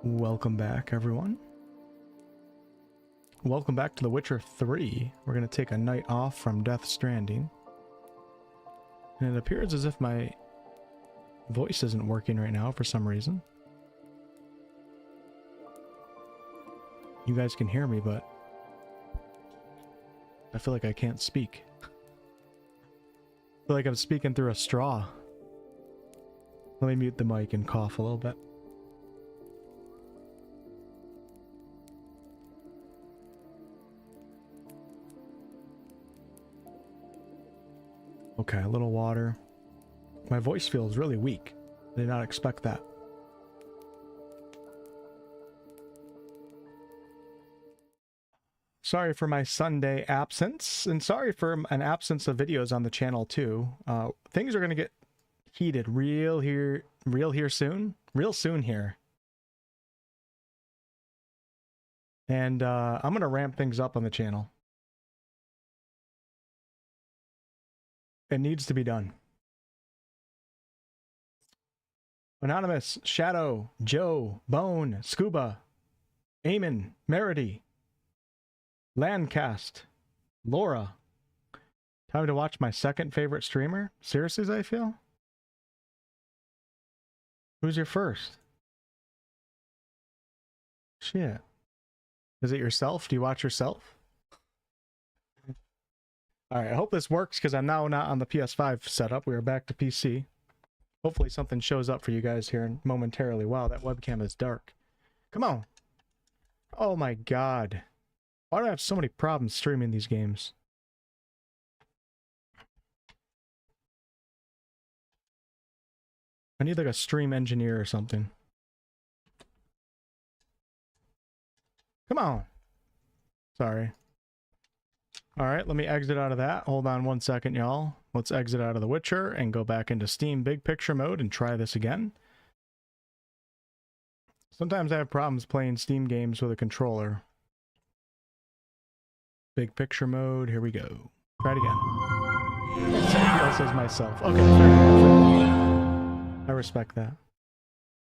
Welcome back, everyone. Welcome back to The Witcher 3. We're going to take a night off from Death Stranding. And it appears as if my voice isn't working right now for some reason. You guys can hear me, but I feel like I can't speak. I feel like I'm speaking through a straw. Let me mute the mic and cough a little bit. Okay, a little water. My voice feels really weak. I did not expect that. Sorry for my Sunday absence, and sorry for an absence of videos on the channel too. Things are gonna get heated real soon here. And I'm gonna ramp things up on the channel. It needs to be done. Anonymous, Shadow, Joe, Bone, Scuba, Eamon, Merity, Landcast, Laura. Time to watch my second favorite streamer? Seriously, I feel? Who's your first? Shit. Is it yourself? Do you watch yourself? Alright, I hope this works because I'm now not on the PS5 setup. We are back to PC. Hopefully something shows up for you guys here momentarily. Wow, that webcam is dark. Come on. Oh my god. Why do I have so many problems streaming these games? I need like a stream engineer or something. Come on. Sorry. Alright, let me exit out of that. Hold on one second, y'all. Let's exit out of The Witcher and go back into Steam Big Picture mode and try this again. Sometimes I have problems playing Steam games with a controller. Big Picture mode, here we go. Try it again. Somebody else says myself. Okay, fair enough. I respect that.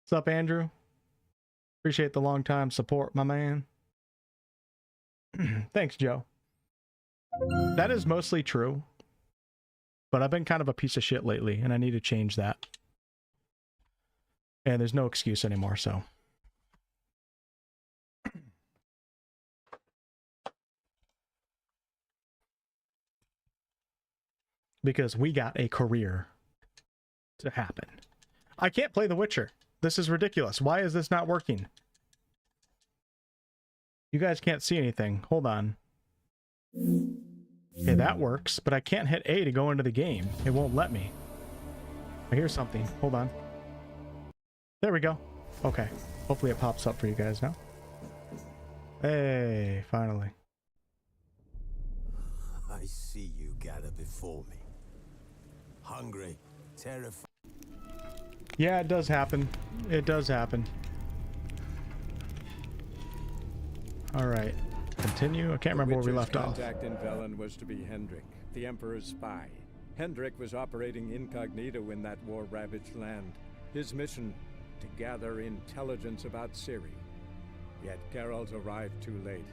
What's up, Andrew? Appreciate the long time support, my man. Thanks, Joe. That is mostly true, but I've been kind of a piece of shit lately, and I need to change that. And there's no excuse anymore, so. Because we got a career to happen. I can't play The Witcher. This is ridiculous. Why is this not working? You guys can't see anything. Hold on. Okay, that works, but I can't hit A to go into the game. It won't let me. I hear something. Hold on. There we go. Okay. Hopefully it pops up for you guys now. Hey, finally. I see you gather before me. Hungry, terrified. Yeah, it does happen. It does happen. Alright. Continue. I can't remember where we left off. Contact in Velen was to be Hendrik, the Emperor's spy. Hendrik was operating incognito in that war-ravaged land. His mission, to gather intelligence about Ciri. Yet Geralt arrived too late.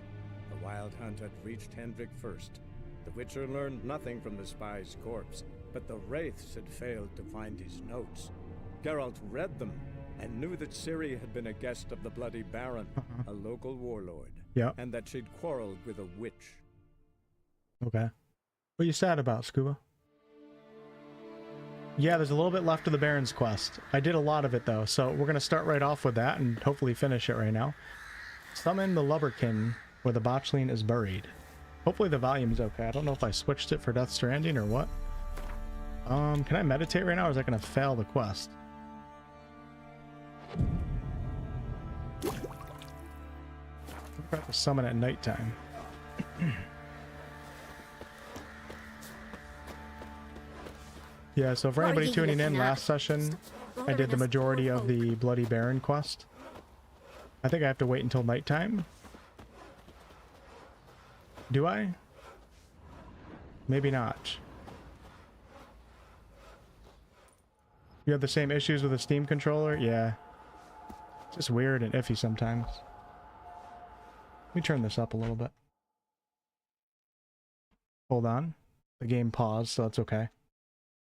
The Wild Hunt had reached Hendrik first. The Witcher learned nothing from the spy's corpse, but the Wraiths had failed to find his notes. Geralt read them and knew that Ciri had been a guest of the Bloody Baron, a local warlord. Yeah. And that she'd quarreled with a witch. Okay. What are you sad about, Scuba? Yeah, there's a little bit left of the Baron's quest. I did a lot of it, though, so we're going to start right off with that and hopefully finish it right now. Summon the lubberkin where the botchling is buried. Hopefully the volume is okay. I don't know if I switched it for Death Stranding or what. Can I meditate right now, or is that going to fail the quest? We're about to summon at nighttime. Yeah, so for anybody tuning in, last session I did the majority of the Bloody Baron quest. I think I have to wait until nighttime. Do I? Maybe not. You have the same issues with the Steam controller? Yeah. Just weird and iffy sometimes. Let me turn this up a little bit. Hold on. The game paused, so that's okay.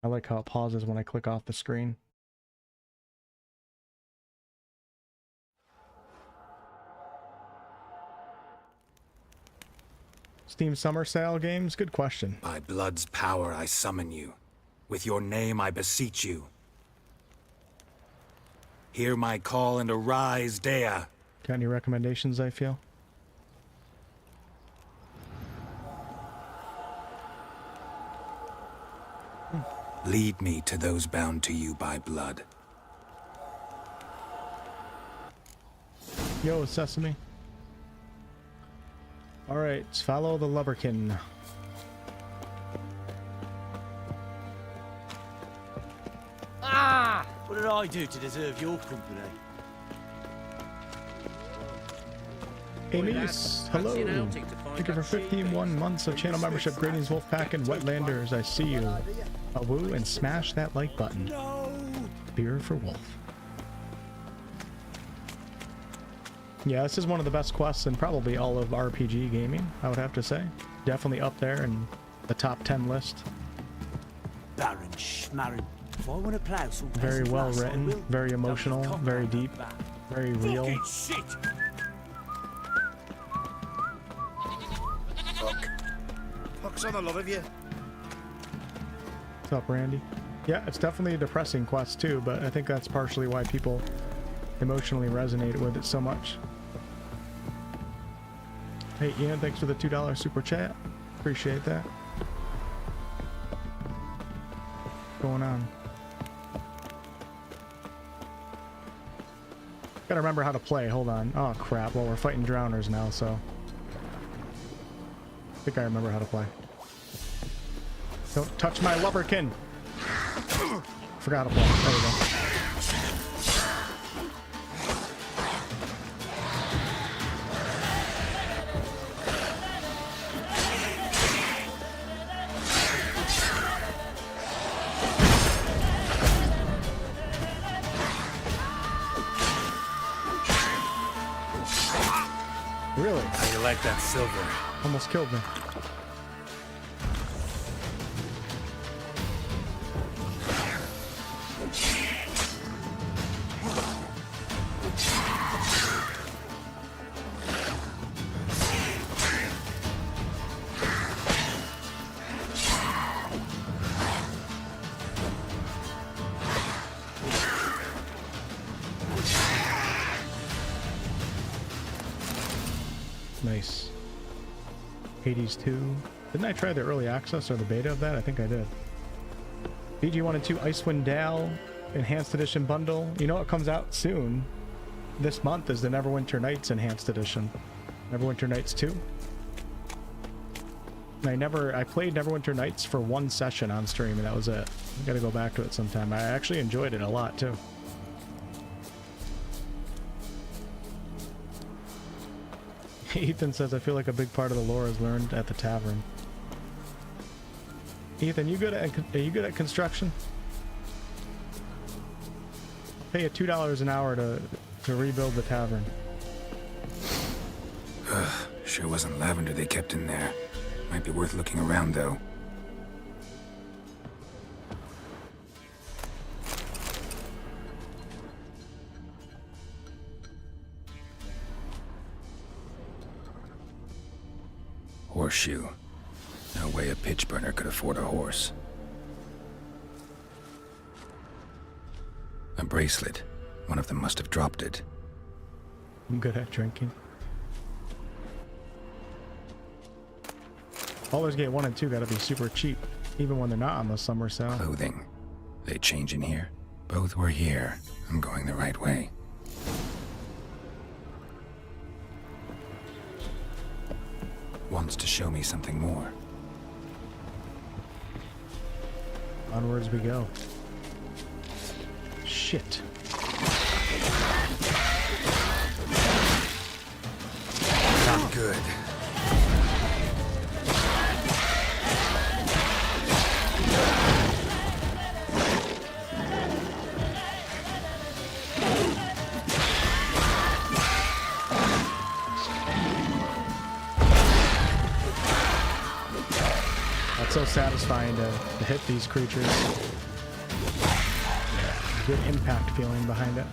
I like how it pauses when I click off the screen. Steam Summer Sale games? Good question. By blood's power I summon you. With your name I beseech you. Hear my call and arise, Dea. Got any recommendations, I feel? Lead me to those bound to you by blood. Yo, Sesame. Alright, follow the lubberkin. Ah! What did I do to deserve your company? Amy's, hello. Thank you for 15 months of channel membership. Greetings, Wolfpack and Wetlanders. I see you. A woo and smash that like button. Beer for Wolf. Yeah, this is one of the best quests in probably all of RPG gaming, I would have to say. Definitely up there in the top 10 list. Baron Schmarren. If I want to plough some Very well written, very emotional, very deep, very real. Shit! Fuck's on the love of you. What's up, Randy? Yeah, it's definitely a depressing quest too, but I think that's partially why people emotionally resonate with it so much. Hey Ian, thanks for the $2 super chat. Appreciate that. What's going on? Gotta remember how to play, hold on. Oh crap, well we're fighting drowners now, so I think I remember how to play. Don't touch my lubberkin! Forgot to play. There we go. Really? How you like that silver? Almost killed me. Nice. Hades 2. Didn't I try the early access or the beta of that? I think I did. BG1 and 2 Icewind Dale Enhanced Edition bundle. You know what comes out soon? This month is the Neverwinter Nights Enhanced Edition. Neverwinter Nights 2. And I played Neverwinter Nights for one session on stream and that was it. I gotta go back to it sometime. I actually enjoyed it a lot too. Ethan says, I feel like a big part of the lore is learned at the tavern. Ethan, are you good at construction? Pay you $2 an hour to rebuild the tavern. Sure wasn't lavender they kept in there. Might be worth looking around, though. Horseshoe. No way a pitch burner could afford a horse. A bracelet. One of them must have dropped it. I'm good at drinking. Baldur's Gate 1 and 2 gotta be super cheap, even when they're not on the summer sale. Clothing. They change in here? Both were here. I'm going the right way. Wants to show me something more. Onwards we go. Shit. Not good. satisfying to hit these creatures. Good impact feeling behind it.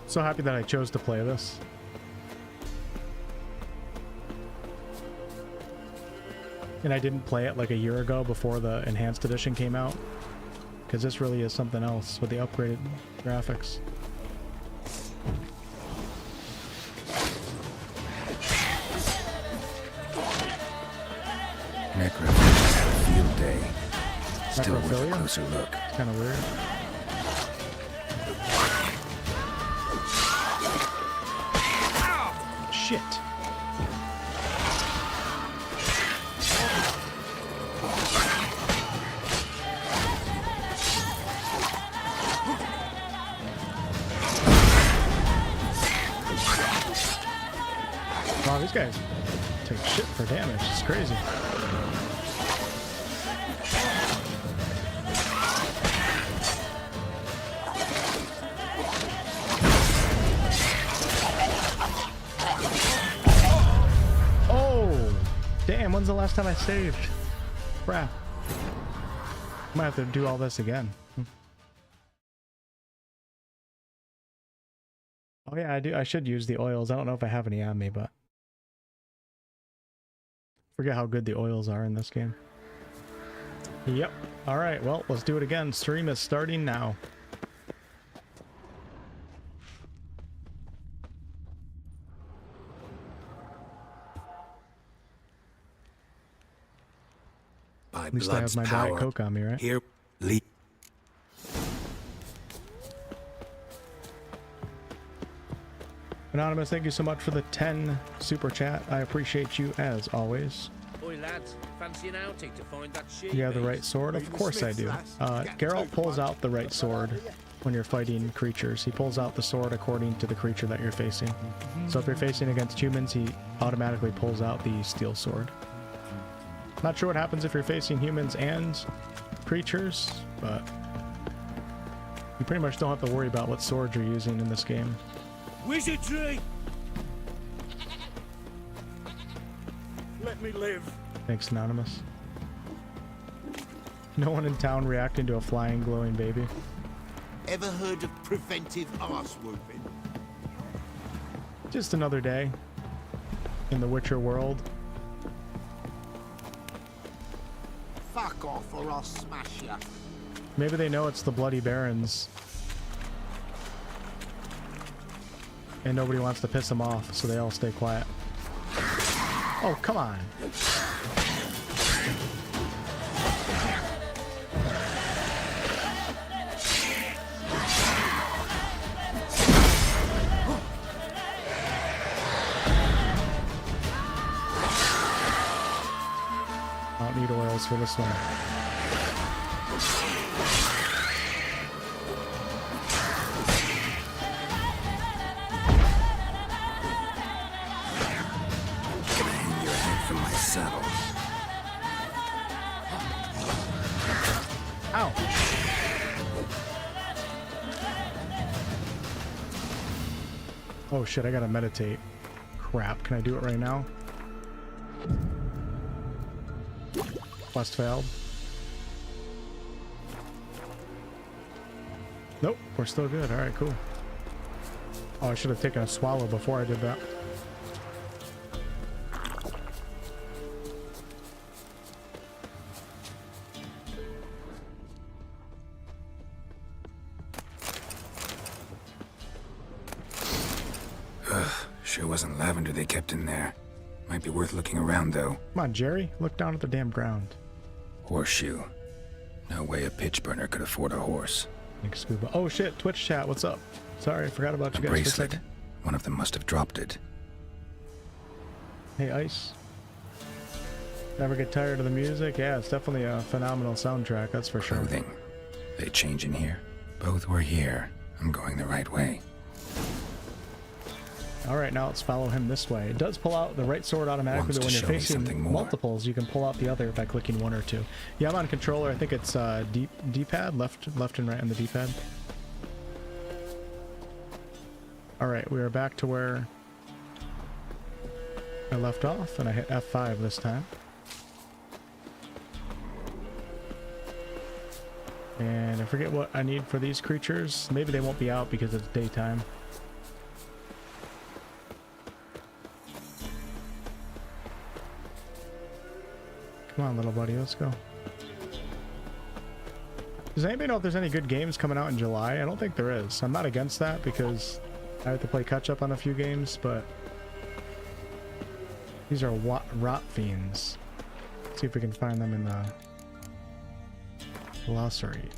So happy that I chose to play this. And I didn't play it like a year ago before the enhanced edition came out, because this really is something else with the upgraded graphics. Necrophilia's had a field day. Still worth a Necrophilia? closer look. It's kind of weird. Shit. Wow, these guys take shit for damage. It's crazy. Damn, when's the last time I saved? Crap. Might have to do all this again. Oh yeah, I do. I should use the oils. I don't know if I have any on me, but forget how good the oils are in this game. Yep. All right, well, let's do it again. Stream is starting now. By At least I have my Diet Coke on me, right? Here, lead. Anonymous, thank you so much for the 10 super chat. I appreciate you as always. Oi lads, fancy an outing to find that sheep? You have the right sword? Of course I do. Geralt pulls out the right sword when you're fighting creatures. He pulls out the sword according to the creature that you're facing. So if you're facing against humans, he automatically pulls out the steel sword. Not sure what happens if you're facing humans and creatures, but you pretty much don't have to worry about what sword you're using in this game. Wizardry! Let me live. Thanks, Anonymous. No one in town reacting to a flying, glowing baby. Ever heard of preventive arse whooping? Just another day in the Witcher world. Fuck off or I'll smash ya. Maybe they know it's the Bloody Barons. And nobody wants to piss them off, so they all stay quiet. Oh, come on. I don't need oils for this one. Ow. Oh shit, I gotta meditate. Crap, can I do it right now? Quest failed. Nope, we're still good. Alright, cool. Oh, I should have taken a swallow before I did that. Sure wasn't lavender they kept in there. Might be worth looking around, though. Come on, Jerry. Look down at the damn ground. Horseshoe. No way a pitch burner could afford a horse. Thanks, Scuba. Oh shit, Twitch chat, what's up? Sorry, I forgot about A you guys bracelet. for a second. One of them must have dropped it. Hey, Ice. Never get tired of the music? Yeah, it's definitely a phenomenal soundtrack, that's for sure. Clothing. They change in here. Both were here. I'm going the right way. All right, now let's follow him this way. It does pull out the right sword automatically, Wants but to when you're show me facing something more. multiples, you can pull out the other by clicking 1 or 2. Yeah, I'm on controller. I think it's D-pad, left and right on the D-pad. All right, we are back to where I left off, and I hit F5 this time. And I forget what I need for these creatures. Maybe they won't be out because it's daytime. Come on, little buddy, let's go. Does anybody know if there's any good games coming out in July? I don't think there is. I'm not against that because I have to play catch up on a few games, but these are rot fiends. Let's see if we can find them in the glossary.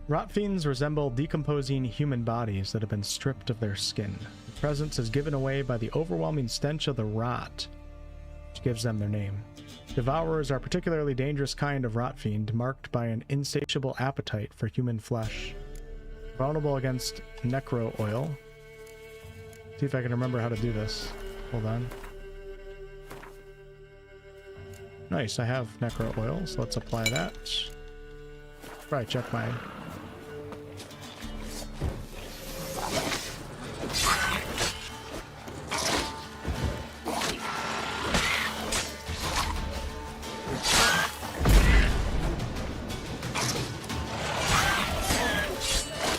Rot fiends resemble decomposing human bodies that have been stripped of their skin. Their presence is given away by the overwhelming stench of the rot, which gives them their name. Devourers are a particularly dangerous kind of rot fiend, marked by an insatiable appetite for human flesh. Vulnerable against necro oil. See if I can remember how to do this. Hold on. Nice, I have necro oil, so let's apply that. Probably check my...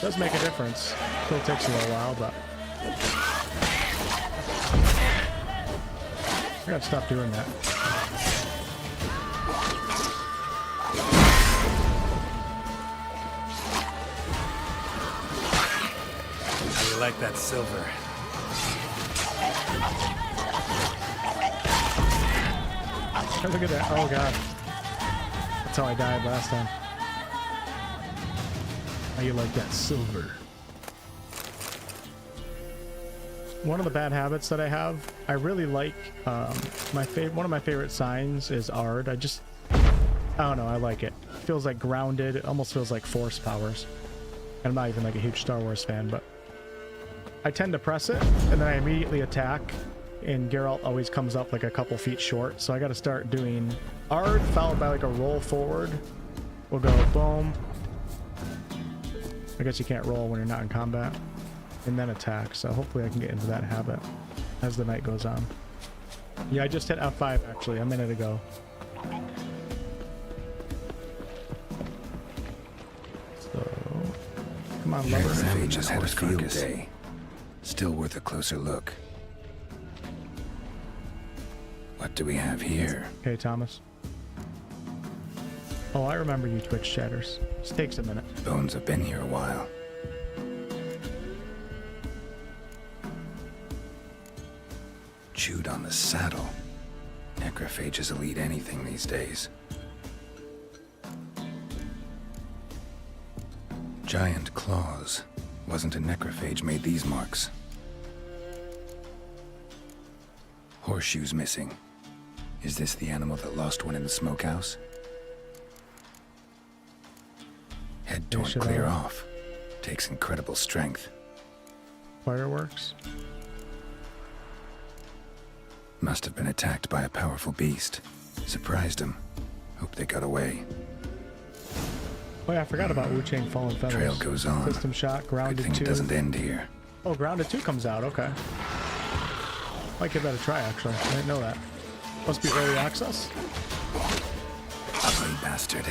Does make a difference. Still takes a little while, but I gotta stop doing that. How do you like that silver? Oh, look at that. Oh god. That's how I died last time. How you like that silver? One of the bad habits that I have, I really like, one of my favorite signs is Ard. I don't know, I like it. It feels like grounded. It almost feels like force powers. And I'm not even like a huge Star Wars fan, but I tend to press it and then I immediately attack, and Geralt always comes up like a couple feet short. So I got to start doing Ard followed by like a roll forward. We'll go boom. I guess you can't roll when you're not in combat. And then attack, so hopefully I can get into that habit as the night goes on. Yeah, I just hit F5 actually a minute ago. So, come on, lover. They just had a field day. Still worth a closer look. What do we have here? Okay, Thomas. Oh, I remember you Twitch chatters. This takes a minute. Bones have been here a while. Chewed on the saddle. Necrophages will eat anything these days. Giant claws. Wasn't a necrophage made these marks. Horseshoes missing. Is this the animal that lost one in the smokehouse? Head torn clear off. Takes incredible strength. Fireworks. Must have been attacked by a powerful beast. Surprised him. Hope they got away. Oh yeah, I forgot about Wu Chang Fallen Feathers. Trail goes on. System shot, Good grounded thing 2. it doesn't end here. Oh, grounded 2 comes out, okay. Might give that a try actually. I didn't know that. Must be early access. Ugly bastard.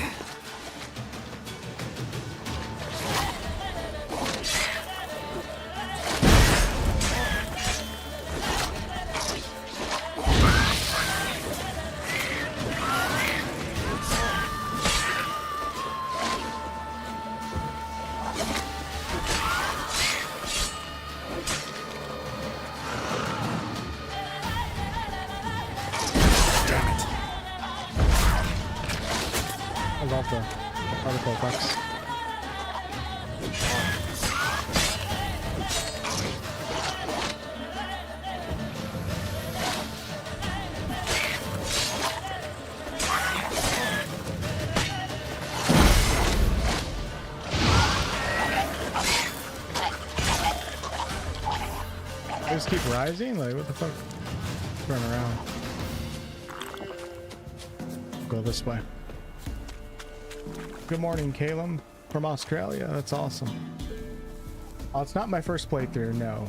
I love the particle effects. They just keep rising? Like, what the fuck? Run around. Go this way. Good morning, Caleb from Australia. That's awesome. Oh, it's not my first playthrough, no.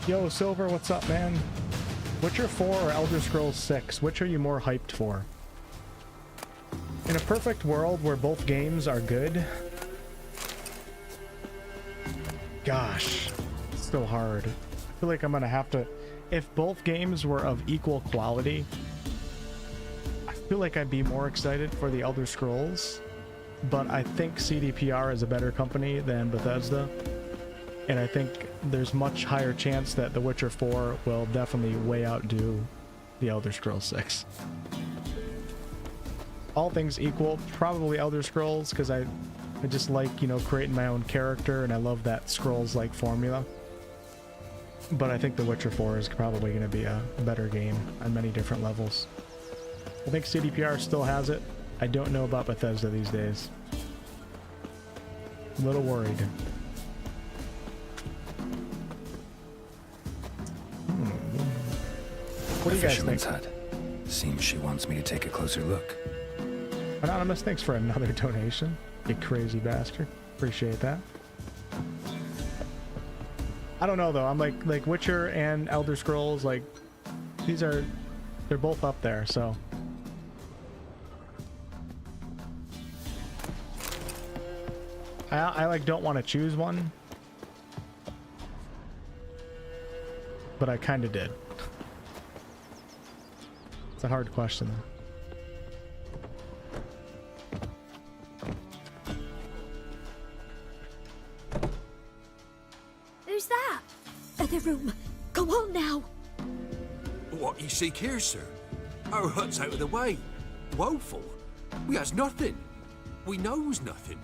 Yo, Silver, what's up, man? Witcher 4 or Elder Scrolls 6? Which are you more hyped for? In a perfect world where both games are good... Gosh, it's still hard. I feel like I'm gonna have to... If both games were of equal quality, I feel like I'd be more excited for the Elder Scrolls, but I think CDPR is a better company than Bethesda. And I think there's much higher chance that The Witcher 4 will definitely way outdo the Elder Scrolls 6. All things equal, probably Elder Scrolls, because I just like, you know, creating my own character, and I love that Scrolls-like formula. But I think The Witcher 4 is probably going to be a better game on many different levels. I think CDPR still has it. I don't know about Bethesda these days. A little worried. What do you guys think? Hut. Seems she wants me to take a closer look. Anonymous, thanks for another donation. You crazy bastard. Appreciate that. I don't know though. I'm like Witcher and Elder Scrolls, like they're both up there, so. I like don't want to choose one. But I kind of did. It's a hard question. Who's that? Other room. Go on now. What you seek here, sir? Our hut's out of the way. Woeful. We has nothing. We knows nothing.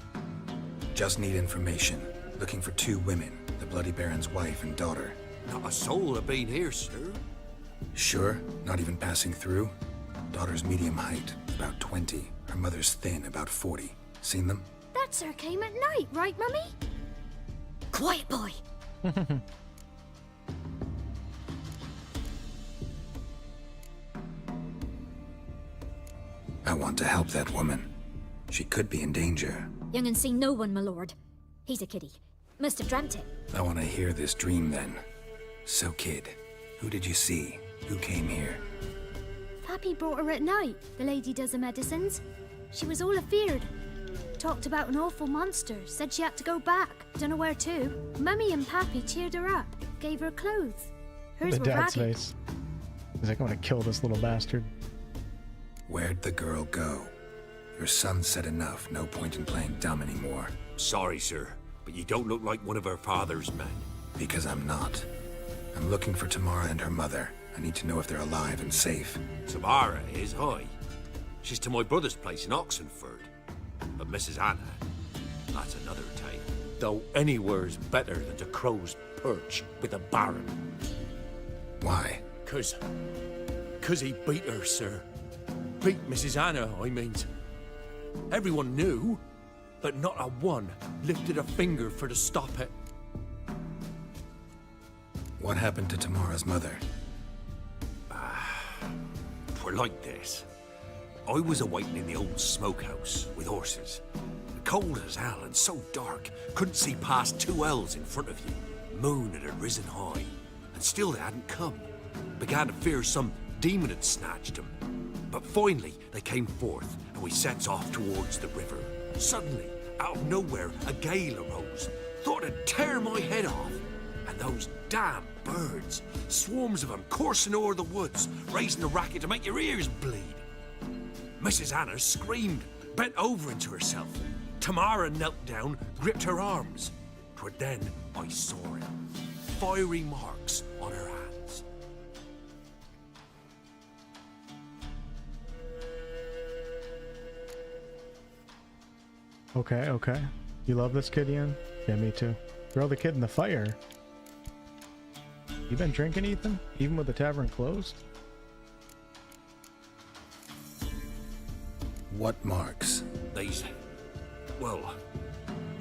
Just need information. Looking for 2 women, the Bloody Baron's wife and daughter. Not a soul have been here, sir. Sure? Not even passing through? Daughter's medium height, about 20. Her mother's thin, about 40. Seen them? That sir came at night, right, Mummy? Quiet, boy. I want to help that woman. She could be in danger. Young and seen no one, my lord. He's a kiddie. Must have dreamt it. I want to hear this dream then. So, kid, who did you see? Who came here? Pappy brought her at night. The lady does the medicines. She was all afeared. Talked about an awful monster. Said she had to go back. Don't know where to. Mummy and Pappy cheered her up. Gave her clothes. Hers The were dad's ragged. face. He's like, I'm gonna kill this little bastard. Where'd the girl go? Your son said enough. No point in playing dumb anymore. Sorry, sir, but you don't look like one of our father's men. Because I'm not. I'm looking for Tamara and her mother. I need to know if they're alive and safe. Tamara is high. She's to my brother's place in Oxenfurt. But Mrs. Anna, that's another tale. Though anywhere's better than to Crow's Perch with a baron. Why? Cause he beat her, sir. Beat Mrs. Anna, I mean. Everyone knew, but not a one lifted a finger for to stop it. What happened to Tamara's mother? We're like this. I was awaiting in the old smokehouse with horses. Cold as hell and so dark, couldn't see past 2 L's in front of you. Moon had risen high, and still they hadn't come. Began to fear some demon had snatched them. But finally they came forth, and we sets off towards the river. Suddenly, out of nowhere, a gale arose. Thought it'd tear my head off. And those damn birds, swarms of them coursing o'er the woods, raising a racket to make your ears bleed. Mrs. Anna screamed, bent over into herself. Tamara knelt down, gripped her arms. 'Twere then I saw it. Fiery marks on her hands. Okay, okay. You love this kid, Ian? Yeah, me too. Throw the kid in the fire. You been drinking, Ethan? Even with the tavern closed? What marks? These, well,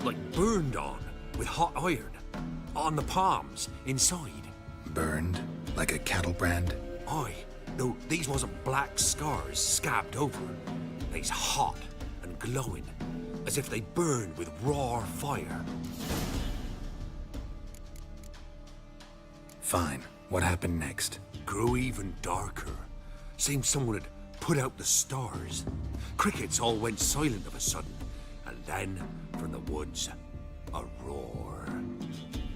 like burned on with hot iron. On the palms, inside. Burned? Like a cattle brand? Aye, though these wasn't black scars scabbed over. They's hot and glowing, as if they burned with raw fire. Fine. What happened next? Grew even darker. Seemed someone had put out the stars. Crickets all went silent of a sudden, and then, from the woods, a roar.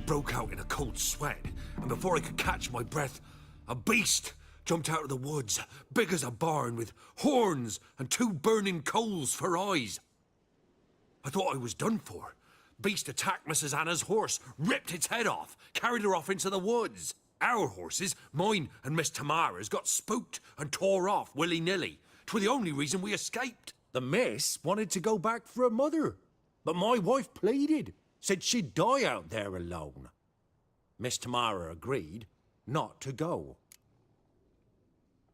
Broke out in a cold sweat, and before I could catch my breath, a beast jumped out of the woods, big as a barn, with horns and 2 burning coals for eyes. I thought I was done for. Beast attacked Mrs. Anna's horse, ripped its head off, carried her off into the woods. Our horses, mine and Miss Tamara's, got spooked and tore off willy-nilly. 'Twere the only reason we escaped. The miss wanted to go back for her mother, but my wife pleaded, said she'd die out there alone. Miss Tamara agreed not to go.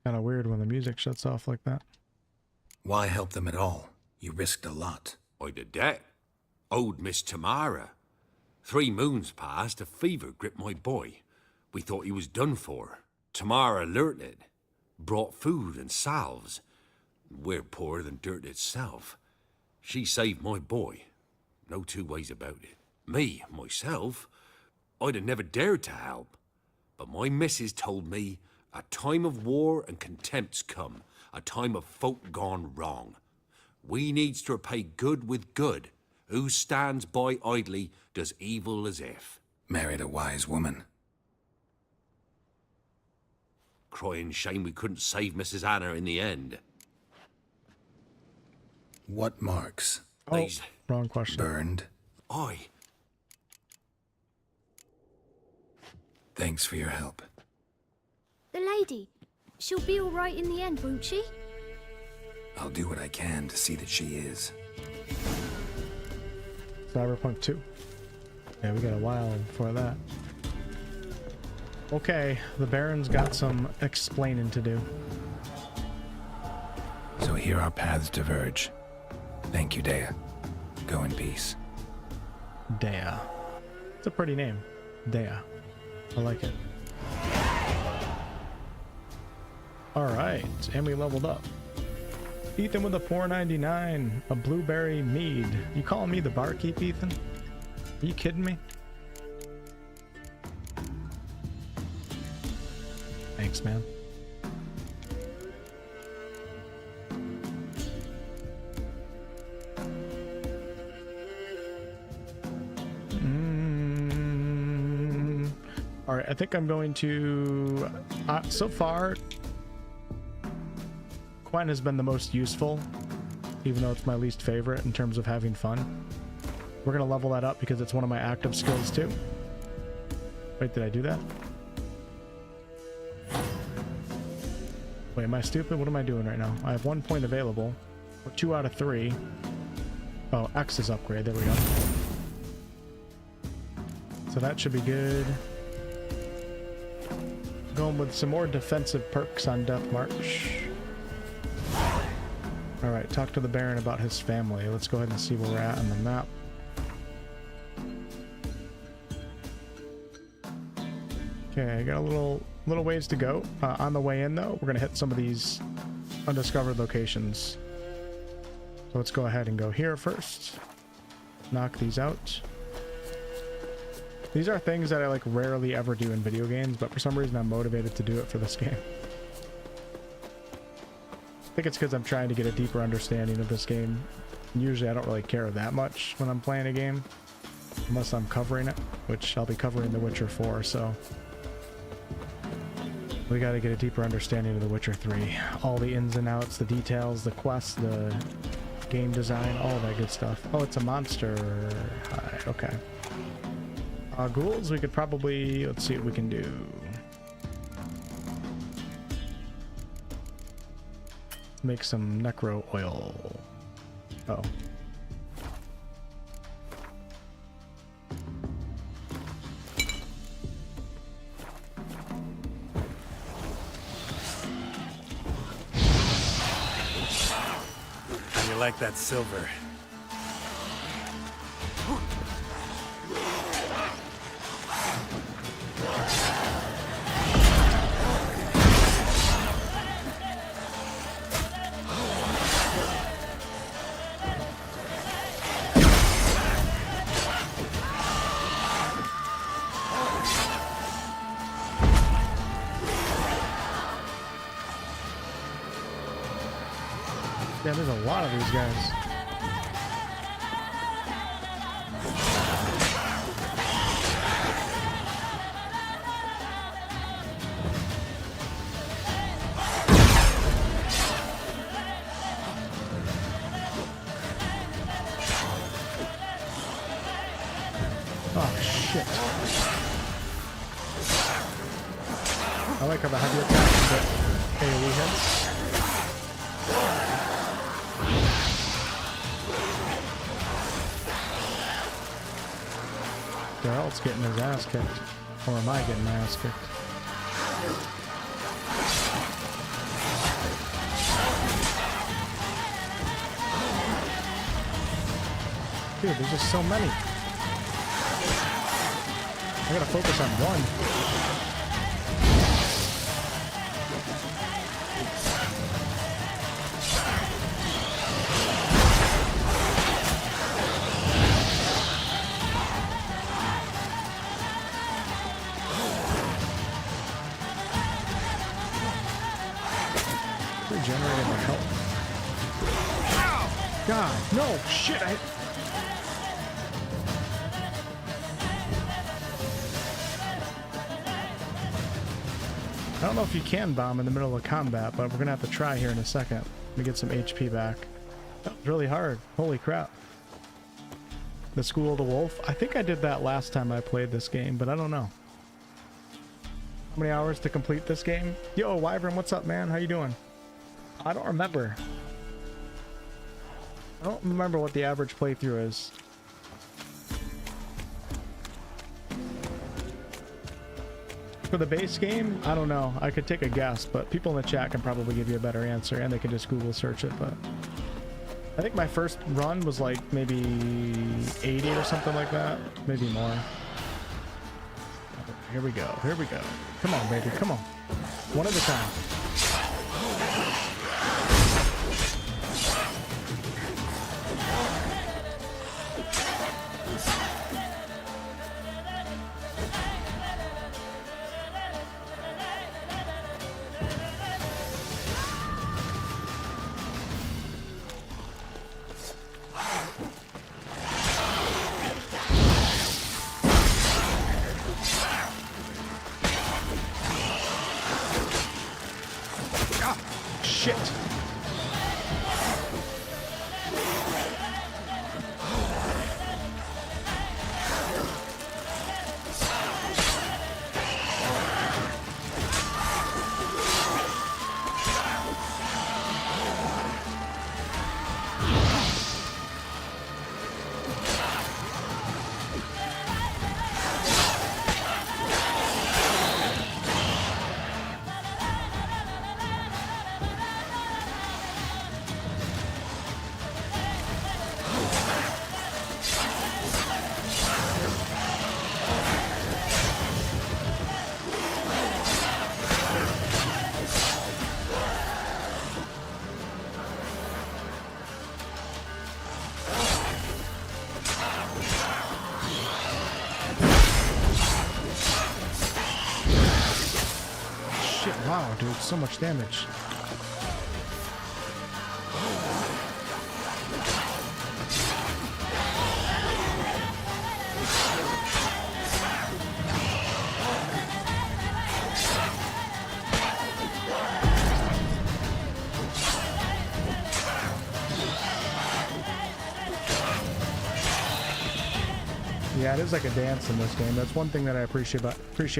Kind of weird when the music shuts off like that. Why help them at all? You risked a lot. I'd a debt. Owed Miss Tamara. 3 moons passed, a fever gripped my boy. We thought he was done for. Tamara alerted, brought food and salves. We're poorer than dirt itself. She saved my boy. No 2 ways about it. Me, myself, I'd have never dared to help. But my missus told me a time of war and contempt's come, a time of folk gone wrong. We needs to repay good with good. Who stands by idly does evil as if. Married a wise woman. Crying shame we couldn't save Mrs. Anna in the end. What marks? Oh, These wrong question. Burned? Aye. Thanks for your help. The lady. She'll be all right in the end, won't she? I'll do what I can to see that she is. Cyberpunk 2. Yeah, we got a while before that. Okay, the Baron's got some explaining to do. So here our paths diverge. Thank you, Dea. Go in peace. Dea. It's a pretty name. Dea. I like it. Alright, and we leveled up. Ethan with a 499, a blueberry mead. You calling me the barkeep, Ethan? Are you kidding me? Thanks, man. All right, I think I'm going to... so far, Quen has been the most useful, even though it's my least favorite in terms of having fun. We're going to level that up because it's one of my active skills too. Wait, did I do that? Wait, am I stupid? What am I doing right now? I have 1 point available. Or 2 out of 3. Oh, X is upgrade. There we go. So that should be good. Going with some more defensive perks on Deathmarch. Alright, talk to the Baron about his family. Let's go ahead and see where we're at on the map. Okay, I got a little ways to go. On the way in, though, we're going to hit some of these undiscovered locations. So let's go ahead and go here first. Knock these out. These are things that I like rarely ever do in video games, but for some reason I'm motivated to do it for this game. I think it's because I'm trying to get a deeper understanding of this game. Usually I don't really care that much when I'm playing a game, unless I'm covering it, which I'll be covering The Witcher 4, so we got to get a deeper understanding of The Witcher 3. All the ins and outs, the details, the quests, the game design, all that good stuff. Oh, it's a monster. Okay. Ghouls, we could probably, let's see what we can do. Make some necro oil. Oh. How do you like that silver? Yeah, there's a lot of these guys. Oh, shit. I like how the heavy attacks get AoE hits. Darrell's getting his ass kicked. Or am I getting my ass kicked? Dude, there's just so many. I gotta focus on one. Regenerated my health. God, no, shit, I don't know if you can bomb in the middle of combat, but we're gonna have to try here in a second. Let me get some HP back. That was really hard. Holy crap. The School of the Wolf. I think I did that last time I played this game, but I don't know. How many hours to complete this game? Yo, Wyvern, what's up, man? How you doing? I don't remember. I don't remember what the average playthrough is. For the base game, I don't know. I could take a guess, but people in the chat can probably give you a better answer, and they can just Google search it. But I think my first run was like maybe 80 or something like that, maybe more. Here we go. Here we go. Come on, baby. Come on. One at a time. Shit. Wow, dude, so much damage. Yeah, it is like a dance in this game. That's one thing that I appreciate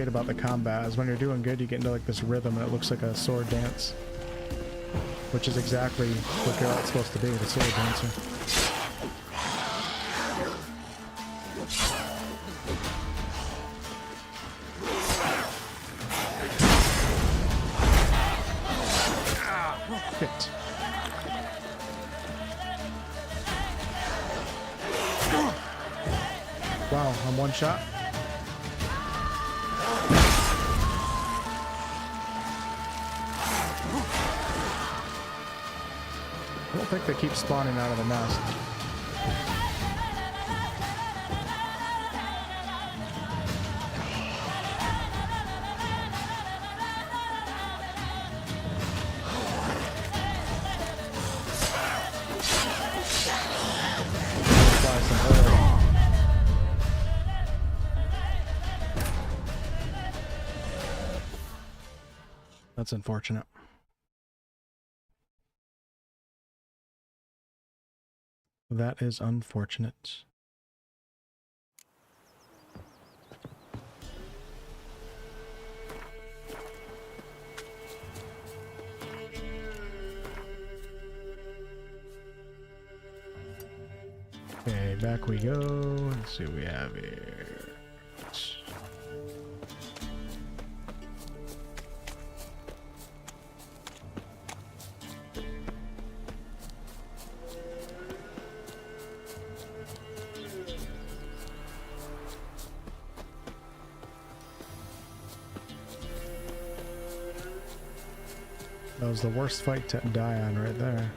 about the combat, is when you're doing good, you get into like this rhythm and it looks like a sword dance. Which is exactly what Geralt's supposed to be, the sword dancer. Hit. Wow, I'm one shot. I don't think they keep spawning out of the nest. Apply some oil. That's unfortunate. That is unfortunate. Okay, back we go. Let's see what we have here. That was the worst fight to die on right there.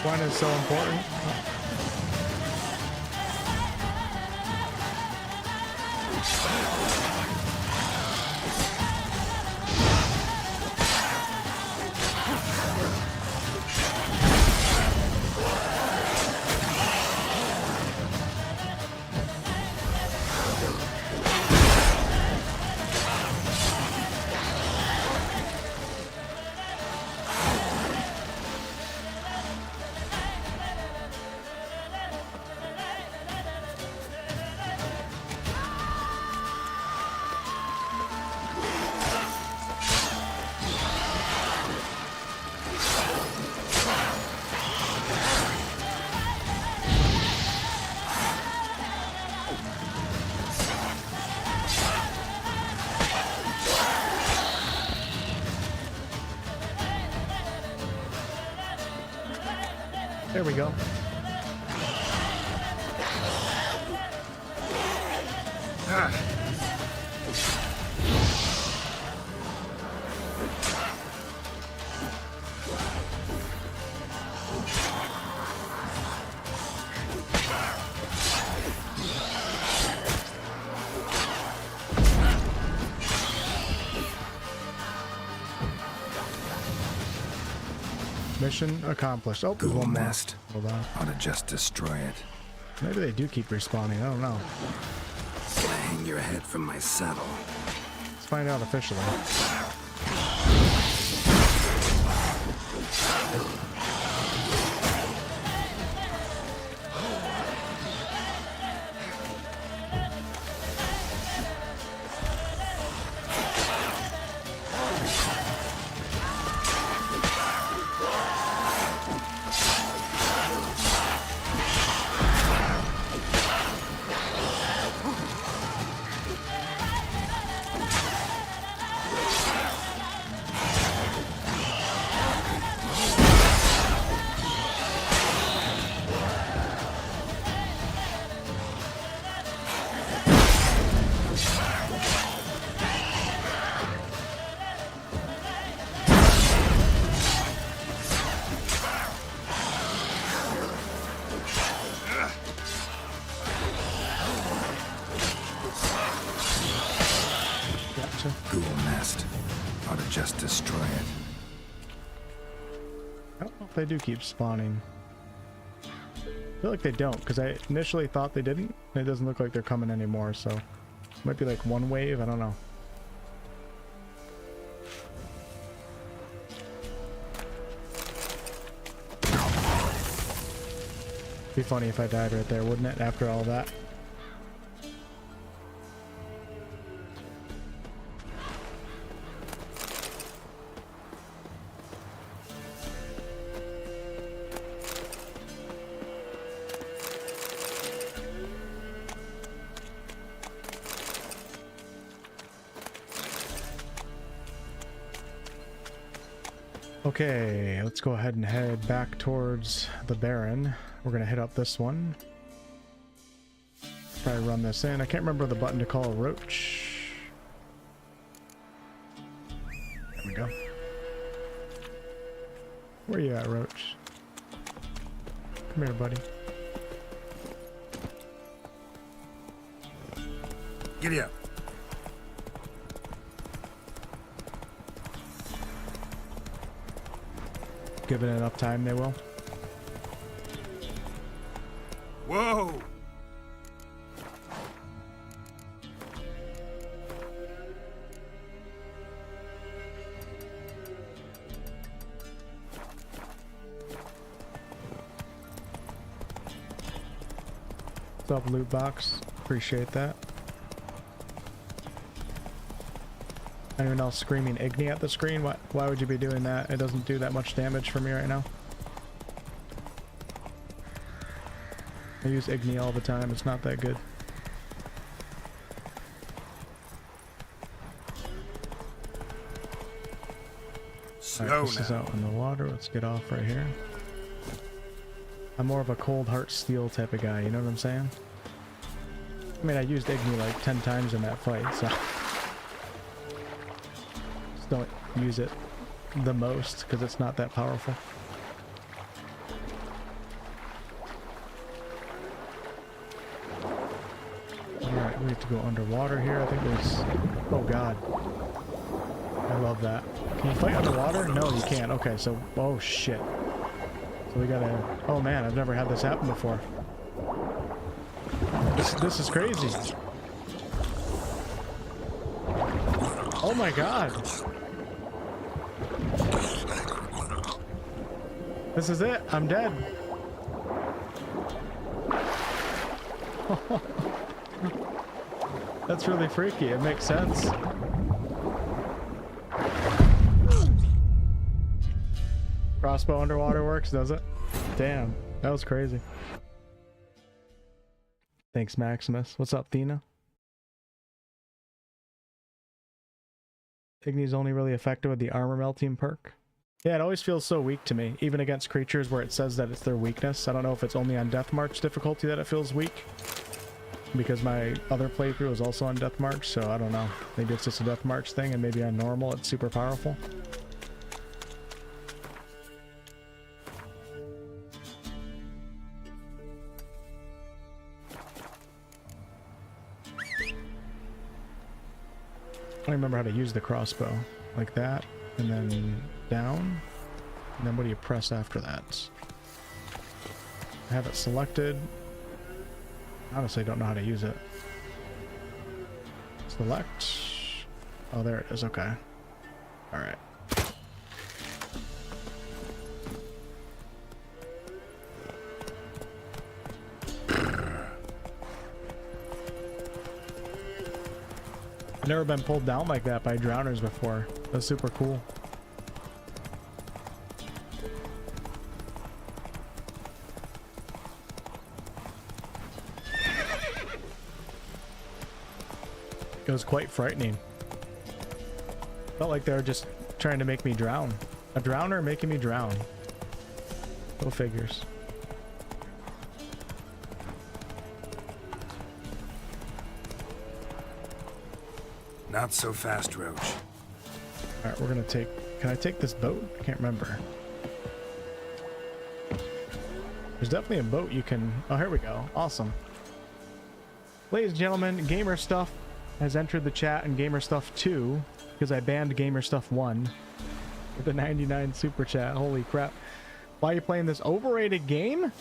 One is so important. There we go. Mission accomplished. Oh, there's Ghoul one more. nest. Hold on. Ought to just destroy it. Maybe they do keep respawning. I don't know. Gonna hang your head from my saddle. Let's find out officially. Ghoul nest. Ought to just destroy it. I don't know if they do keep spawning. I feel like they don't, because I initially thought they didn't. And it doesn't look like they're coming anymore, so it might be like one wave, I don't know. Be funny if I died right there, wouldn't it, after all that? Okay, let's go ahead and head back towards the Baron. We're gonna hit up this one. Probably run this in. I can't remember the button to call a roach. There we go. Where you at, roach? Come here, buddy. Giddy up. Given enough time, they will. Whoa! What's up, loot box? Appreciate that. Anyone else screaming Igni at the screen? Why would you be doing that? It doesn't do that much damage for me right now. I use Igni all the time. It's not that good. Alright, this is out in the water. Let's get off right here. I'm more of a cold heart steel type of guy, you know what I'm saying? I mean, I used Igni like 10 times in that fight, so... just don't use it the most, because it's not that powerful. Alright, we have to go underwater here. I think there's... oh god. I love that. Can you fight underwater? No, you can't. Okay, so... oh shit. So we gotta... oh man, I've never had this happen before. This is crazy. Oh my god. This is it. I'm dead. That's really freaky. It makes sense. Crossbow underwater works, does it? Damn, that was crazy. Thanks, Maximus. What's up, Thena? Igni's only really effective with the armor melting perk. Yeah, it always feels so weak to me, even against creatures where it says that it's their weakness. I don't know if it's only on Deathmarch difficulty that it feels weak, because my other playthrough is also on Deathmarch, so I don't know. Maybe it's just a Deathmarch thing, and maybe on normal it's super powerful. I don't remember how to use the crossbow. Like that, and then down, and then what do you press after that? I have it selected. Honestly, I don't know how to use it. Select. Oh, there it is. Okay. All right. I've never been pulled down like that by drowners before. That's super cool. It was quite frightening. Felt like they were just trying to make me drown. A drowner making me drown. Go figures. Not so fast, Roach. Alright, we're gonna take... Can I take this boat? I can't remember. There's definitely a boat you can... Oh, here we go. Awesome. Ladies and gentlemen, Gamer Stuff has entered the chat, and Gamer Stuff 2, because I banned Gamer Stuff 1 with the 99 super chat. Holy crap. Why are you playing this overrated game?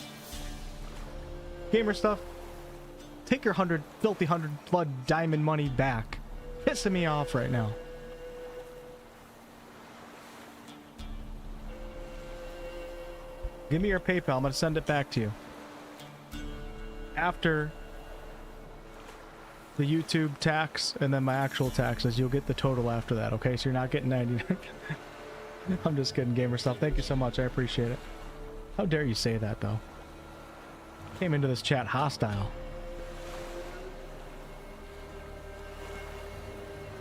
Gamer Stuff, take your filthy 100 blood diamond money back. Pissing me off right now. Give me your PayPal. I'm going to send it back to you. After the YouTube tax and then my actual taxes, you'll get the total after that, okay? So you're not getting 99. I'm just kidding, Gamer Stuff. Thank you so much. I appreciate it. How dare you say that, though? Came into this chat hostile.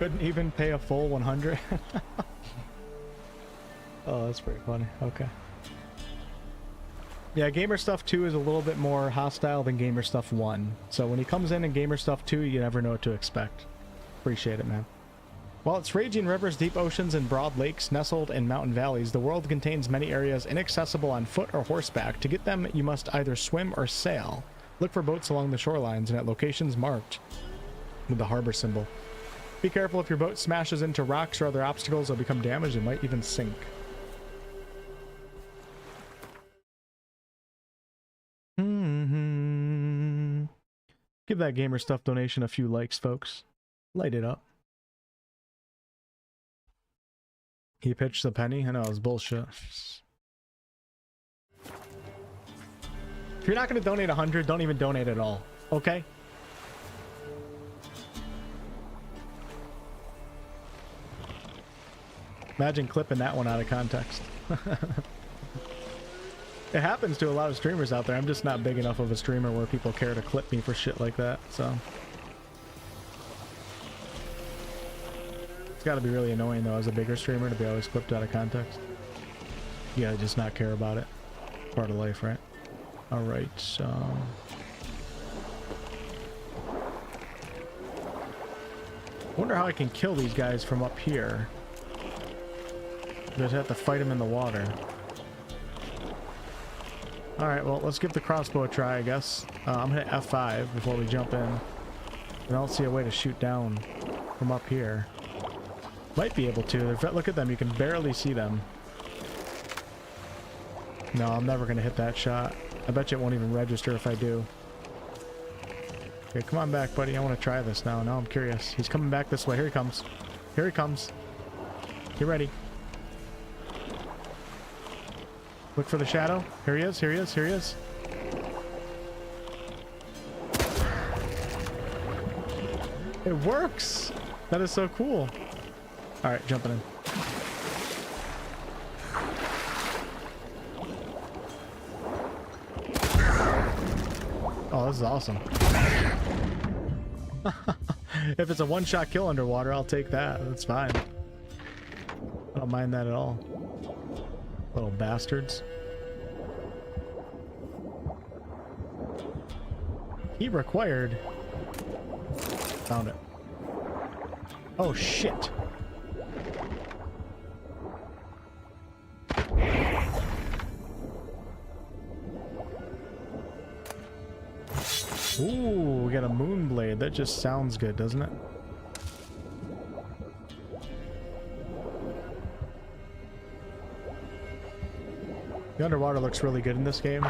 Couldn't even pay a full 100. Oh, that's pretty funny. Okay. Yeah, Gamer Stuff 2 is a little bit more hostile than Gamer Stuff 1. So when he comes in Gamer Stuff 2, you never know what to expect. Appreciate it, man. While its raging rivers, deep oceans, and broad lakes nestled in mountain valleys, the world contains many areas inaccessible on foot or horseback. To get them, you must either swim or sail. Look for boats along the shorelines and at locations marked with the harbor symbol. Be careful if your boat smashes into rocks or other obstacles or become damaged, it might even sink. Give that Gamer Stuff donation a few likes, folks. Light it up. He pitched the penny? I know, it was bullshit. If you're not going to donate 100, don't even donate at all. Okay? Imagine clipping that one out of context. It happens to a lot of streamers out there. I'm just not big enough of a streamer where people care to clip me for shit like that, so. It's gotta be really annoying though as a bigger streamer to be always clipped out of context. You gotta just not care about it. Part of life, right? Alright, so... wonder how I can kill these guys from up here. Just have to fight them in the water. Alright, well, let's give the crossbow a try, I guess. I'm gonna hit F5 before we jump in. I don't see a way to shoot down from up here. Might be able to. Look at them, you can barely see them. No, I'm never gonna hit that shot. I bet you it won't even register if I do. Okay, come on back, buddy. I want to try this now. Now I'm curious. He's coming back this way. Here he comes. Here he comes. Get ready. Look for the shadow. Here he is, here he is, here he is. It works! That is so cool. Alright, jumping in. Oh, this is awesome. If it's a one-shot kill underwater, I'll take that. That's fine. I don't mind that at all. Little bastards. Key required. Found it. Oh shit. Ooh, we got a moon blade. That just sounds good, doesn't it? The underwater looks really good in this game.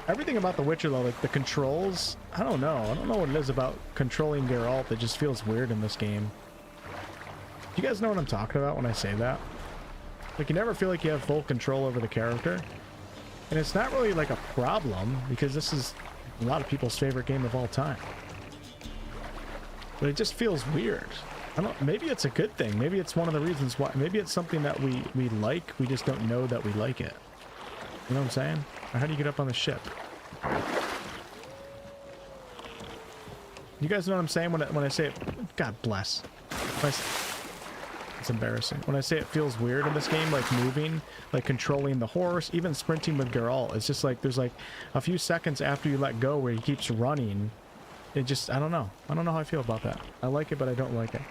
Everything about The Witcher though, like the controls, I don't know what it is about controlling Geralt that just feels weird in this game. Do you guys know what I'm talking about when I say that? Like, you never feel like you have full control over the character. And it's not really like a problem, because this is a lot of people's favorite game of all time. But it just feels weird. I don't, maybe it's a good thing. Maybe it's one of the reasons why. Maybe it's something that we like, we just don't know that we like it. You know what I'm saying? Or how do you get up on the ship? You guys know what I'm saying when I say it? God bless. It's embarrassing. When I say it feels weird in this game, like moving, like controlling the horse, even sprinting with Geralt, it's just like there's like a few seconds after you let go where he keeps running. It just, I don't know. I don't know how I feel about that. I like it, but I don't like it.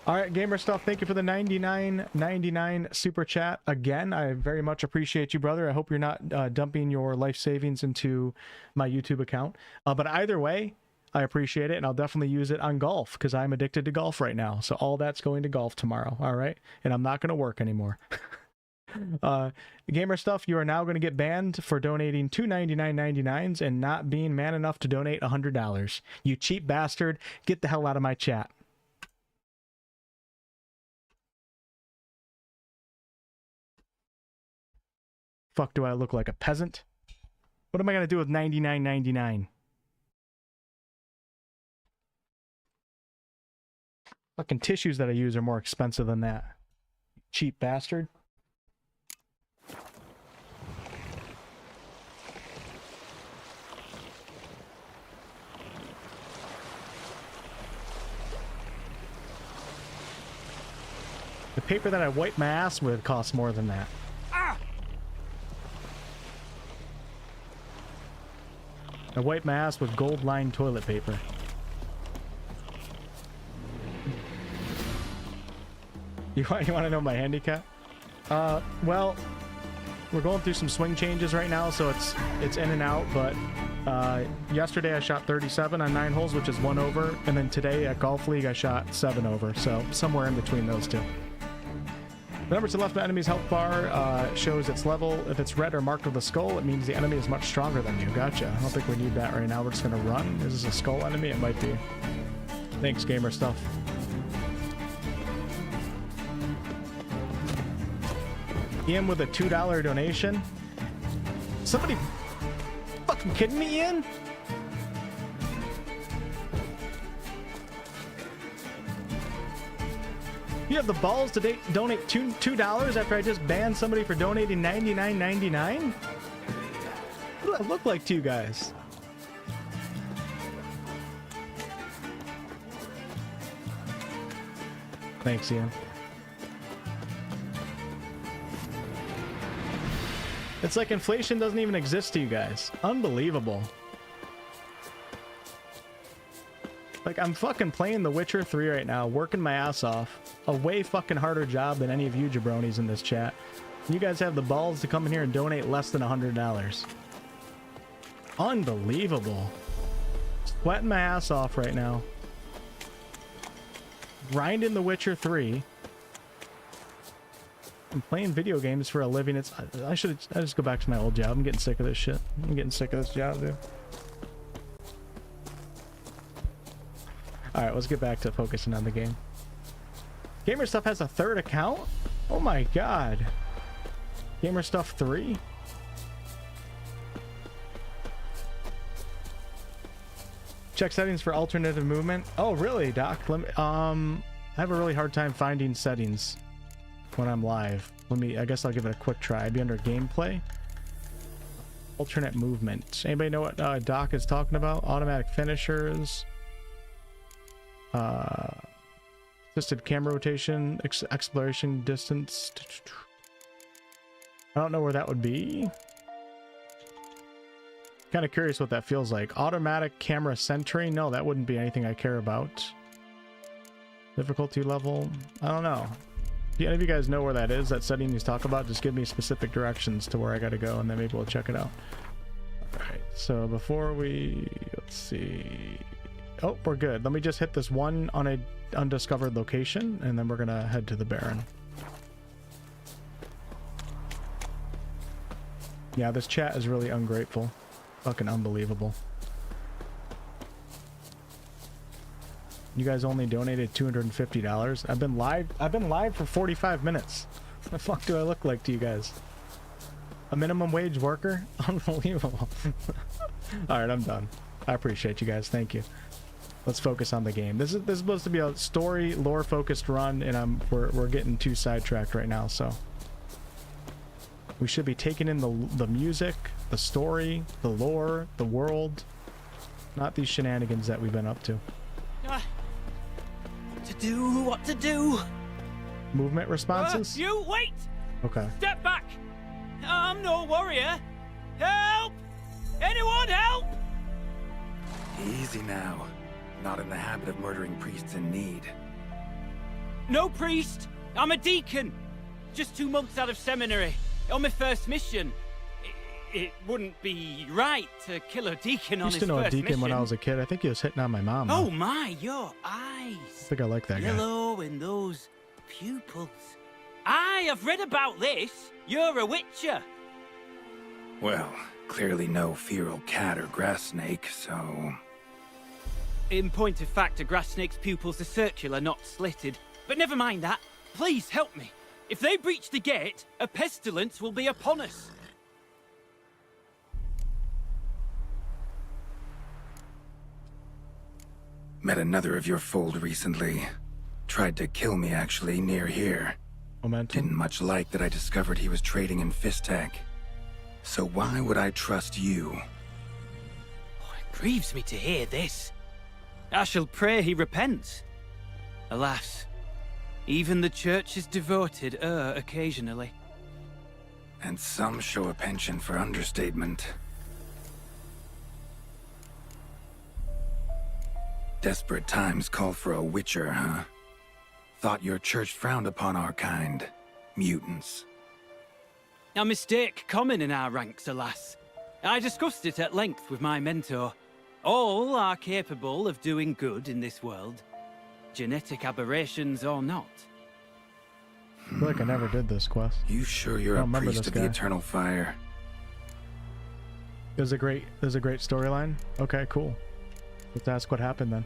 All right, Gamer Stuff, thank you for the $99.99 super chat. Again, I very much appreciate you, brother. I hope you're not dumping your life savings into my YouTube account. But either way, I appreciate it, and I'll definitely use it on golf, because I'm addicted to golf right now. So all that's going to golf tomorrow, all right? And I'm not going to work anymore. Gamer Stuff, you are now going to get banned for donating two $99.99s and not being man enough to donate $100. You cheap bastard. Get the hell out of my chat. Fuck, do I look like a peasant? What am I going to do with $99.99? Fucking tissues that I use are more expensive than that. Cheap bastard. The paper that I wipe my ass with costs more than that. I wipe my ass with gold-lined toilet paper. You want to know my handicap? Well, we're going through some swing changes right now, so it's in and out, but yesterday I shot 37 on 9 holes, which is 1 over, and then today at Golf League I shot 7 over, so somewhere in between those two. The number to the left of the enemy's health bar shows its level. If it's red or marked with a skull, it means the enemy is much stronger than you. Gotcha. I don't think we need that right now. We're just going to run. Is this a skull enemy? It might be. Thanks, Gamer Stuff. Ian with a $2 donation. Somebody fucking kidding me, Ian? You have the balls to donate $2 after I just banned somebody for donating $99.99? What do I look like to you guys? Thanks, Ian. It's like inflation doesn't even exist to you guys. Unbelievable. Like, I'm fucking playing The Witcher 3 right now, working my ass off. A way fucking harder job than any of you jabronis in this chat. You guys have the balls to come in here and donate less than $100. Unbelievable. Sweating my ass off right now. Grinding The Witcher 3. I'm playing video games for a living. I just go back to my old job. I'm getting sick of this shit. I'm getting sick of this job, dude. Alright, let's get back to focusing on the game. Gamer Stuff has a third account? Oh my god. Gamer Stuff 3? Check settings for alternative movement. Oh really, Doc? I have a really hard time finding settings when I'm live. I guess I'll give it a quick try. I'd be under gameplay. Alternate movement. Anybody know what Doc is talking about? Automatic finishers. Assisted camera rotation, exploration distance. I don't know where that would be. Kind of curious what that feels like. Automatic camera sentry? No, that wouldn't be anything I care about. Difficulty level? I don't know. If any of you guys know where that is, that setting he's talking about, just give me specific directions to where I gotta go, and then maybe we'll check it out. Alright, so before we... let's see... oh, we're good. Let me just hit this one on a undiscovered location, and then we're gonna head to the Baron. Yeah, this chat is really ungrateful. Fucking unbelievable. You guys only donated $250. I've been live for 45 minutes. What the fuck do I look like to you guys? A minimum wage worker? Unbelievable. Alright, I'm done. I appreciate you guys. Thank you. Let's focus on the game. This is supposed to be a story, lore focused run, and we're getting too sidetracked right now, so we should be taking in the music, the story, the lore, the world, not these shenanigans that we've been up to. What to do? Movement responses? You wait! Okay. Step back! I'm no warrior. Help! Anyone help! Easy now. Not in the habit of murdering priests in need. No priest. I'm a deacon. Just 2 months out of seminary. On my first mission. It wouldn't be right to kill a deacon on his I used to know a deacon mission. when I was a kid. I think he was hitting on my mom. Oh my, your eyes. I think I like that guy. Yellow and those pupils. I have read about this. You're a witcher. Well, clearly no feral cat or grass snake, so... In point of fact, a grass snake's pupils are circular, not slitted. But never mind that. Please help me. If they breach the gate, a pestilence will be upon us. Met another of your fold recently. Tried to kill me, actually, near here. Momentum. Didn't much like that I discovered he was trading in Fistech. So why would I trust you? Oh, it grieves me to hear this. I shall pray he repents. Alas, even the church's devoted err occasionally. And some show a penchant for understatement. Desperate times call for a witcher, huh? Thought your church frowned upon our kind. Mutants. A mistake common in our ranks, alas. I discussed it at length with my mentor. All are capable of doing good in this world. Genetic aberrations or not. I feel like I never did this quest. You sure you're a priest of the eternal fire? There's a great storyline. Okay, cool. Let's ask what happened then.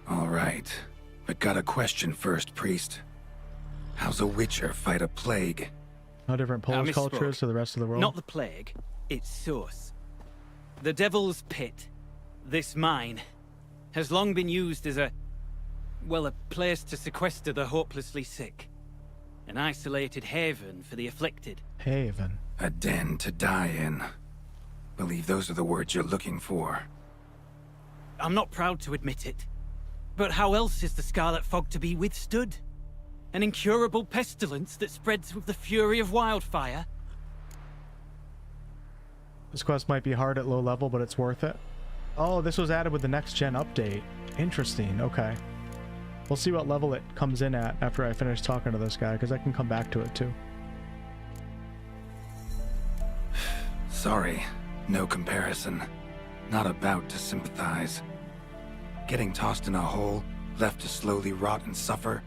All right, but got a question first, priest. How's a witcher fight a plague? How different Polish cultures to the rest of the world? Not the plague, its source. The Devil's Pit, this mine, has long been used as a place to sequester the hopelessly sick. An isolated haven for the afflicted. Haven. A den to die in. Believe those are the words you're looking for. I'm not proud to admit it. But how else is the Scarlet Fog to be withstood? An incurable pestilence that spreads with the fury of wildfire? This quest might be hard at low level, but it's worth it. Oh, this was added with the next gen update. Interesting, okay. We'll see what level it comes in at after I finish talking to this guy, because I can come back to it too. Sorry, no comparison. Not about to sympathize. Getting tossed in a hole, left to slowly rot and suffer.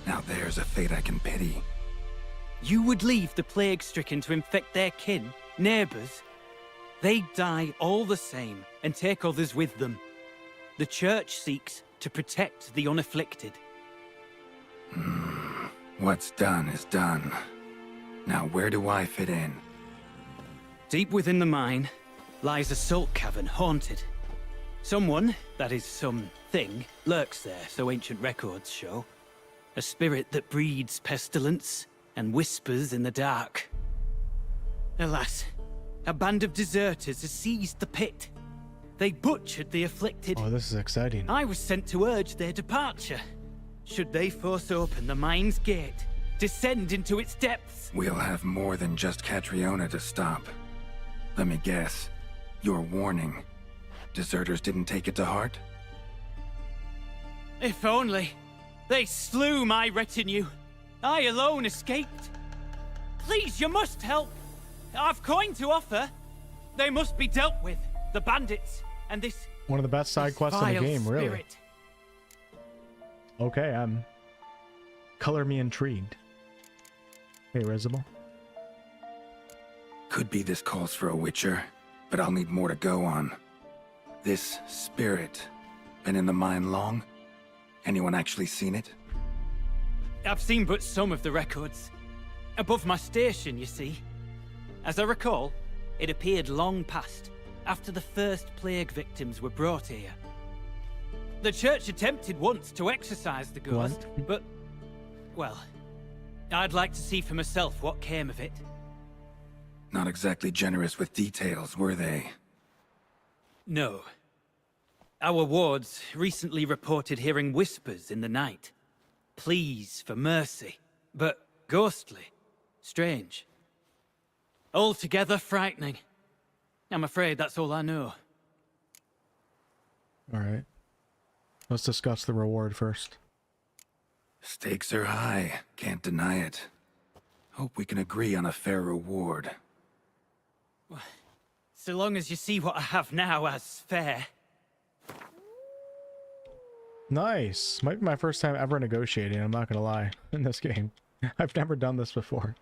Now there's a fate I can pity. You would leave the plague-stricken to infect their kin, neighbors? They die all the same and take others with them. The church seeks to protect the unafflicted. What's done is done. Now where do I fit in? Deep within the mine lies a salt cavern haunted. Someone, that is something, lurks there, so ancient records show. A spirit that breeds pestilence and whispers in the dark. Alas, a band of deserters has seized the pit. They butchered the afflicted. Oh, this is exciting. I was sent to urge their departure. should they force open the mine's gate, descend into its depths. We'll have more than just Catriona to stop. Let me guess. Your warning. Deserters didn't take it to heart? If only. They slew my retinue. I alone escaped. Please, you must help. I've coin to offer. They must be dealt with. The bandits and this. One of the best side quests in the game, really. Spirit. Okay, color me intrigued. Hey, Risible. Could be this calls for a witcher, but I'll need more to go on. This spirit, been in the mine long? Anyone actually seen it? I've seen but some of the records. Above my station, you see. As I recall, it appeared long past, after the first plague victims were brought here. The church attempted once to exorcise the ghost, but, well, I'd like to see for myself what came of it. Not exactly generous with details, were they? No. Our wards recently reported hearing whispers in the night. Pleas for mercy, but ghostly. Strange. Altogether frightening. I'm afraid that's all I know. Alright. Let's discuss the reward first. Stakes are high, can't deny it. Hope we can agree on a fair reward. So long as you see what I have now as fair. Nice. Might be my first time ever negotiating, I'm not gonna lie, in this game. I've never done this before.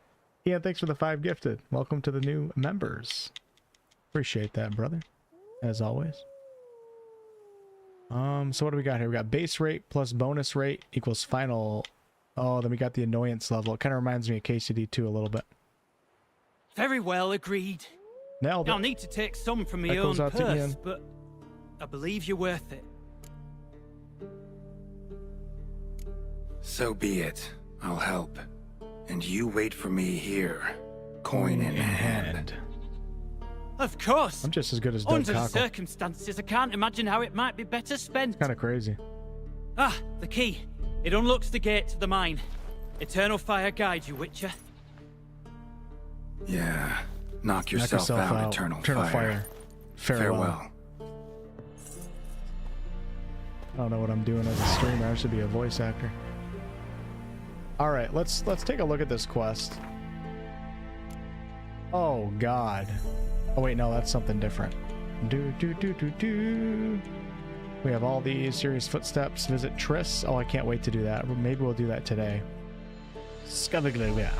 Ian, thanks for the 5 gifted. Welcome to the new members. Appreciate that, brother. As always. So what do we got here? We got base rate plus bonus rate equals final. Oh, then we got the annoyance level. It kind of reminds me of KCD2 a little bit. Very well, agreed. Nailed it. I'll need to take some from my That own goes out to purse, Ian. but I believe you're worth it. So be it. I'll help. And you wait for me here. Coin in hand. Of course. I'm just as good as Doug Under the Cockle. circumstances, I can't imagine how it might be better spent. Kind of crazy. Ah, the key. It unlocks the gate to the mine. Eternal fire guide you, Witcher. Yeah. Knock yourself out, Eternal Fire. Farewell. I don't know what I'm doing as a streamer. I should be a voice actor. All right, let's take a look at this quest. Oh God. Oh wait, no, that's something different. We have all these serious footsteps. Visit Triss. Oh, I can't wait to do that. Maybe we'll do that today. Scaviglia.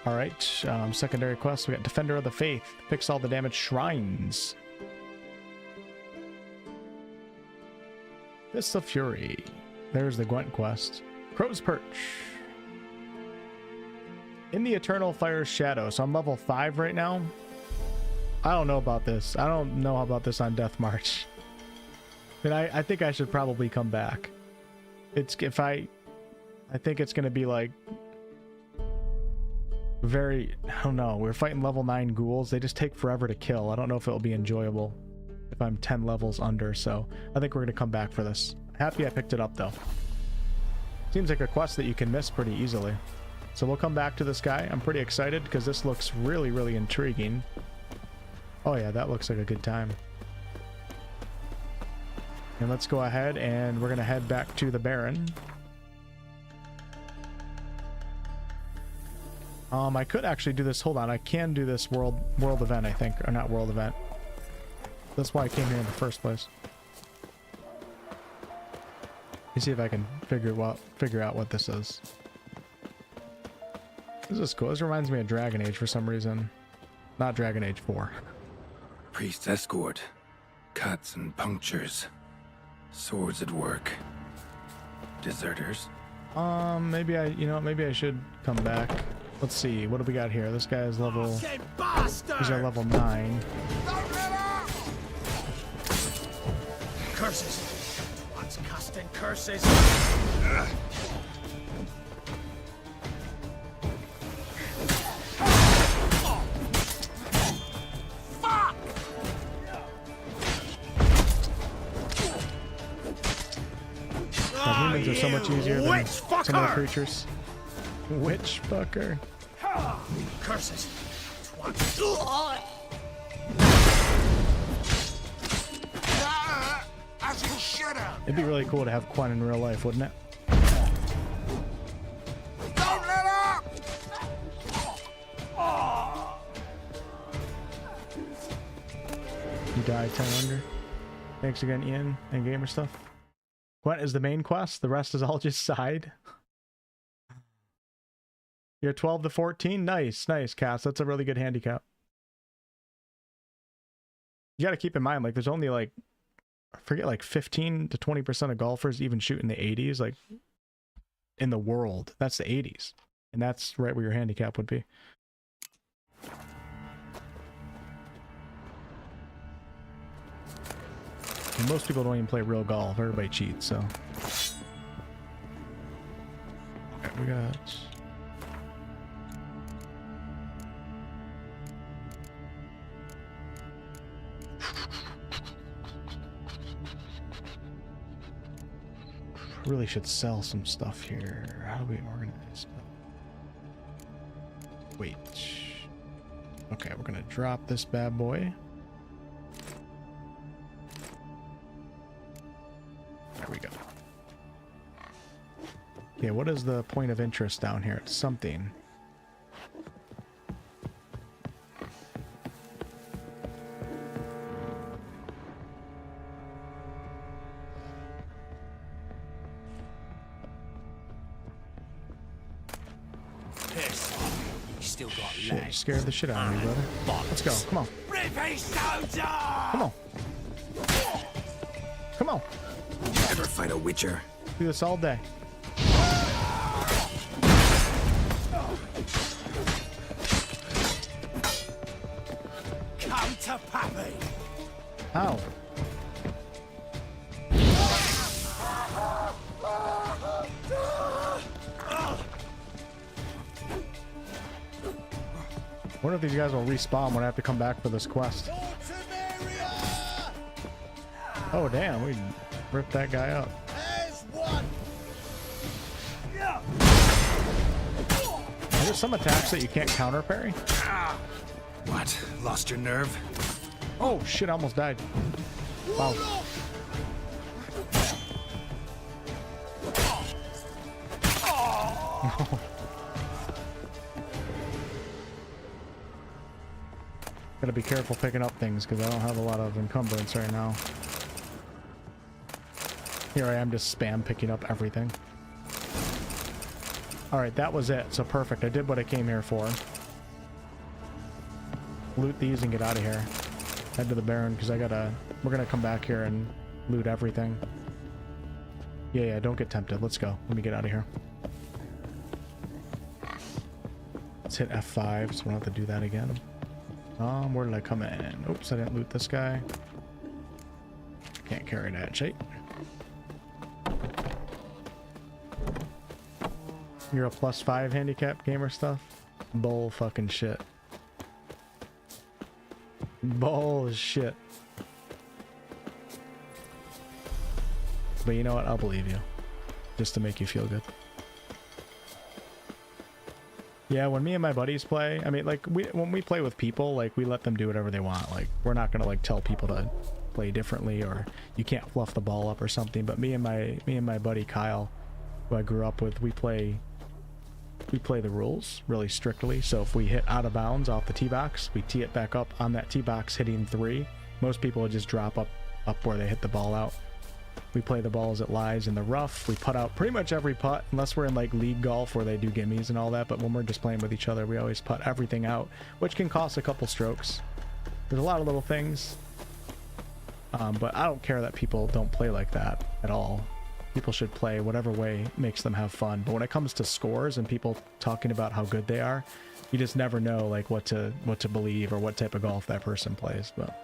All right, secondary quest. We got Defender of the Faith. Fix all the damaged shrines. Fists of Fury. There's the Gwent quest. Crow's Perch. In the Eternal Fire's Shadow. So I'm level 5 right now. I don't know about this. I don't know about this on Deathmarch. But I think I should probably come back. I think it's gonna be like very, I don't know. We're fighting level 9 ghouls. They just take forever to kill. I don't know if it'll be enjoyable if I'm 10 levels under. So I think we're gonna come back for this. Happy I picked it up though. Seems like a quest that you can miss pretty easily. So we'll come back to this guy. I'm pretty excited because this looks really, really intriguing. Oh yeah, that looks like a good time. And let's go ahead and we're gonna head back to the Baron. I could actually do this. Hold on, I can do this world event, I think, or not world event. That's why I came here in the first place. Let me see if I can figure out what this is. This is cool. This reminds me of Dragon Age for some reason. Not Dragon Age 4. Priest's escort. Cuts and punctures. Swords at work. Deserters. Maybe I should come back. Let's see. What do we got here? This guy is level. He's at level 9. Curses! What's casting curses? humans are so much easier than Witch some of the fucker! creatures. Witch fucker. Curses. As you should have. It'd be really cool to have Quen in real life, wouldn't it? Don't let up! You die 10 under. Thanks again, Ian, and gamer stuff. Quen is the main quest. The rest is all just side. You're 12 to 14. Nice, nice, Cass. That's a really good handicap. You got to keep in mind, like, there's only like, I forget, like 15 to 20% of golfers even shoot in the 80s, like in the world. That's the 80s, and that's right where your handicap would be. And most people don't even play real golf. Everybody cheats, so. Okay, we got. Really should sell some stuff here. How do we organize stuff? Wait. Okay, we're gonna drop this bad boy. There we go. Okay, what is the point of interest down here? It's something. Shit, you scared the shit out of me, brother. Let's go. Come on. Come on. Come on. Ever fight a witcher? Do this all day. Come to Pappy. Ow. I wonder if these guys will respawn when I have to come back for this quest. Oh damn, we ripped that guy up. Are there some attacks that you can't counter parry? What? Lost your nerve? Oh shit, I almost died. Wow. Gotta be careful picking up things because I don't have a lot of encumbrance right now. Here I am just spam picking up everything. Alright, that was it. So perfect. I did what I came here for. Loot these and get out of here. Head to the Baron because we're gonna come back here and loot everything. Yeah, don't get tempted. Let's go. Let me get out of here. Let's hit F5 so we don't have to do that again. Where did I come in? Oops, I didn't loot this guy. Can't carry that shit. You're a +5 handicap gamer stuff? Bull fucking shit. Bullshit. But you know what? I'll believe you. Just to make you feel good. Yeah, when me and my buddies play, I mean, like, when we play with people, like, we let them do whatever they want. Like, we're not gonna, like, tell people to play differently or you can't fluff the ball up or something. But me and my buddy Kyle, who I grew up with, we play the rules really strictly. So if we hit out of bounds off the tee box, we tee it back up on that tee box hitting 3. Most people would just drop up where they hit the ball out. We play the ball as it lies in the rough. We putt out pretty much every putt, unless we're in like league golf where they do gimmies and all that. But when we're just playing with each other, we always putt everything out, which can cost a couple strokes. There's a lot of little things, but I don't care that people don't play like that at all. People should play whatever way makes them have fun. But when it comes to scores and people talking about how good they are, you just never know like what to believe or what type of golf that person plays. But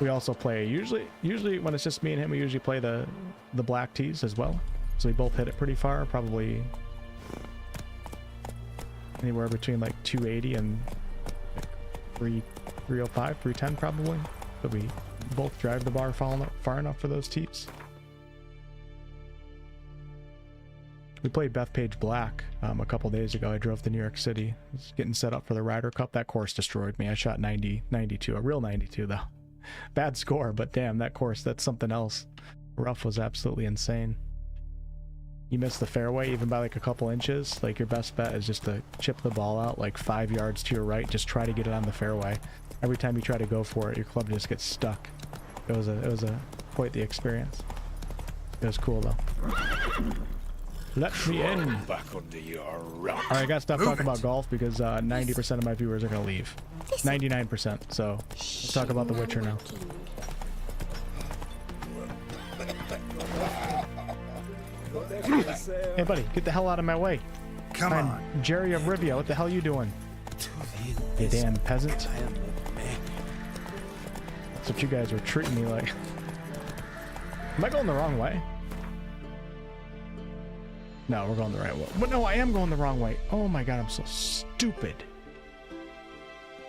we also play usually when it's just me and him, we usually play the black tees as well. So we both hit it pretty far, probably anywhere between like 280 and like 305, 310 probably. But we both drive the bar far enough for those teats. We played Bethpage Black a couple days ago. I drove to New York City. I was getting set up for the Ryder Cup. That course destroyed me. I shot 92, a real 92 though. Bad score, but damn, that course, that's something else. Rough was absolutely insane. You miss the fairway even by like a couple inches, like your best bet is just to chip the ball out like 5 yards to your right. Just try to get it on the fairway. Every time you try to go for it, your club just gets stuck. It was quite the experience. It was cool though. Let me in. Back under your rock. All right, I gotta stop talking about golf because 90% of my viewers are gonna leave. 99%. So let's talk about The Witcher now. Hey, buddy, get the hell out of my way. Come on. Jerry of Rivia, what the hell are you doing? You damn peasant. That's what you guys were treating me like. Am I going the wrong way? No, we're going the right way. But no, I am going the wrong way. Oh my god, I'm so stupid.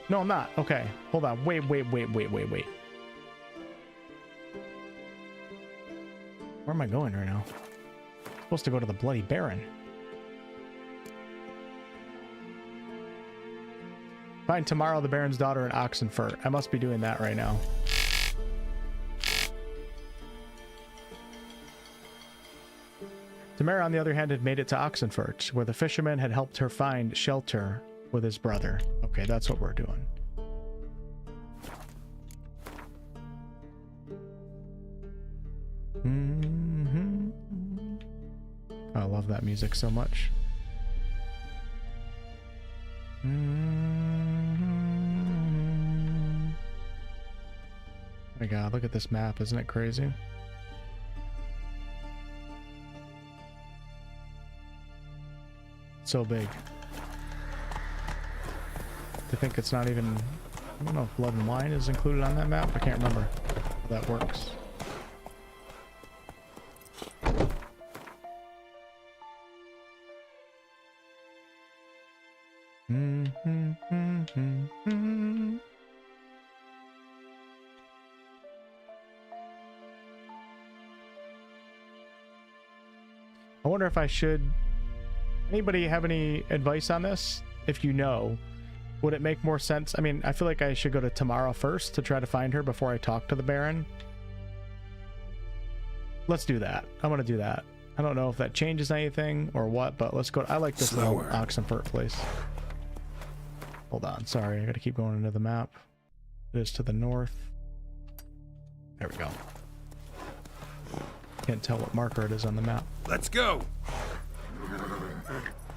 No, I'm not. Okay, hold on. Wait. Where am I going right now? I'm supposed to go to the Bloody Baron. Find Tamara, the Baron's daughter, in Oxenfurt. I must be doing that right now. Tamara, on the other hand, had made it to Oxenfurt, where the fisherman had helped her find shelter with his brother. Okay, that's what we're doing. I love that music so much. Oh my god, look at this map. Isn't it crazy? So big. To think it's not even... I don't know if Blood and Wine is included on that map. I can't remember how that works. I wonder if I should... Anybody have any advice on this? If you know, would it make more sense? I mean, I feel like I should go to Tamara first to try to find her before I talk to the Baron. Let's do that. I'm gonna do that. I don't know if that changes anything or what, but let's go. I like this little Oxenfurt place. Hold on, sorry, I gotta keep going into the map. It is to the north. There we go. Can't tell what marker it is on the map. Let's go.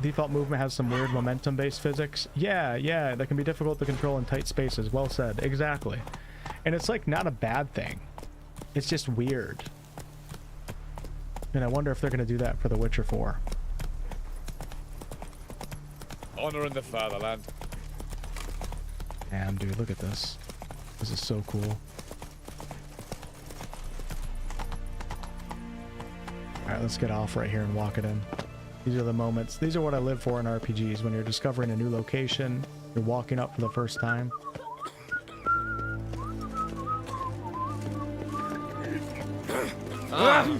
Default movement has some weird momentum-based physics. Yeah, that can be difficult to control in tight spaces. Well said. Exactly. And it's like not a bad thing. It's just weird. And I wonder if they're going to do that for The Witcher 4. Honor in the fatherland. Damn, dude, look at this. This is so cool. Alright, let's get off right here and walk it in. These are the moments. These are what I live for in RPGs. When you're discovering a new location, you're walking up for the first time. I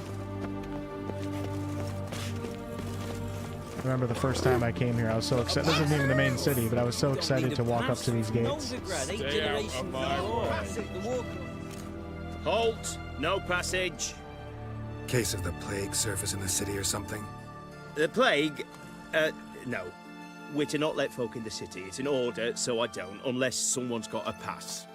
remember the first time I came here, I was so excited. This isn't even the main city, but I was so excited to walk up to these gates. Stay out of my way. Halt! No passage. Case of the plague surface in the city or something? The plague? No. We're to not let folk in the city. It's an order, so I don't, unless someone's got a pass.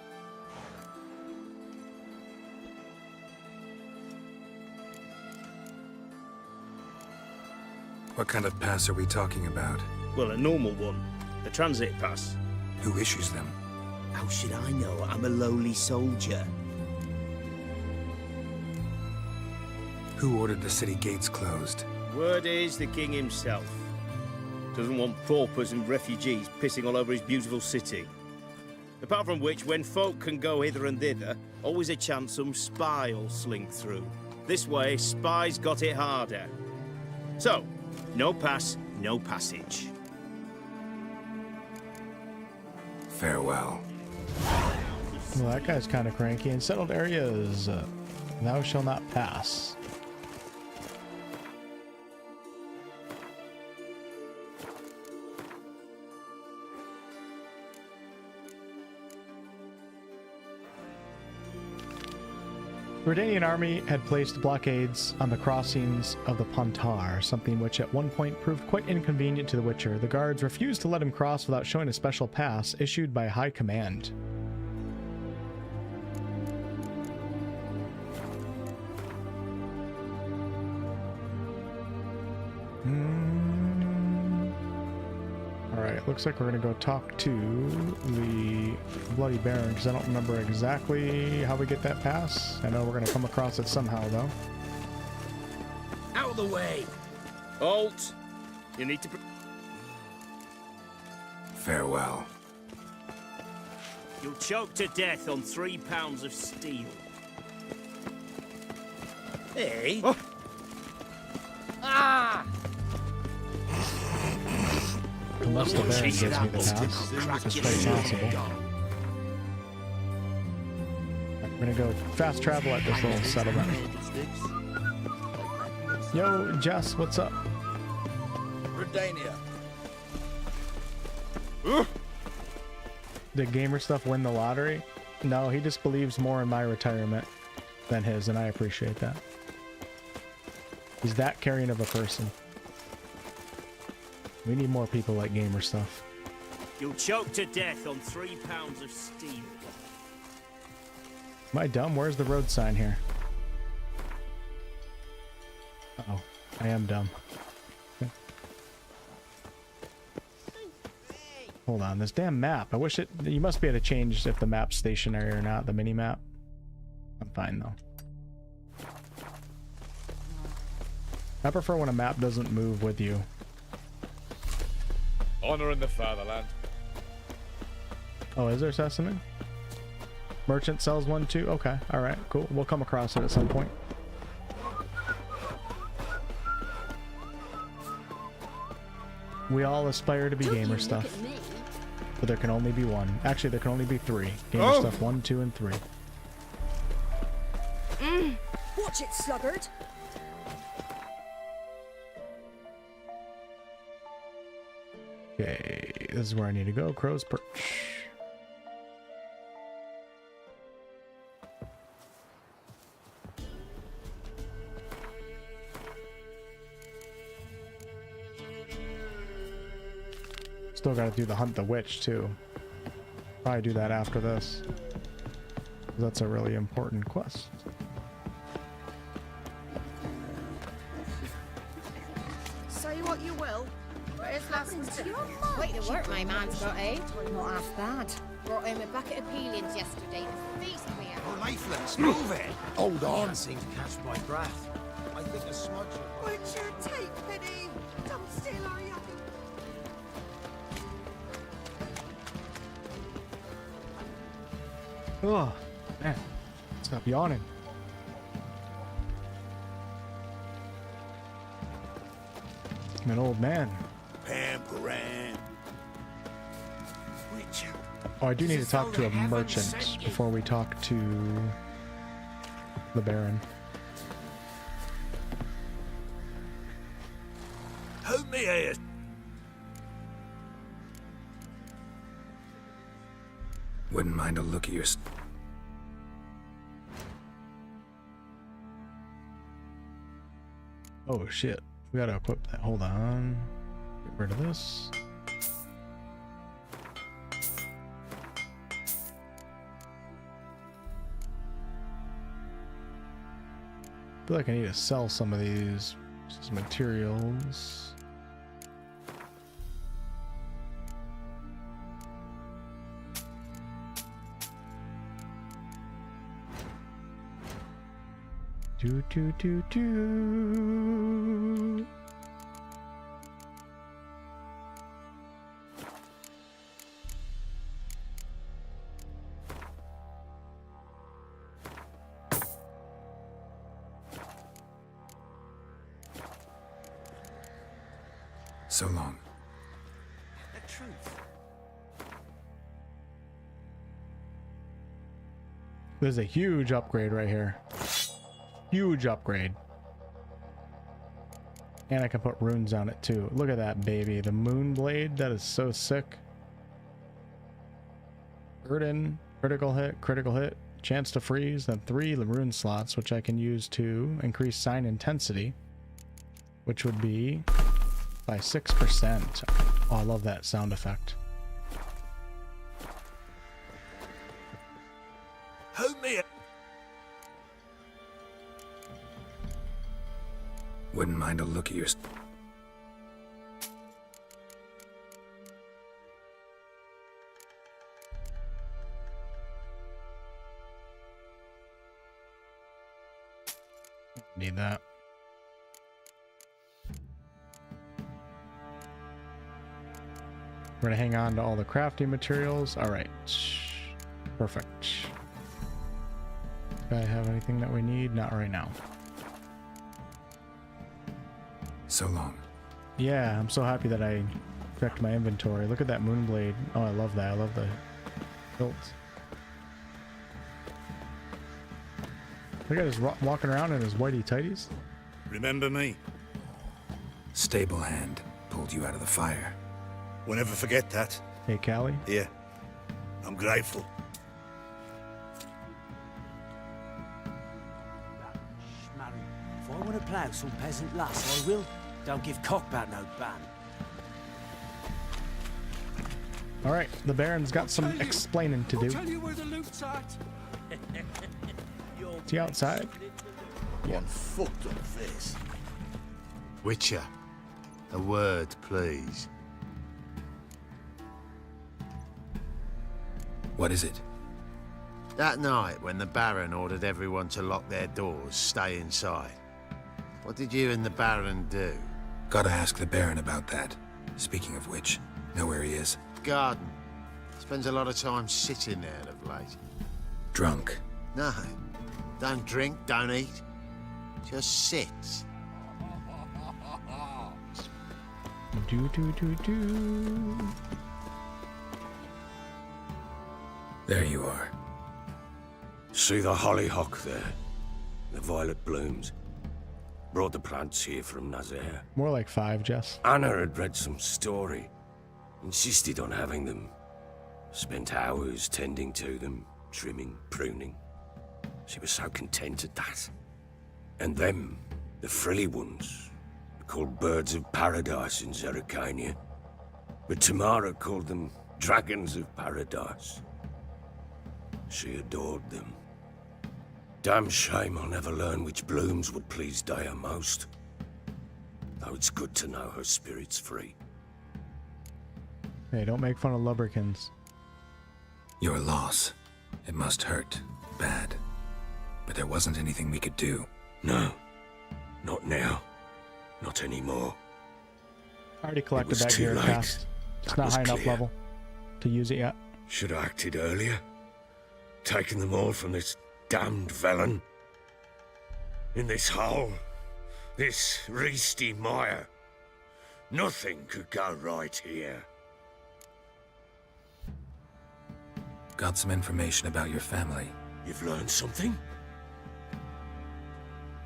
What kind of pass are we talking about? Well, a normal one. A transit pass. Who issues them? How should I know? I'm a lowly soldier. Who ordered the city gates closed? Word is the king himself. Doesn't want paupers and refugees pissing all over his beautiful city. Apart from which, when folk can go hither and thither, always a chance some spy will slink through. This way, spies got it harder. So, no pass, no passage. Well, that guy's kind of cranky. In settled areas, thou shalt not pass. The Redanian army had placed blockades on the crossings of the Pontar, something which at one point proved quite inconvenient to the Witcher. The guards refused to let him cross without showing a special pass issued by high command. Alright, looks like we're gonna go talk to the Bloody Baron, because I don't remember exactly how we get that pass. I know we're gonna come across it somehow, though. Out of the way! Halt! You need to... Farewell. You'll choke to death on 3 pounds of steel. Hey! Oh. Ah! Unless the Baron gives me the pass, which is quite possible. We're gonna go fast travel at this little settlement. Yo, Jess, what's up? Redania. Did Gamer Stuff win the lottery? No, he just believes more in my retirement than his, and I appreciate that. He's that caring of a person. We need more people like Gamer Stuff. You'll choke to death on 3 pounds of steel. Am I dumb? Where's the road sign here? Uh-oh. I am dumb. Okay. Hold on. This damn map. I wish it... You must be able to change if the map's stationary or not, the mini-map. I'm fine, though. I prefer when a map doesn't move with you. Honor in the fatherland. Oh, is there Sesame? Merchant sells one too? Okay, alright, cool. We'll come across it at some point. We all aspire to be Gamer Stuff. But there can only be one. Actually, there can only be 3. Gamer Stuff 1, 2, and 3. Watch it, sluggard! Okay, this is where I need to go. Crow's Perch. Still gotta do the Hunt the Witch, too. Probably do that after this. That's a really important quest. Say what you will. Where's last Quite the work my man's got, eh? Not half bad. Brought him a bucket of peelings yesterday. The feast we had. Oh, Mayflex, move it! Hold on. Can't seem to catch my breath. I think a smudge. What's your take, Penny? Don't steal our young. Oh, man. Stop yawning. I'm an old man. Pamperan. Oh, I do need to talk to a merchant before we talk to the Baron. Hold me here. Wouldn't mind a look at your... Oh shit, we gotta equip that. Hold on. Get rid of this. I feel like I need to sell some of these materials. Do. So long. The truth. There's a huge upgrade right here. Huge upgrade. And I can put runes on it too. Look at that baby. The moon blade, that is so sick. Burden, critical hit, chance to freeze, then 3 rune slots, which I can use to increase sign intensity, which would be by 6%. Oh, I love that sound effect. Help me! Wouldn't mind a look at your... Need that. We're gonna hang on to all the crafting materials. All right, perfect. Do I have anything that we need? Not right now. So long. Yeah, I'm so happy that I checked my inventory. Look at that moonblade. Oh, I love that. I love the hilts. Look at his walking around in his whitey tighties. Remember me? Stable hand pulled you out of the fire. We'll never forget that. Hey, Callie. Yeah. I'm grateful. If I want to plough some peasant lass, I will. Don't give cockbat no ban. All right, the Baron's got some explaining to do. Tell you where the loot's at. Is he outside? One fucked up face. Witcher, a word, please. What is it? That night when the Baron ordered everyone to lock their doors, stay inside. What did you and the Baron do? Gotta ask the Baron about that. Speaking of which, know where he is? Garden. Spends a lot of time sitting there of late. Drunk. No. Don't drink, don't eat. Just sits. Do. There you are. See the hollyhock there? The violet blooms. Brought the plants here from Nazaire. More like 5, Jess. Anna had read some story. Insisted on having them. Spent hours tending to them, trimming, pruning. She was so content at that. And them, the frilly ones, called birds of paradise in Zerrikania. But Tamara called them dragons of paradise. She adored them. Damn shame I'll never learn which blooms would please Daya most. Though it's good to know her spirit's free. Hey, don't make fun of lubberkins. Your loss. It must hurt. Bad. But there wasn't anything we could do. No. Not now. Not anymore. I already collected that too gear late. cast. It's That not was high enough clear. level to use it yet. Should have acted earlier. Taken them all from this damned Velen. In this hole. This reesty mire. Nothing could go right here. Got some information about your family. You've learned something?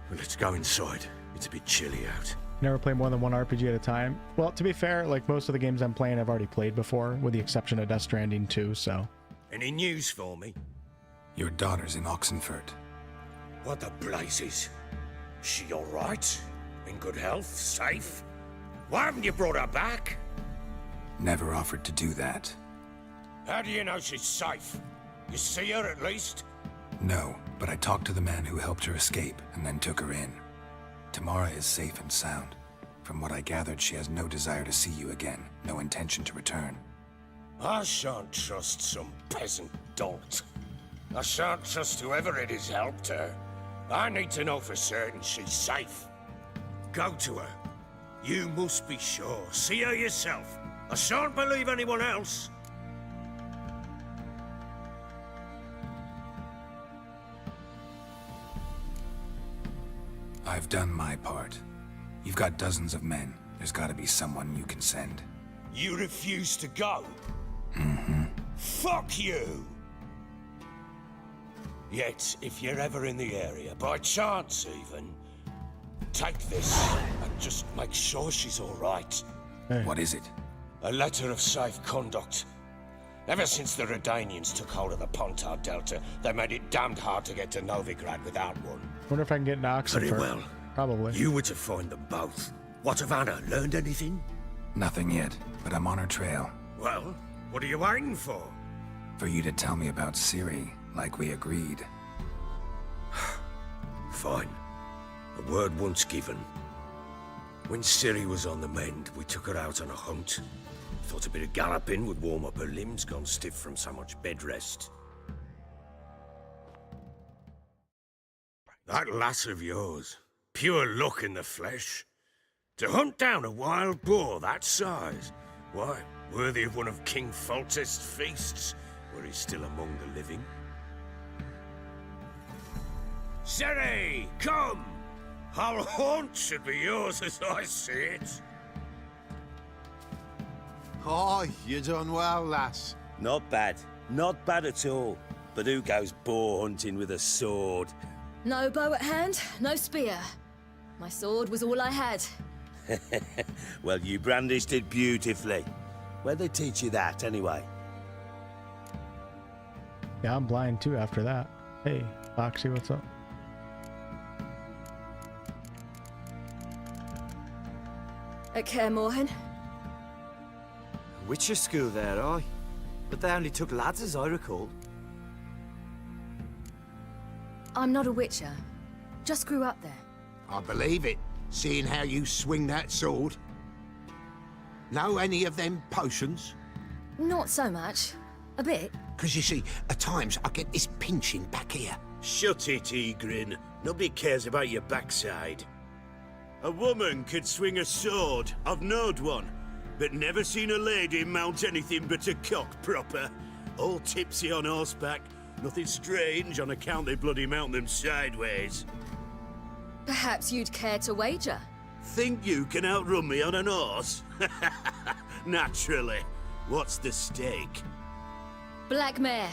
Well, let's go inside. It's a bit chilly out. Never play more than one RPG at a time. Well, to be fair, like most of the games I'm playing, I've already played before, with the exception of Death Stranding 2, so. Any news for me? Your daughter's in Oxenfurt. What the blazes? She all right? In good health? Safe? Why haven't you brought her back? Never offered to do that. How do you know she's safe? You see her at least? No, but I talked to the man who helped her escape and then took her in. Tamara is safe and sound. From what I gathered, she has no desire to see you again, no intention to return. I shan't trust some peasant dolt. I shan't trust whoever it is helped her. I need to know for certain she's safe. Go to her. You must be sure. See her yourself. I shan't believe anyone else. I've done my part. You've got dozens of men. There's gotta be someone you can send. You refuse to go? Mm-hmm. Fuck you! Yet, if you're ever in the area, by chance even, take this and just make sure she's all right. Hey. What is it? A letter of safe conduct. Ever since the Redanians took hold of the Pontar Delta, they made it damned hard to get to Novigrad without one. Wonder if I can get an Oxenfurt. Very well. Probably. You were to find them both. What of Anna? Learned anything? Nothing yet, but I'm on her trail. Well, what are you waiting for? For you to tell me about Ciri, like we agreed. Fine. A word once given. When Ciri was on the mend, we took her out on a hunt. Thought a bit of galloping would warm up her limbs, gone stiff from so much bed rest. That lass of yours, pure luck in the flesh. To hunt down a wild boar that size, why, worthy of one of King Foltest's feasts, where he's still among the living. Ciri, come! Our haunt should be yours as I see it. Oh, you done well, lass. Not bad. Not bad at all. But who goes boar hunting with a sword? No bow at hand, no spear. My sword was all I had. Well, you brandished it beautifully. Where'd they teach you that, anyway? Yeah, I'm blind too after that. Hey, Foxy, what's up? At Kaer Morhen. Witcher school there, aye. But they only took lads, as I recall. I'm not a witcher. Just grew up there. I believe it, seeing how you swing that sword. Know any of them potions? Not so much. A bit. Because you see, at times I get this pinching back here. Shut it, Egrin. Nobody cares about your backside. A woman could swing a sword. I've knowed one. But never seen a lady mount anything but a cock proper. All tipsy on horseback. Nothing strange on account they bloody mount them sideways. Perhaps you'd care to wager? Think you can outrun me on an horse? Naturally. What's the stake? Black mare.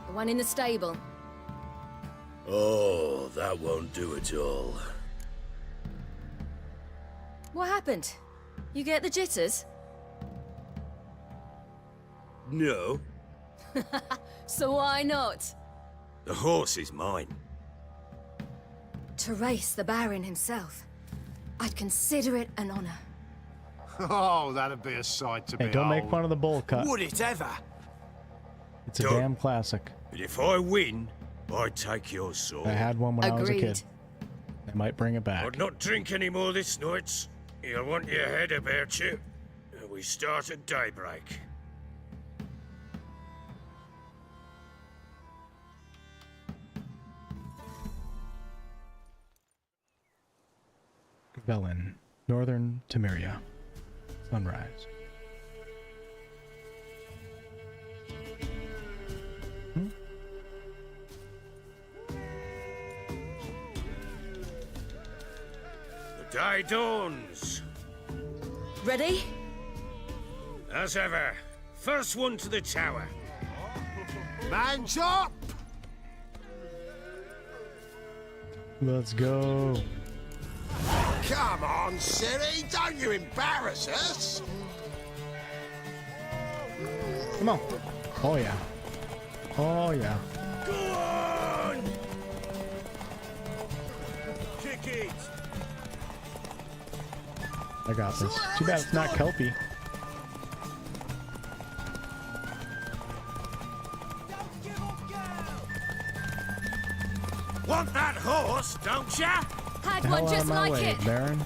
The one in the stable. Oh, that won't do at all. What happened? You get the jitters? No. So why not? The horse is mine. To race the Baron himself. I'd consider it an honor. Oh, that'd be a sight to Hey, behold. don't make fun of the bowl cut. Would it ever? It's a damn classic. But if I win, I take your sword. I had one when I was a Agreed. kid. I might bring it back. I'd not drink any more this night. You'll want your head about you. We start at daybreak. Velen, northern Temeria. Sunrise. The day dawns. Ready? As ever. First one to the tower. Man's up! Let's go. Come on, Ciri, don't you embarrass us! Come on. Oh yeah. Oh yeah. Go on! Kick it! I got this. Too bad it's not Kelpie. Want that horse, don't ya? Had The one hell out just of my like way, it. Baron.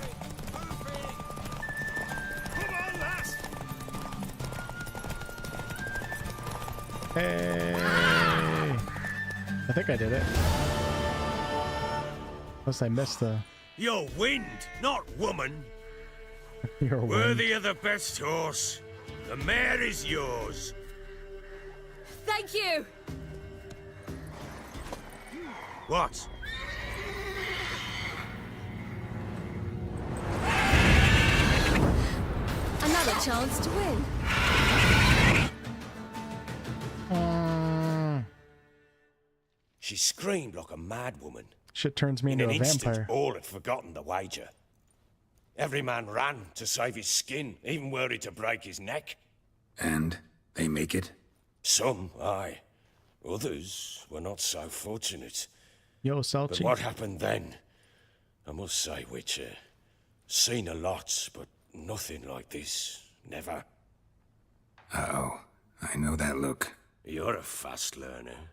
Come on, lass! Hey! I think I did it. Unless I missed the... You're wind, not woman. Your wind. Worthy of the best horse. The mare is yours. Thank you. What? Another chance to win. She screamed like a mad woman. Shit turns me into In a an instant, vampire. all had forgotten the wager. Every man ran to save his skin, even were he to break his neck. And they make it? Some, aye. Others were not so fortunate. Yo, But Salchi. what happened then? I must say, Witcher, seen a lot, but nothing like this. Never. Uh-oh. I know that look. You're a fast learner.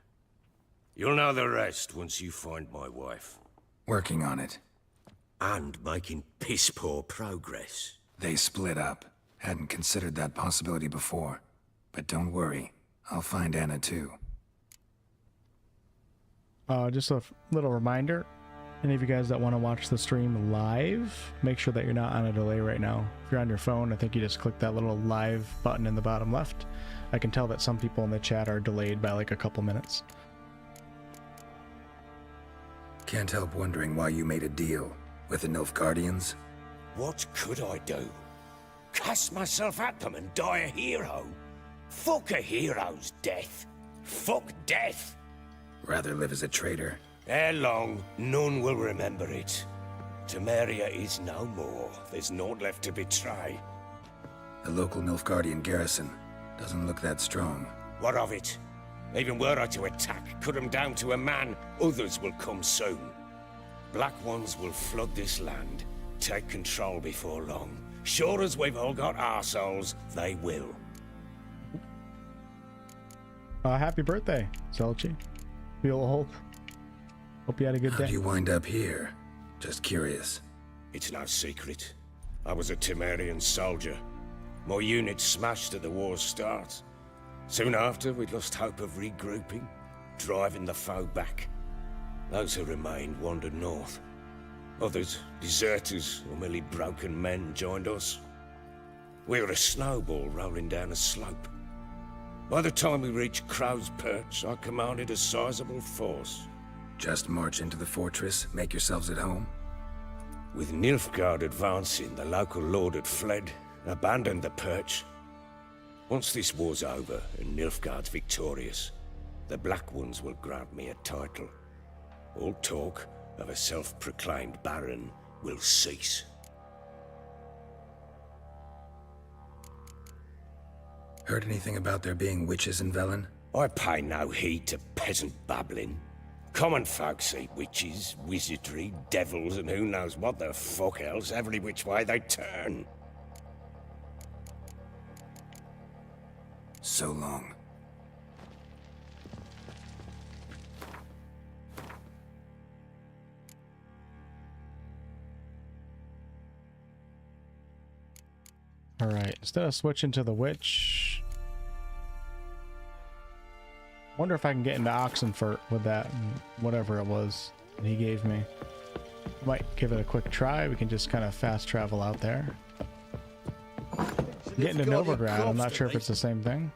You'll know the rest once you find my wife. Working on it. And making piss-poor progress. They split up. Hadn't considered that possibility before. But don't worry. I'll find Anna too. Just a little reminder. Any of you guys that want to watch the stream live, make sure that you're not on a delay right now. If you're on your phone, I think you just click that little live button in the bottom left. I can tell that some people in the chat are delayed by like a couple minutes. Can't help wondering why you made a deal with the Nilfgaardians. What could I do? Cast myself at them and die a hero? Fuck a hero's death. Fuck death. Rather live as a traitor. Ere long, none will remember it. Temeria is no more. There's naught left to betray. The local Nilfgaardian garrison doesn't look that strong. What of it? Even were I to attack, cut them down to a man, others will come soon. Black ones will flood this land, take control before long. Sure as we've all got arseholes, they will. Happy birthday, Selchi. Feel old. Hope you had a good day. How'd you wind up here? Just curious. It's no secret. I was a Temerian soldier. My unit smashed at the war's start. Soon after, we'd lost hope of regrouping, driving the foe back. Those who remained wandered north. Others, deserters or merely broken men, joined us. We were a snowball rolling down a slope. By the time we reached Crow's Perch, I commanded a sizable force. Just march into the fortress, make yourselves at home? With Nilfgaard advancing, the local lord had fled, abandoned the perch. Once this war's over and Nilfgaard's victorious, the Black Ones will grant me a title. All talk of a self-proclaimed baron will cease. Heard anything about there being witches in Velen? I pay no heed to peasant babbling. Common folks see witches, wizardry, devils, and who knows what the fuck else every which way they turn. So long. Alright, instead of switching to the witch, wonder if I can get into Oxenfurt with that and whatever it was that he gave me. Might give it a quick try. We can just kind of fast travel out there. Getting to Novigrad, I'm not sure if it's the same thing.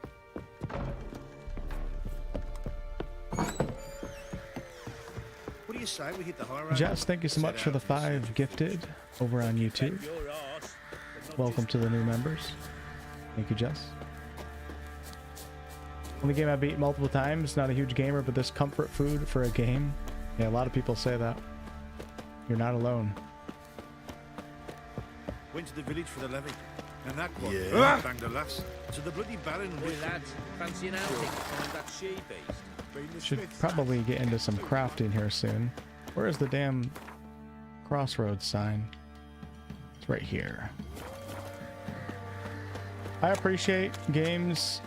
What do you say we hit the high road? Jess, thank you so much for the 5 gifted over on YouTube. Welcome to the new members. Thank you, Jess. Only game I beat multiple times. Not a huge gamer, but this comfort food for a game. Yeah, a lot of people say that. You're not alone. Went to the village for the levy. And that one, yeah. Banged a lass. So the bloody baron... Hey lads, fancy an outing? Find that she-beast. Should probably get into some crafting here soon. Where is the damn crossroads sign? It's right here. I appreciate games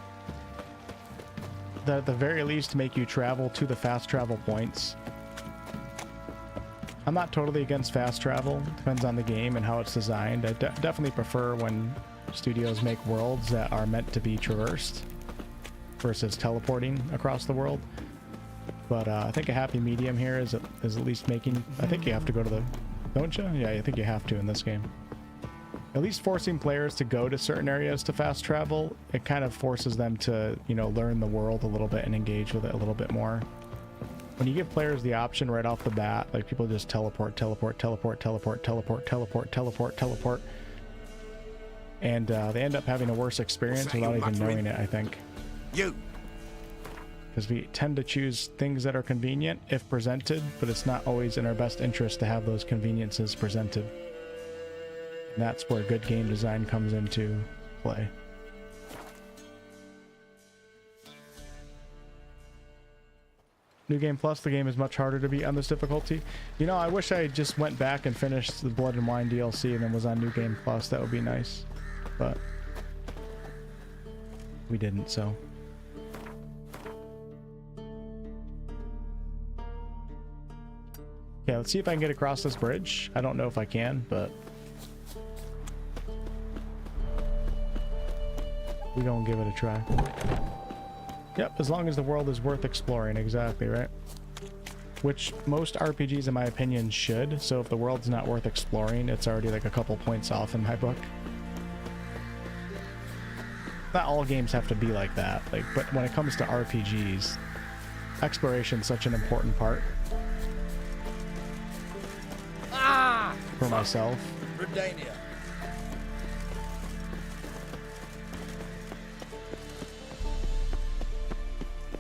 that at the very least make you travel to the fast travel points. I'm not totally against fast travel. Depends on the game and how it's designed. I definitely prefer when studios make worlds that are meant to be traversed versus teleporting across the world. But I think a happy medium here is at least making... I think you have to go to the... Don't you? Yeah, I think you have to in this game. At least forcing players to go to certain areas to fast travel, it kind of forces them to, you know, learn the world a little bit and engage with it a little bit more. When you give players the option right off the bat, like people just teleport, and they end up having a worse experience without even knowing it, I think. You. because we tend to choose things that are convenient if presented, but it's not always in our best interest to have those conveniences presented. And that's where good game design comes into play. New Game Plus, the game is much harder to beat on this difficulty. You know, I wish I just went back and finished the Blood and Wine DLC and then was on New Game Plus. That would be nice. But we didn't, so. Okay, let's see if I can get across this bridge. I don't know if I can, but we're gonna give it a try. Yep, as long as the world is worth exploring, exactly, right? Which most RPGs, in my opinion, should. So if the world's not worth exploring, it's already like a couple points off in my book. Not all games have to be like that, like, but when it comes to RPGs, exploration is such an important part. For myself. Redania.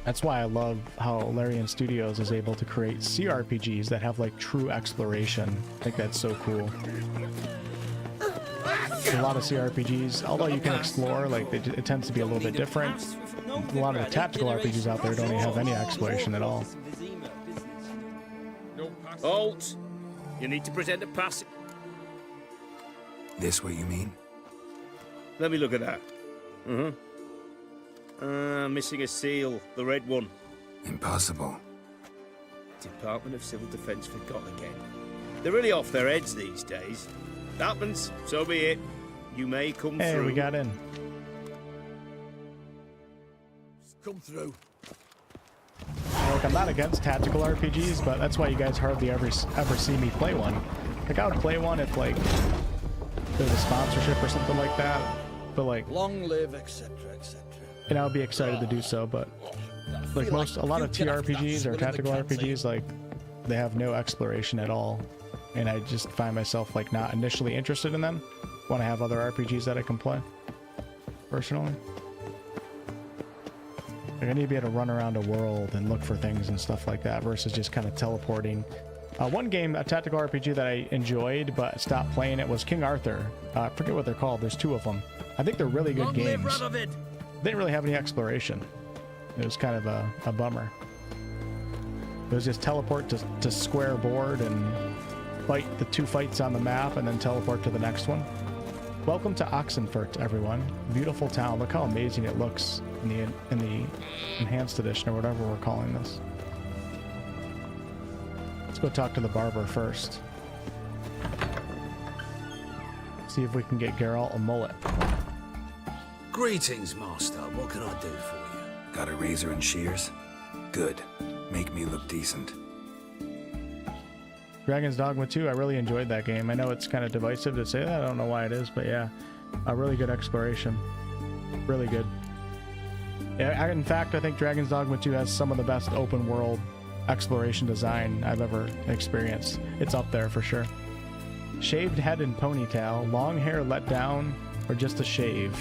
That's why I love how Larian Studios is able to create CRPGs that have like true exploration. I think that's so cool. A lot of CRPGs, although you can explore, like it tends to be a little bit different. A lot of the tactical RPGs out there don't even have any exploration at all. Halt! You need to present a pass. This what you mean? Let me look at that. Missing a seal, the red one. Impossible. Department of Civil Defense forgot again. They're really off their heads these days. Happens, so be it. You may come through. Hey, we got in. Come through. Like, I'm not against tactical RPGs, but that's why you guys hardly ever see me play one. Like, I would play one if, like, there's a sponsorship or something like that, but, like... Long live, etc., etc. And I would be excited to do so, but, like, a lot of TRPGs or tactical RPGs, like, they have no exploration at all. And I just find myself, like, not initially interested in them when I have other RPGs that I can play, personally. Like, I need to be able to run around a world and look for things and stuff like that versus just kind of teleporting. One game, a tactical RPG that I enjoyed but stopped playing it was King Arthur. I forget what they're called. There's two of them. I think they're really good games. They didn't really have any exploration. It was kind of a bummer. It was just teleport to square board and fight the two fights on the map and then teleport to the next one. Welcome to Oxenfurt, everyone. Beautiful town. Look how amazing it looks in the enhanced edition or whatever we're calling this. Let's go talk to the barber first. See if we can get Geralt a mullet. Greetings, Master. What can I do for you? Got a razor and shears? Good. Make me look decent. Dragon's Dogma 2, I really enjoyed that game. I know it's kind of divisive to say that. I don't know why it is, but yeah. A really good exploration. Really good. Yeah, in fact, I think Dragon's Dogma 2 has some of the best open world exploration design I've ever experienced. It's up there for sure. Shaved head and ponytail, long hair let down, or just a shave?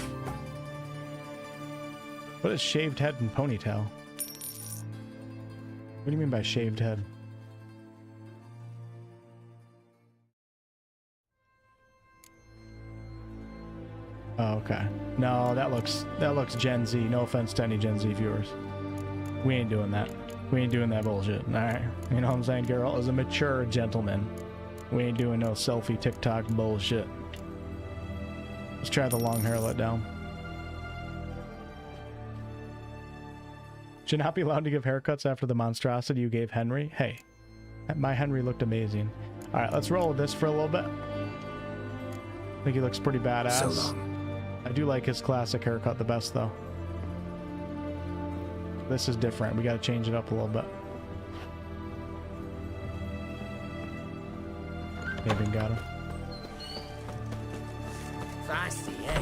What is shaved head and ponytail? What do you mean by shaved head? Oh, okay. No, that looks Gen Z. No offense to any Gen Z viewers. We ain't doing that. We ain't doing that bullshit. Alright. You know what I'm saying? Geralt is a mature gentleman. We ain't doing no selfie TikTok bullshit. Let's try the long hair let down. Should not be allowed to give haircuts after the monstrosity you gave Henry. Hey, my Henry looked amazing. Alright, let's roll with this for a little bit. I think he looks pretty badass. So long. I do like his classic haircut the best, though. This is different. We got to change it up a little bit. Maybe got him. Fancy, eh?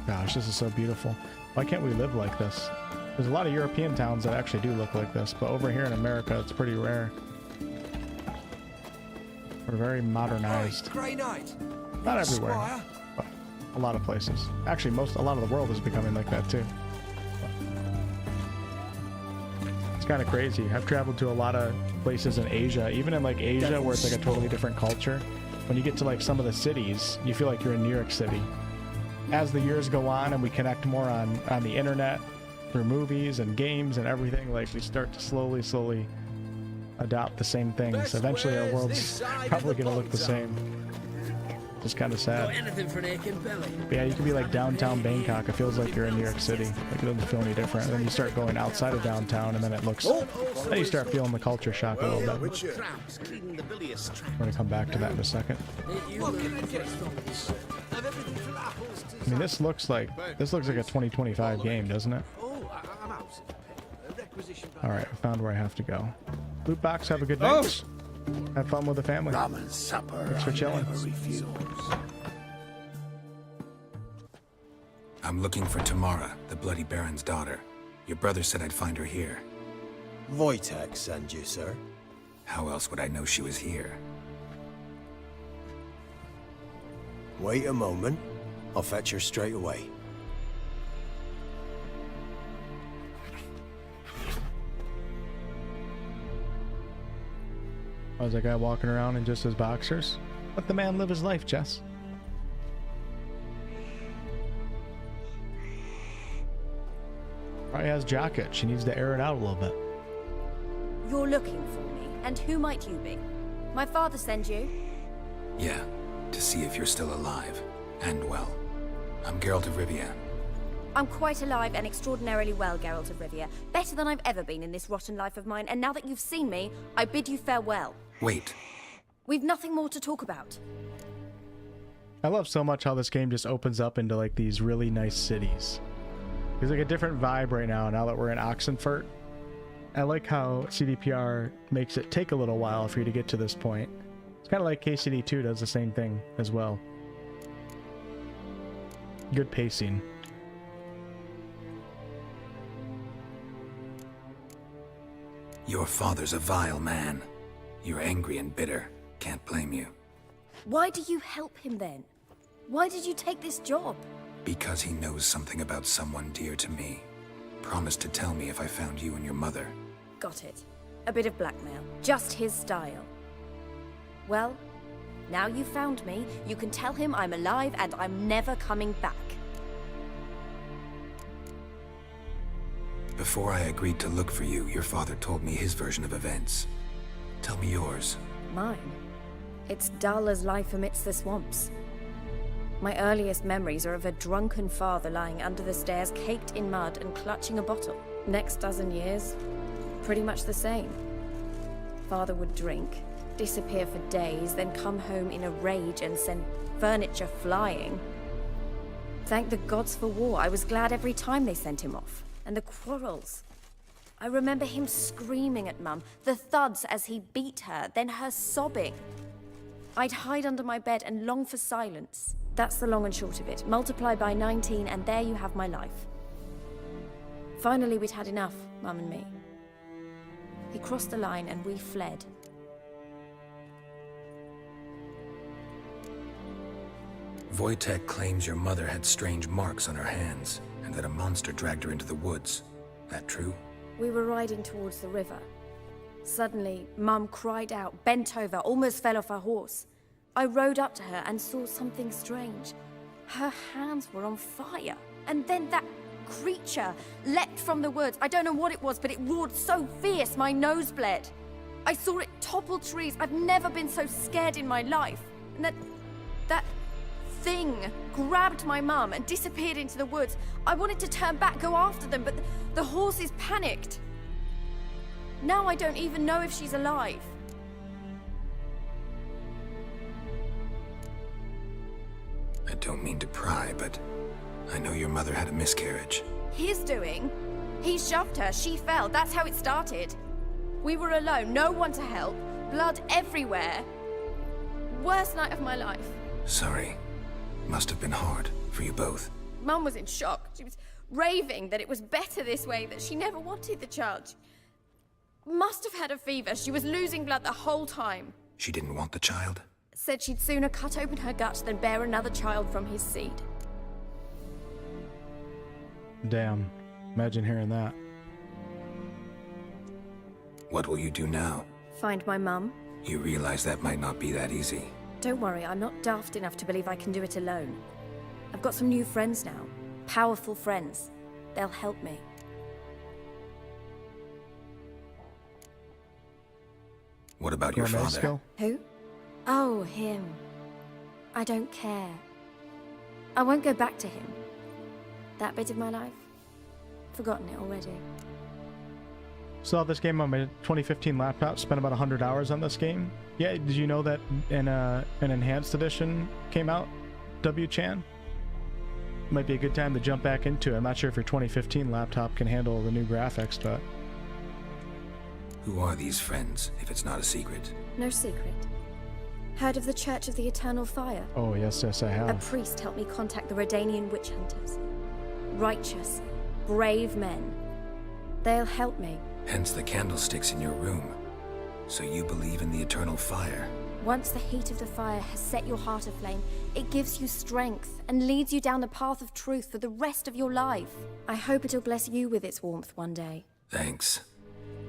Gosh, this is so beautiful. Why can't we live like this? There's a lot of European towns that actually do look like this, but over here in America, it's pretty rare. We're very modernized. Grey Knight. Not everywhere, but a lot of places. Actually, a lot of the world is becoming like that too. It's kind of crazy. I've traveled to a lot of places in Asia, even in like Asia where it's like a totally different culture. When you get to like some of the cities, you feel like you're in New York City. As the years go on and we connect more on the internet through movies and games and everything, like we start to slowly adopt the same things. Eventually our world's probably gonna look the same. It's kind of sad. But yeah, you can be like downtown Bangkok. It feels like you're in New York City. Like it doesn't feel any different. And then you start going outside of downtown, and then it looks. Then you start feeling the culture shock a little bit. We're gonna come back to that in a second. I mean, this looks like a 2025 game, doesn't it? All right, I found where I have to go. Loot box. Have a good night. Have fun with the family. Ramen supper. Thanks for chilling. I'm looking for Tamara, the Bloody Baron's daughter. Your brother said I'd find her here. Wojtek sent you, sir. How else would I know she was here? Wait a moment. I'll fetch her straight away. Oh, is that guy walking around in just his boxers? Let the man live his life, Jess. Probably has jacket. She needs to air it out a little bit. You're looking for me, and who might you be? My father sent you? Yeah, to see if you're still alive. And well. I'm Geralt of Rivia. I'm quite alive and extraordinarily well, Geralt of Rivia. Better than I've ever been in this rotten life of mine, and now that you've seen me, I bid you farewell. Wait. We've nothing more to talk about. I love so much how this game just opens up into like these really nice cities. There's like a different vibe right now that we're in Oxenfurt. I like how CDPR makes it take a little while for you to get to this point. It's kind of like KCD2 does the same thing as well. Good pacing. Your father's a vile man. You're angry and bitter. Can't blame you. Why do you help him then? Why did you take this job? Because he knows something about someone dear to me. Promised to tell me if I found you and your mother. Got it. A bit of blackmail. Just his style. Well, now you've found me, you can tell him I'm alive and I'm never coming back. Before I agreed to look for you, your father told me his version of events. Tell me yours. Mine? It's dull as life amidst the swamps. My earliest memories are of a drunken father lying under the stairs, caked in mud and clutching a bottle. Next dozen years, pretty much the same. Father would drink, disappear for days, then come home in a rage and send furniture flying. Thank the gods for war. I was glad every time they sent him off. And the quarrels. I remember him screaming at Mum, the thuds as he beat her, then her sobbing. I'd hide under my bed and long for silence. That's the long and short of it. Multiply by 19 and there you have my life. Finally, we'd had enough, Mum and me. He crossed the line and we fled. Wojtek claims your mother had strange marks on her hands, and that a monster dragged her into the woods. That true? We were riding towards the river. Suddenly, Mum cried out, bent over, almost fell off her horse. I rode up to her and saw something strange. Her hands were on fire. And then that creature leapt from the woods. I don't know what it was, but it roared so fierce my nose bled. I saw it topple trees. I've never been so scared in my life. And that thing grabbed my mum and disappeared into the woods. I wanted to turn back, go after them, but the horses panicked. Now I don't even know if she's alive. I don't mean to pry, but I know your mother had a miscarriage. His doing? He shoved her, she fell, that's how it started. We were alone, no one to help, blood everywhere. Worst night of my life. Sorry. Must have been hard for you both. Mum was in shock. She was raving that it was better this way, that she never wanted the child. Must have had a fever. She was losing blood the whole time. She didn't want the child? Said she'd sooner cut open her gut than bear another child from his seed. Damn. Imagine hearing that. What will you do now? Find my mum. You realize that might not be that easy. Don't worry, I'm not daft enough to believe I can do it alone. I've got some new friends now. Powerful friends. They'll help me. What about your Romance father? skill? Who? Oh, him. I don't care. I won't go back to him. That bit of my life? Forgotten it already. Saw this game on my 2015 laptop, spent about 100 hours on this game. Yeah, did you know that an enhanced edition came out, W-Chan? Might be a good time to jump back into it. I'm not sure if your 2015 laptop can handle the new graphics, but... Who are these friends, if it's not a secret? No secret. Heard of the Church of the Eternal Fire? Oh, yes, I have. A priest helped me contact the Redanian witch hunters. Righteous, brave men. They'll help me. Hence the candlesticks in your room. So you believe in the eternal fire? Once the heat of the fire has set your heart aflame, it gives you strength and leads you down the path of truth for the rest of your life. I hope it'll bless you with its warmth one day. Thanks.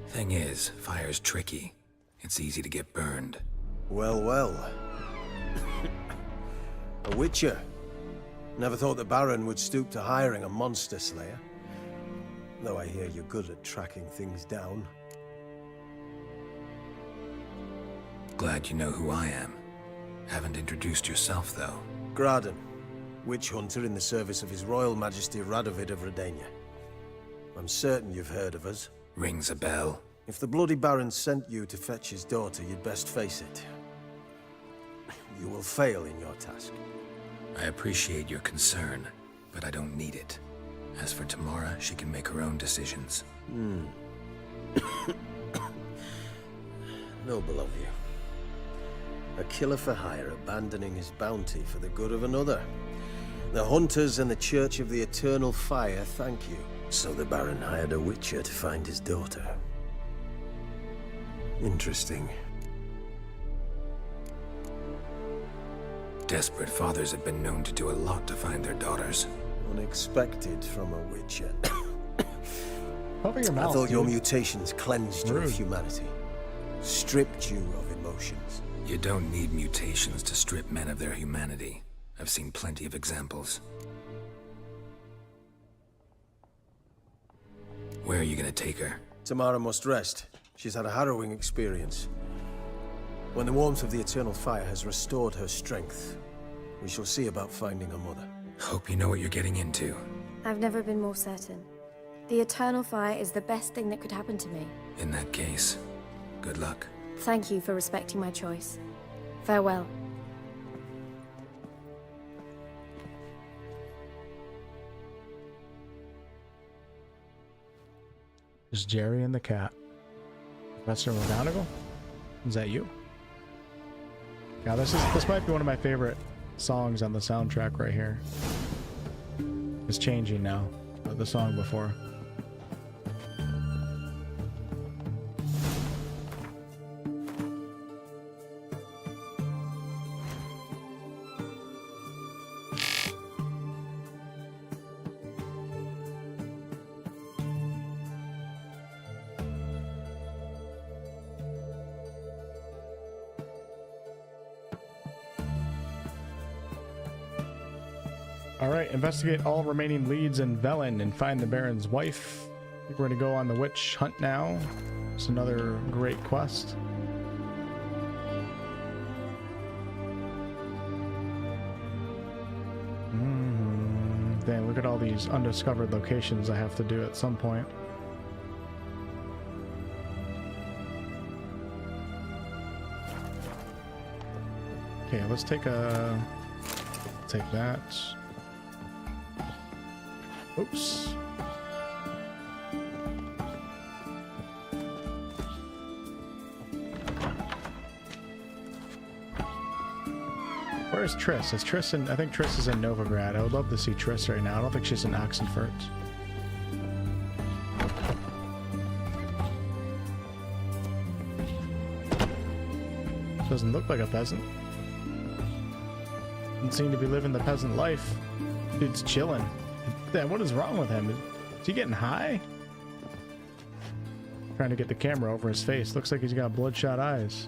Thing is, fire's tricky. It's easy to get burned. Well, well. A witcher. Never thought the Baron would stoop to hiring a monster slayer. Though I hear you're good at tracking things down. Glad you know who I am. Haven't introduced yourself, though. Graden, witch hunter in the service of His Royal Majesty Radovid of Redania. I'm certain you've heard of us. Rings a bell. If the Bloody Baron sent you to fetch his daughter, you'd best face it. You will fail in your task. I appreciate your concern, but I don't need it. As for Tamara, she can make her own decisions. Noble of you. A killer for hire abandoning his bounty for the good of another. The hunters and the Church of the Eternal Fire thank you. So the Baron hired a witcher to find his daughter. Interesting. Desperate fathers have been known to do a lot to find their daughters. Unexpected from a witcher. Cover your mouth, I thought your dude. mutations cleansed you of humanity. Stripped you of emotions. You don't need mutations to strip men of their humanity. I've seen plenty of examples. Where are you gonna take her? Tamara must rest. She's had a harrowing experience. When the warmth of the Eternal Fire has restored her strength, we shall see about finding her mother. Hope you know what you're getting into. I've never been more certain. The Eternal Fire is the best thing that could happen to me. In that case, good luck. Thank you for respecting my choice. Farewell. There's Jerry and the cat. Professor McGonagall? Is that you? Yeah, this might be one of my favorite songs on the soundtrack right here. It's changing now. The song before. Alright, investigate all remaining leads in Velen and find the Baron's wife. I think we're gonna go on the witch hunt now. It's another great quest. Damn, look at all these undiscovered locations I have to do at some point. Okay, let's take that. Oops. Where's Triss? Is Triss in... I think Triss is in Novigrad. I would love to see Triss right now. I don't think she's in Oxenfurt. Doesn't look like a peasant. Doesn't seem to be living the peasant life. Dude's chilling. Damn, what is wrong with him? Is he getting high? Trying to get the camera over his face. Looks like he's got bloodshot eyes.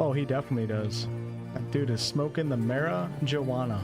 Oh, he definitely does. That dude is smoking the marijuana.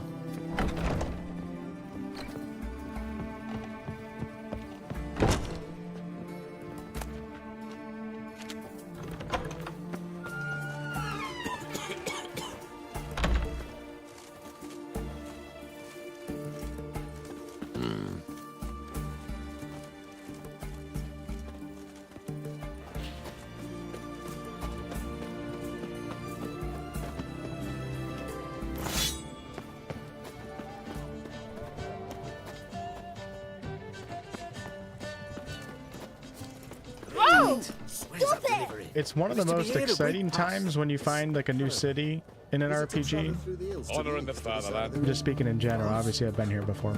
It's one of the most exciting times when you find like a new city in an RPG. Honor in the fatherland. I'm just speaking in general. Obviously, I've been here before.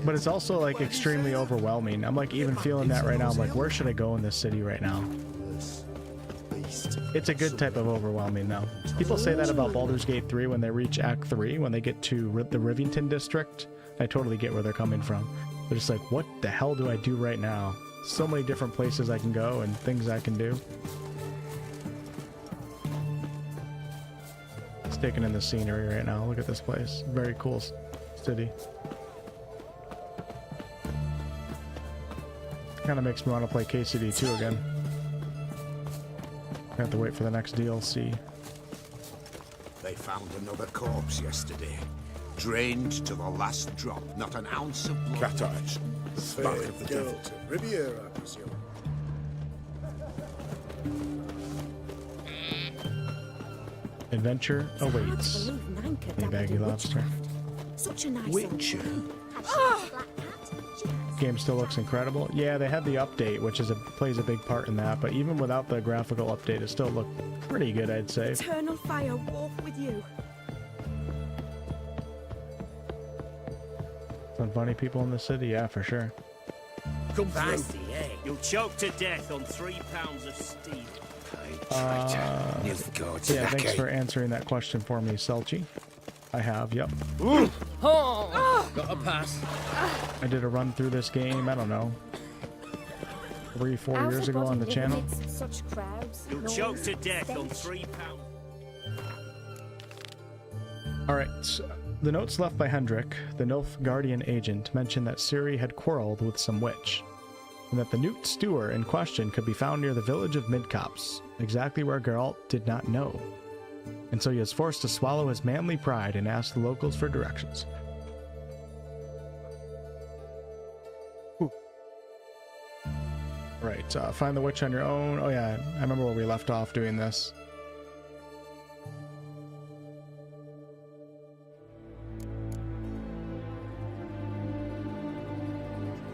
But it's also like extremely overwhelming. I'm like even feeling that right now. I'm like, where should I go in this city right now? It's a good type of overwhelming though. People say that about Baldur's Gate 3 when they reach Act 3, when they get to the Rivington district. I totally get where they're coming from. They're just like, what the hell do I do right now? So many different places I can go and things I can do. Just taking in the scenery right now. Look at this place. Very cool city. Kind of makes me want to play KCD 2 again. I have to wait for the next DLC. They found another corpse yesterday. Drained to the last drop. Not an ounce of blood. Cat eyes. Spark of the devil. Riviera, I presume. Adventure awaits. Hey, baggy lobster. Such a nice Witcher. Game still looks incredible. Yeah, they had the update, which plays a big part in that. But even without the graphical update, it still looked pretty good, I'd say. Eternal fire walk with you. Some funny people in the city, yeah, for sure. Come through. You'll choke to death on 3 pounds of steel. Yeah, thanks for answering that question for me, Selchi. I have, yep. Got a pass. I did a run through this game, I don't know, 3-4 years ago on the channel. Such crowds. You'll choke to death on 3 pounds. Alright, so the notes left by Hendrik, the Nilfgaardian agent, mentioned that Ciri had quarreled with some witch, and that the Newt Stewer in question could be found near the village of Midcopse, exactly where Geralt did not know. And so he is forced to swallow his manly pride and ask the locals for directions. Right, find the witch on your own. Oh yeah, I remember where we left off doing this.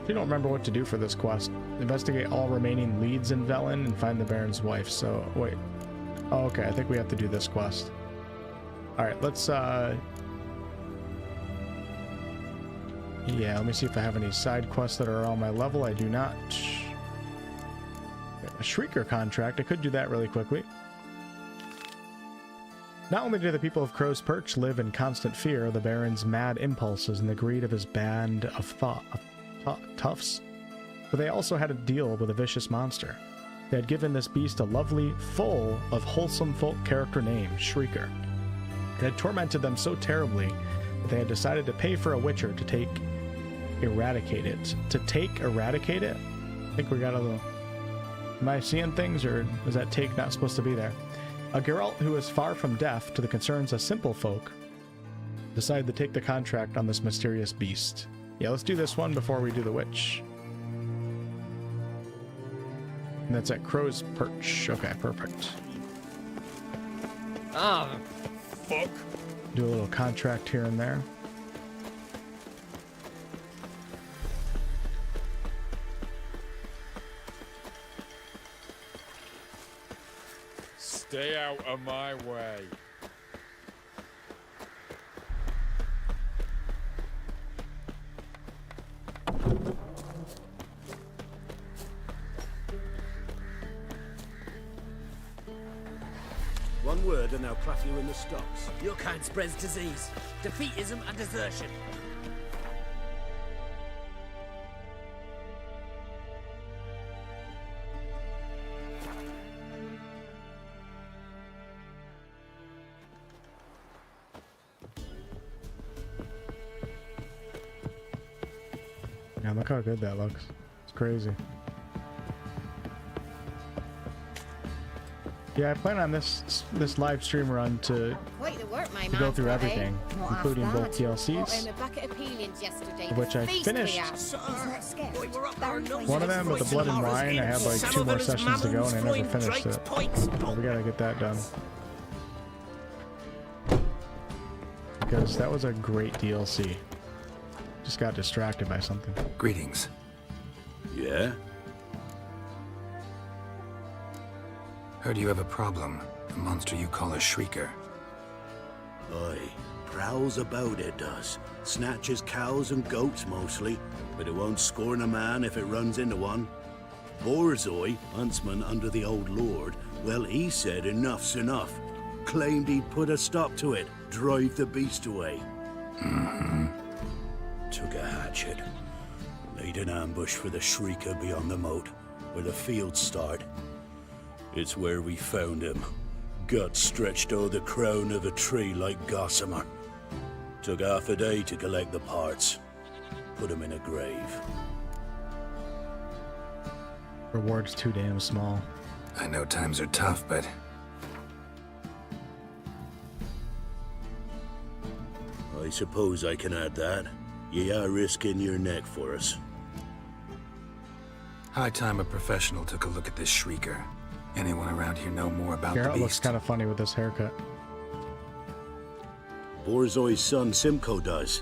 You don't remember what to do for this quest. Investigate all remaining leads in Velen and find the Baron's wife. So, wait. Oh, okay, I think we have to do this quest. Alright, let's, yeah, let me see if I have any side quests that are on my level. I do not. A Shrieker contract. I could do that really quickly. Not only do the people of Crow's Perch live in constant fear of the Baron's mad impulses and the greed of his band of toughs, but they also had to deal with a vicious monster. They had given this beast a lovely, full of wholesome folk character name, Shrieker. It had tormented them so terribly that they had decided to pay for a witcher to eradicate it. Eradicate it? I think we got a little... Am I seeing things, or is that take not supposed to be there? A Geralt who is far from deaf to the concerns of simple folk decided to take the contract on this mysterious beast. Yeah, let's do this one before we do the witch. And that's at Crow's Perch. Okay, perfect. Ah, fuck. Do a little contract here and there. Stay out of my way. One word and they'll clap you in the stocks. Your kind spreads disease, defeatism and desertion. Yeah, look how good that looks. It's crazy. Yeah, I plan on this live stream run to Quite the work, my go man's through got, everything, eh? Not including half both bad. Got DLCs, him a bucket of peelings yesterday. which I Feast finished. we had. One of them with the blood and wine. I had like 2 more sessions to go, and I never finished it. So we gotta get that done. Because that was a great DLC. Just got distracted by something. Greetings. Yeah? Heard you have a problem. A monster you call a shrieker. Aye. Prowls about, it does. Snatches cows and goats mostly, but it won't scorn a man if it runs into one. Borzoi, huntsman under the old lord, well, he said enough's enough. Claimed he'd put a stop to it, drive the beast away. Took a hatchet. Laid an ambush for the shrieker beyond the moat, where the fields start. It's where we found him. Guts stretched o'er the crown of a tree like gossamer. Took half a day to collect the parts. Put him in a grave. Reward's too damn small. I know times are tough, but I suppose I can add that. Ye are risking your neck for us. high time a professional took a look at this shrieker. Anyone around here know more about the Garrett looks beast? kind of funny with this haircut. Borzoi's son Simcoe does.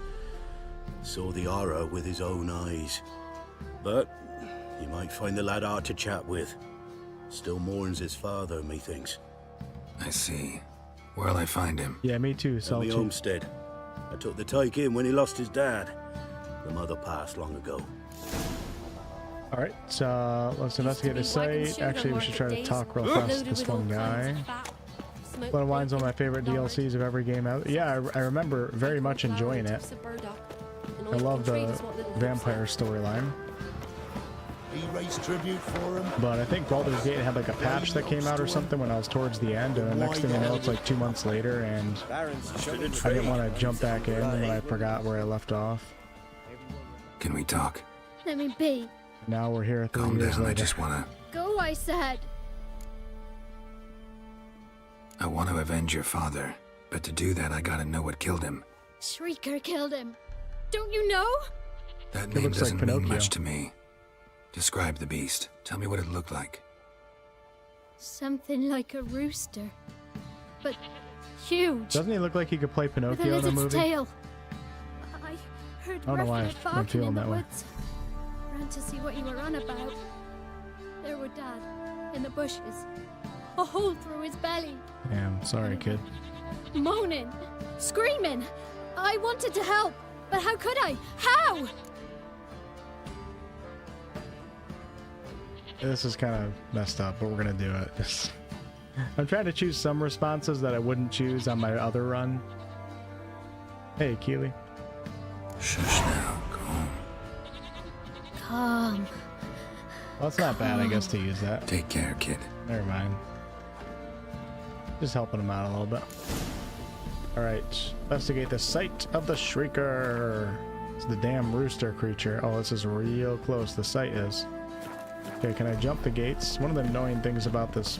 Saw the aura with his own eyes. But you might find the lad hard to chat with. Still mourns his father, methinks. I see. Where'll I find him? Yeah, me too, At Salty. the homestead. I took the tyke in when he lost his dad. The mother passed long ago. Alright, so let's investigate this site. Actually, we should try to talk real fast to this one guy. Blood and Wine's one of my favorite DLCs of every game out. Yeah, I remember very much enjoying it. I love the vampire storyline. He raised tribute for him. But I think Baldur's Gate had like a patch that came out or something when I was towards the end, and the next thing I know, it's like 2 months later, and I didn't want to jump back in, and then I forgot where I left off. Can we talk? Let me be. Now we're here 3 Calm years down, later. I just wanna... Go, I said. I want to avenge your father, but to do that I gotta know what killed him. Shrieker killed him. Don't you know? That It name looks like doesn't mean Pinocchio. much to me. Describe the beast. Tell me what it looked like. Something like a rooster. But huge. Doesn't he look like he could play With a Pinocchio in a lizard's movie? tail. I heard I don't know why roughly I'm barking feeling in the that way. woods. Ran to see what you were on about. There were Dad, in the bushes. A hole through his belly. Damn, sorry, kid. Moaning. Screaming. I wanted to help, but how could I? How? This is kind of messed up, but we're gonna do it. I'm trying to choose some responses that I wouldn't choose on my other run. Hey, Keely. Shush now, calm. Calm. Well, it's not bad, I guess, to use that. Take care, kid. Never mind. Just helping him out a little bit. Alright, investigate the site of the Shrieker. It's the damn rooster creature. Oh, this is real close, the site is. Okay, can I jump the gates? One of the annoying things about this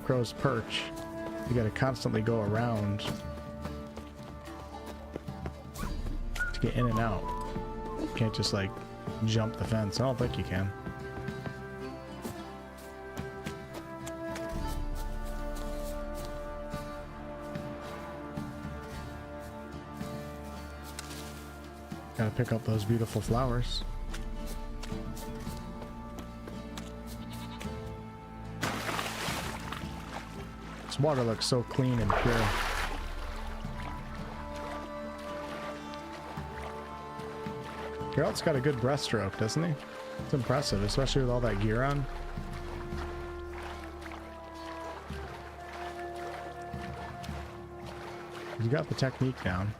crow's perch, you gotta constantly go around to get in and out. You can't just like jump the fence. I don't think you can. Gotta pick up those beautiful flowers. This water looks so clean and pure. Geralt's got a good breaststroke, doesn't he? It's impressive, especially with all that gear on. You got the technique down.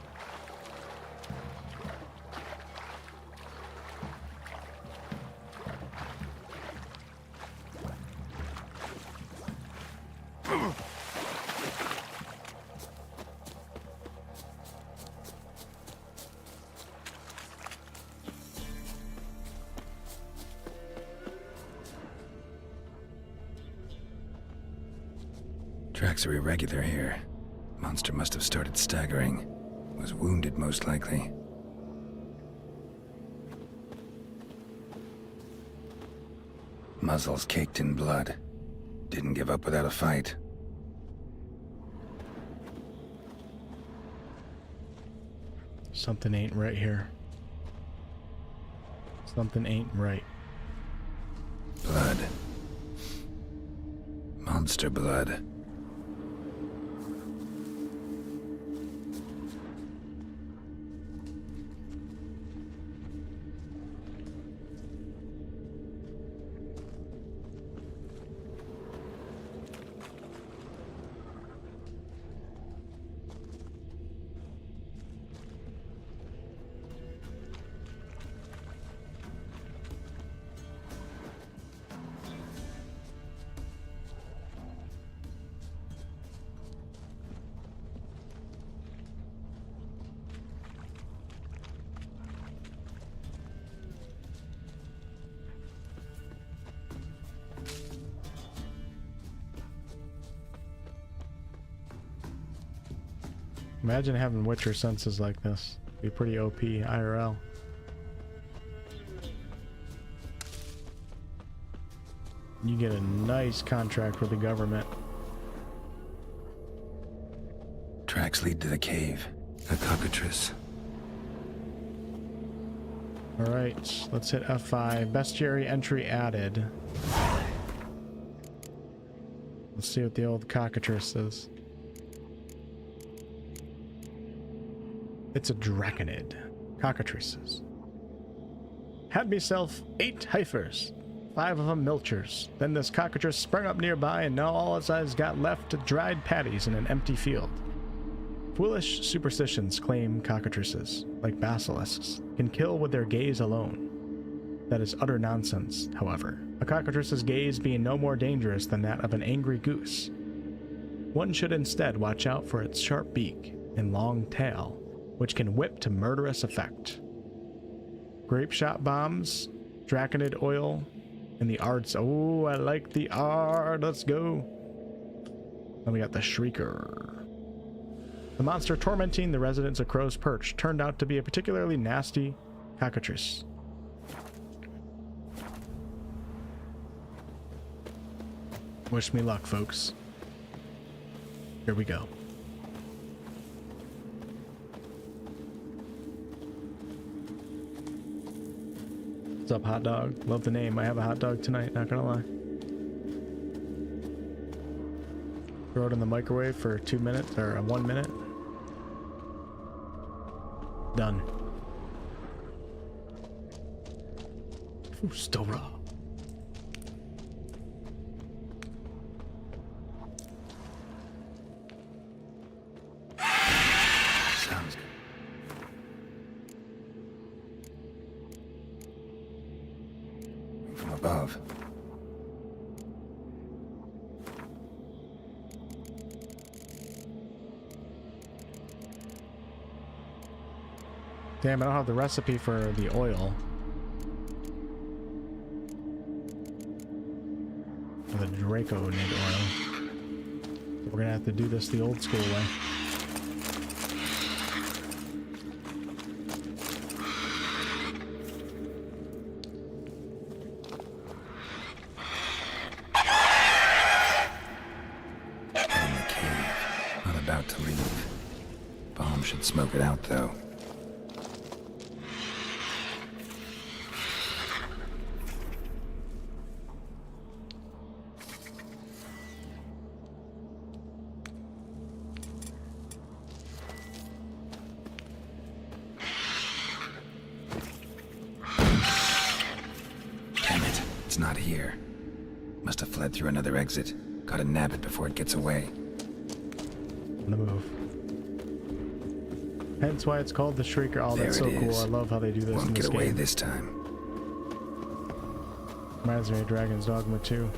Tracks are irregular here. Monster must have started staggering. Was wounded, most likely. Muzzle's caked in blood. Didn't give up without a fight. Something ain't right here. Something ain't right. Blood. Monster blood. Imagine having Witcher senses like this. Be pretty OP IRL. You get a nice contract with the government. Tracks lead to the cave. A cockatrice. Alright, let's hit F5. Bestiary entry added. Let's see what the old cockatrice says. It's a draconid. Cockatrices. Had myself 8 heifers, 5 of them milchers. Then this cockatrice sprung up nearby, and now all its eyes got left to dried patties in an empty field. Foolish superstitions claim cockatrices, like basilisks, can kill with their gaze alone. That is utter nonsense, however, a cockatrice's gaze being no more dangerous than that of an angry goose. One should instead watch out for its sharp beak and long tail, which can whip to murderous effect. Grape shot bombs, draconid oil, and the arts. Oh, I like the art. Let's go. Then we got the Shrieker. The monster tormenting the residents of Crow's Perch turned out to be a particularly nasty cockatrice. Wish me luck, folks. Here we go. What's up, hot dog? Love the name. I have a hot dog tonight, not gonna lie. Throw it in the microwave for 2 minutes, or 1 minute. Done. Ooh, still raw. Sounds good. From above. Damn, I don't have the recipe for the oil. For the Draco need oil. So we're gonna have to do this the old school way. In the cave. Not about to leave. Bomb should smoke it out, though. Not here. Must have fled through another exit. Gotta nab it before it gets away. On the move. Hence why it's called the Shrieker. Oh, that's so cool. I love how they do this Won't in this get away game. this time. Reminds me of Dragon's Dogma 2.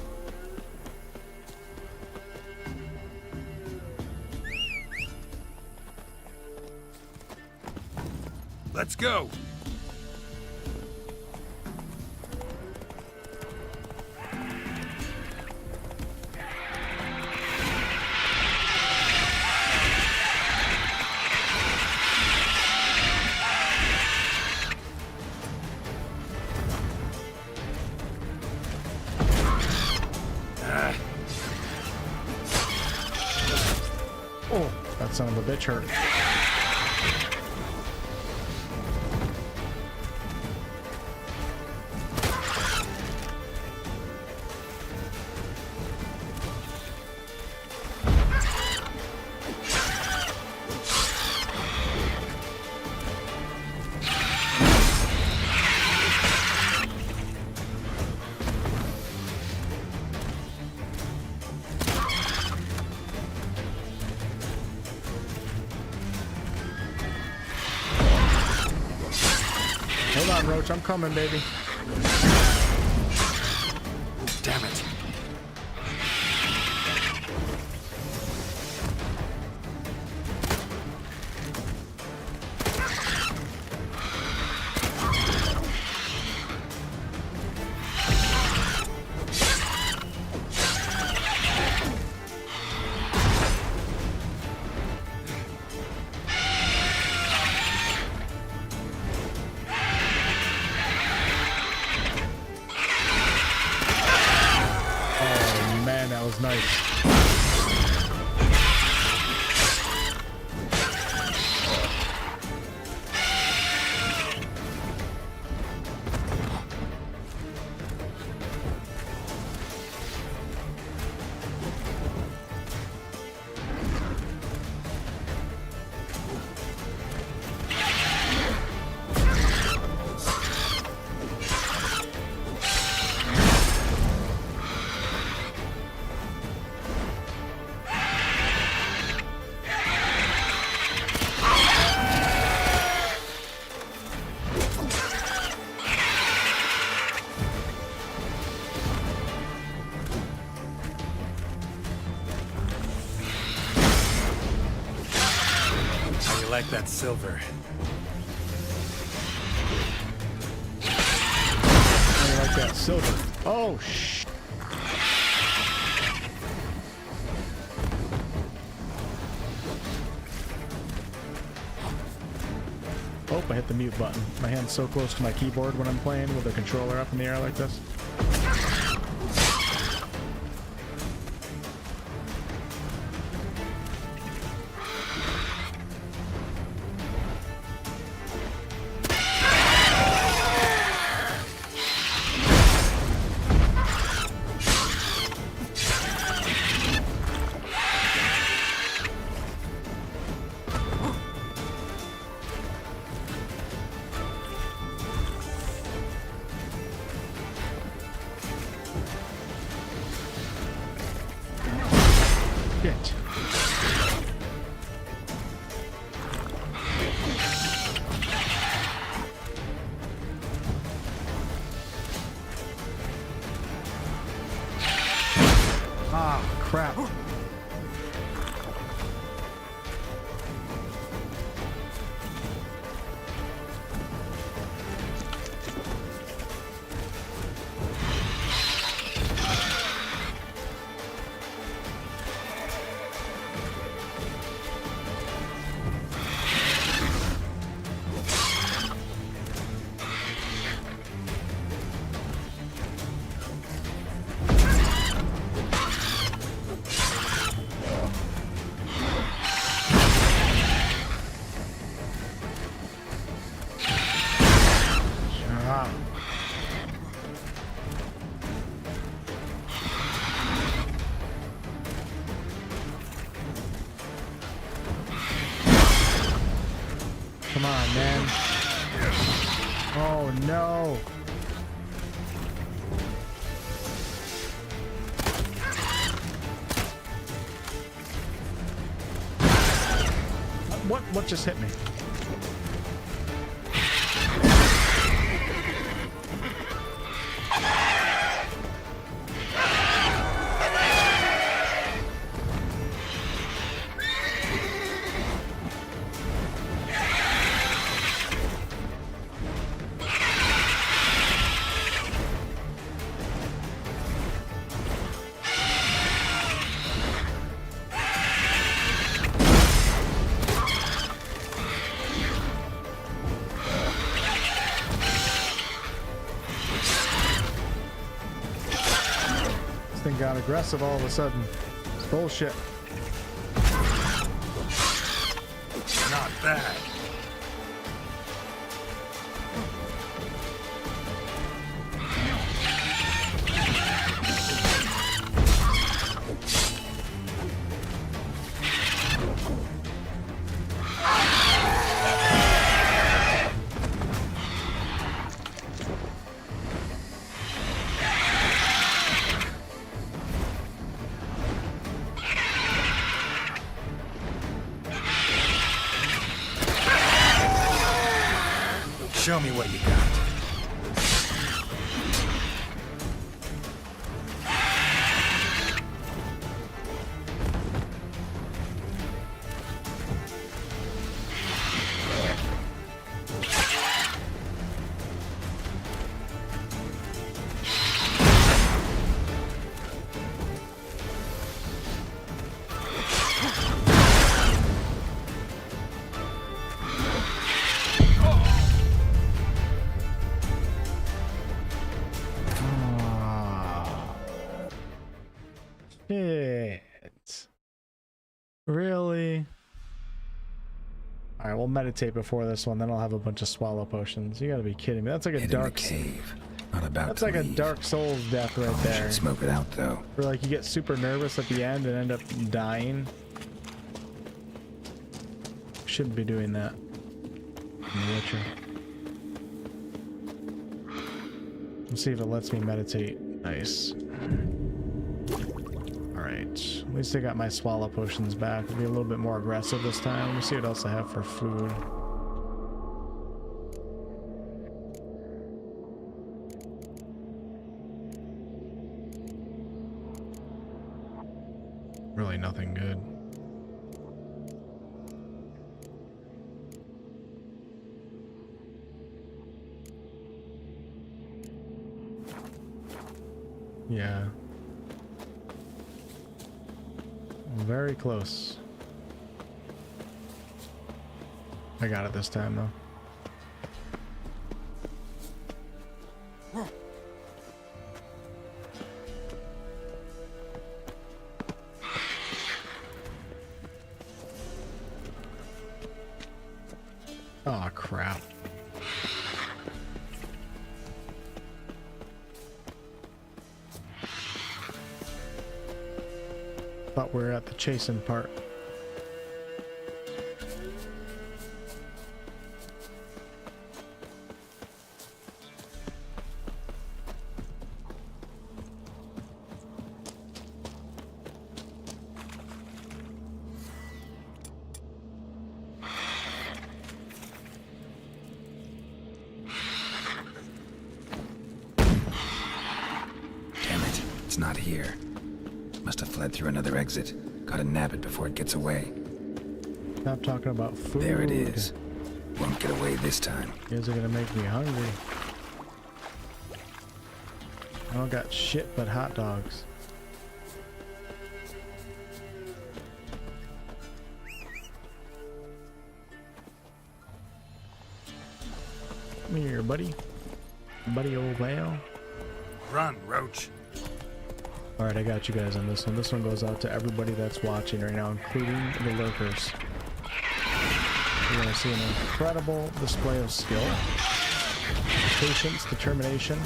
Let's go! that son of a bitch hurt. Hold on, Roach. I'm coming, baby. Damn it. Nice. Like that silver. I like that silver. Oh, shh. Oh, I hit the mute button. My hand's so close to my keyboard when I'm playing with the controller up in the air like this. Shit. Ah, crap. Come on, man. Oh, no. What just hit me? Got aggressive all of a sudden. It's bullshit. bag. Show me what you got. Shit. Really? Alright, we'll meditate before this one, then I'll have a bunch of swallow potions. You gotta be kidding me. That's like a dark cave. Not about That's to like a leave. Dark Souls death right I there. should smoke it out though. Where like you get super nervous at the end and end up dying. Shouldn't be doing that. In The Witcher. Let's see if it lets me meditate. Nice. Alright. At least I got my swallow potions back. I'll be a little bit more aggressive this time. Let me see what else I have for food. Really nothing good. Yeah. Very close. I got it this time though. Oh crap. Thought we were at the chasing part. Damn it, it's not here. Must have fled through another exit. Gotta nab it before it gets away. Stop talking about food. There it is. Won't get away this time. You guys are gonna make me hungry. I don't got shit but hot dogs. Come here, buddy. Buddy old whale. Run, roach. Alright, I got you guys on this one. This one goes out to everybody that's watching right now, including the lurkers. You're going to see an incredible display of skill, patience, determination.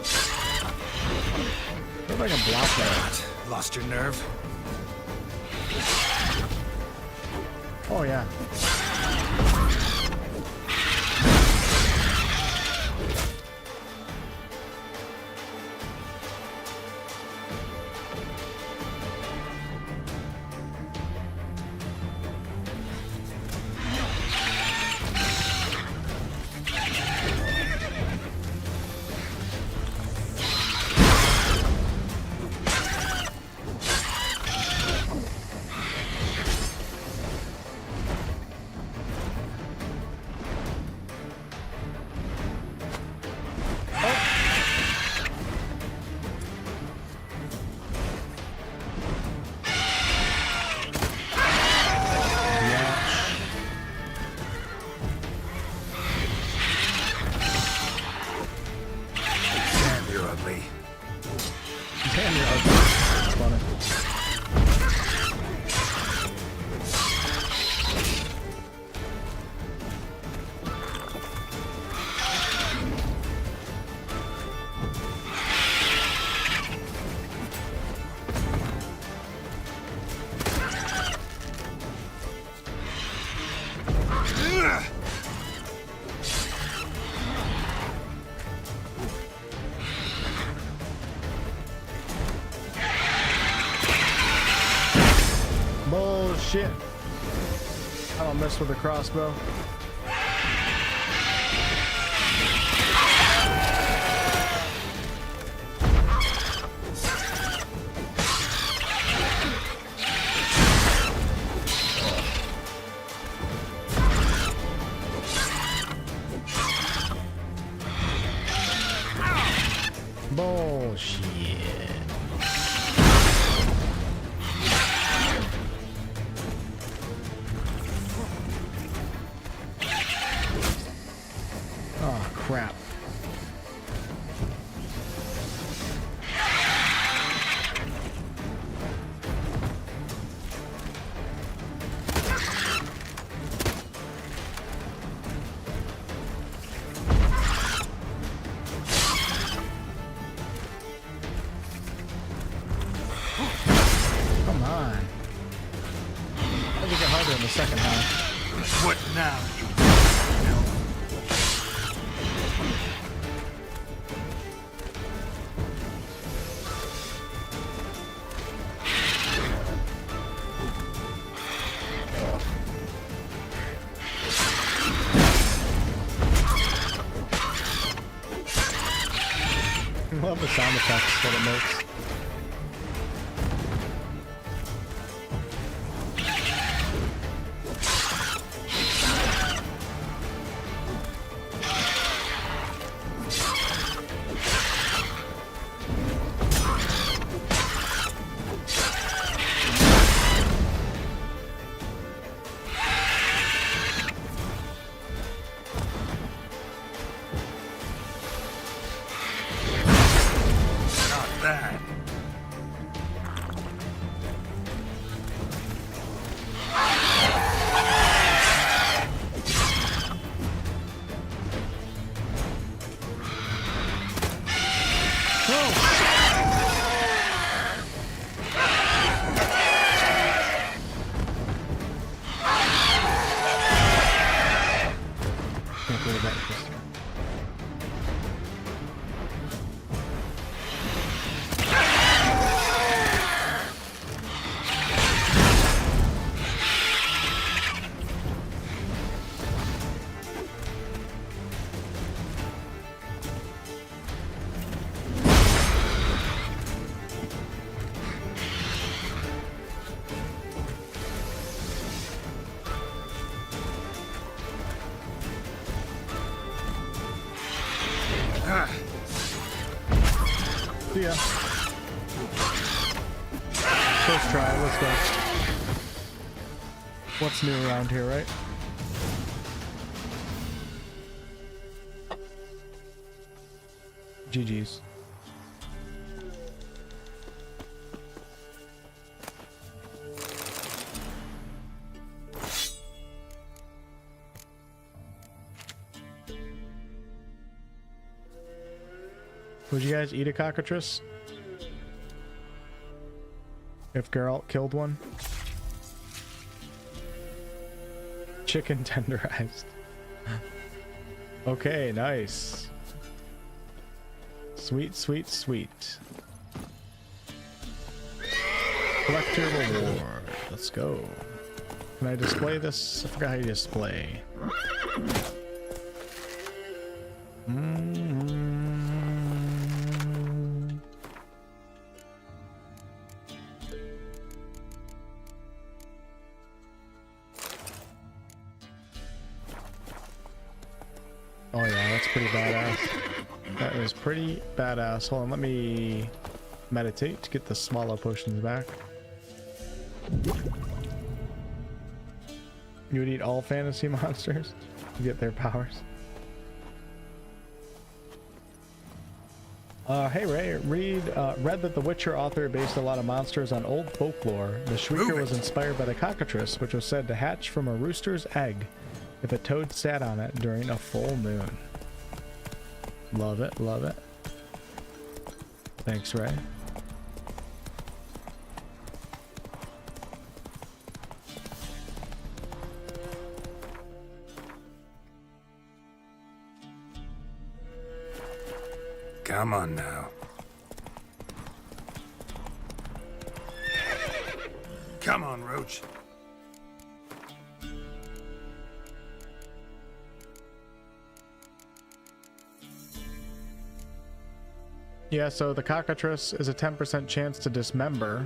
See if I can block that. Lost your nerve? Oh yeah. Bullshit. I don't mess with a crossbow. Bullshit. Oh, crap. Come on. I think it harder in the second half. What now? I love the sound effects that it makes. See ya. First try, let's go. What's new around here, right? GG's. Would you guys eat a cockatrice? If Geralt killed one? Chicken tenderized. Okay, nice. Sweet, sweet, sweet. Collect your reward. Let's go. Can I display this? I forgot how you display. Oh yeah, that's pretty badass. That is pretty badass. Hold on, let me meditate to get the swallow potions back. You would eat all fantasy monsters to get their powers. Hey Ray, read that the Witcher author based a lot of monsters on old folklore. The Shrieker was inspired by the cockatrice, which was said to hatch from a rooster's egg if a toad sat on it during a full moon. Love it, love it. Thanks, Ray. Come on now. Come on, Roach. Yeah, so the cockatrice is a 10% chance to dismember,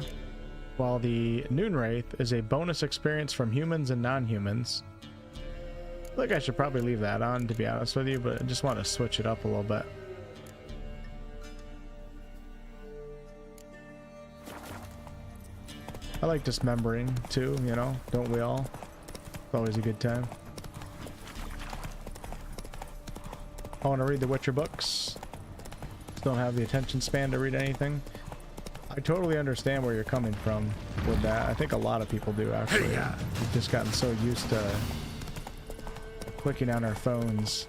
while the noon wraith is a bonus experience from humans and non-humans. I feel like I should probably leave that on, to be honest with you, but I just want to switch it up a little bit. I like dismembering too, you know, don't we all? It's always a good time. I want to read the Witcher books. Don't have the attention span to read anything. I totally understand where you're coming from with that. I think a lot of people do, actually. We've just gotten so used to clicking on our phones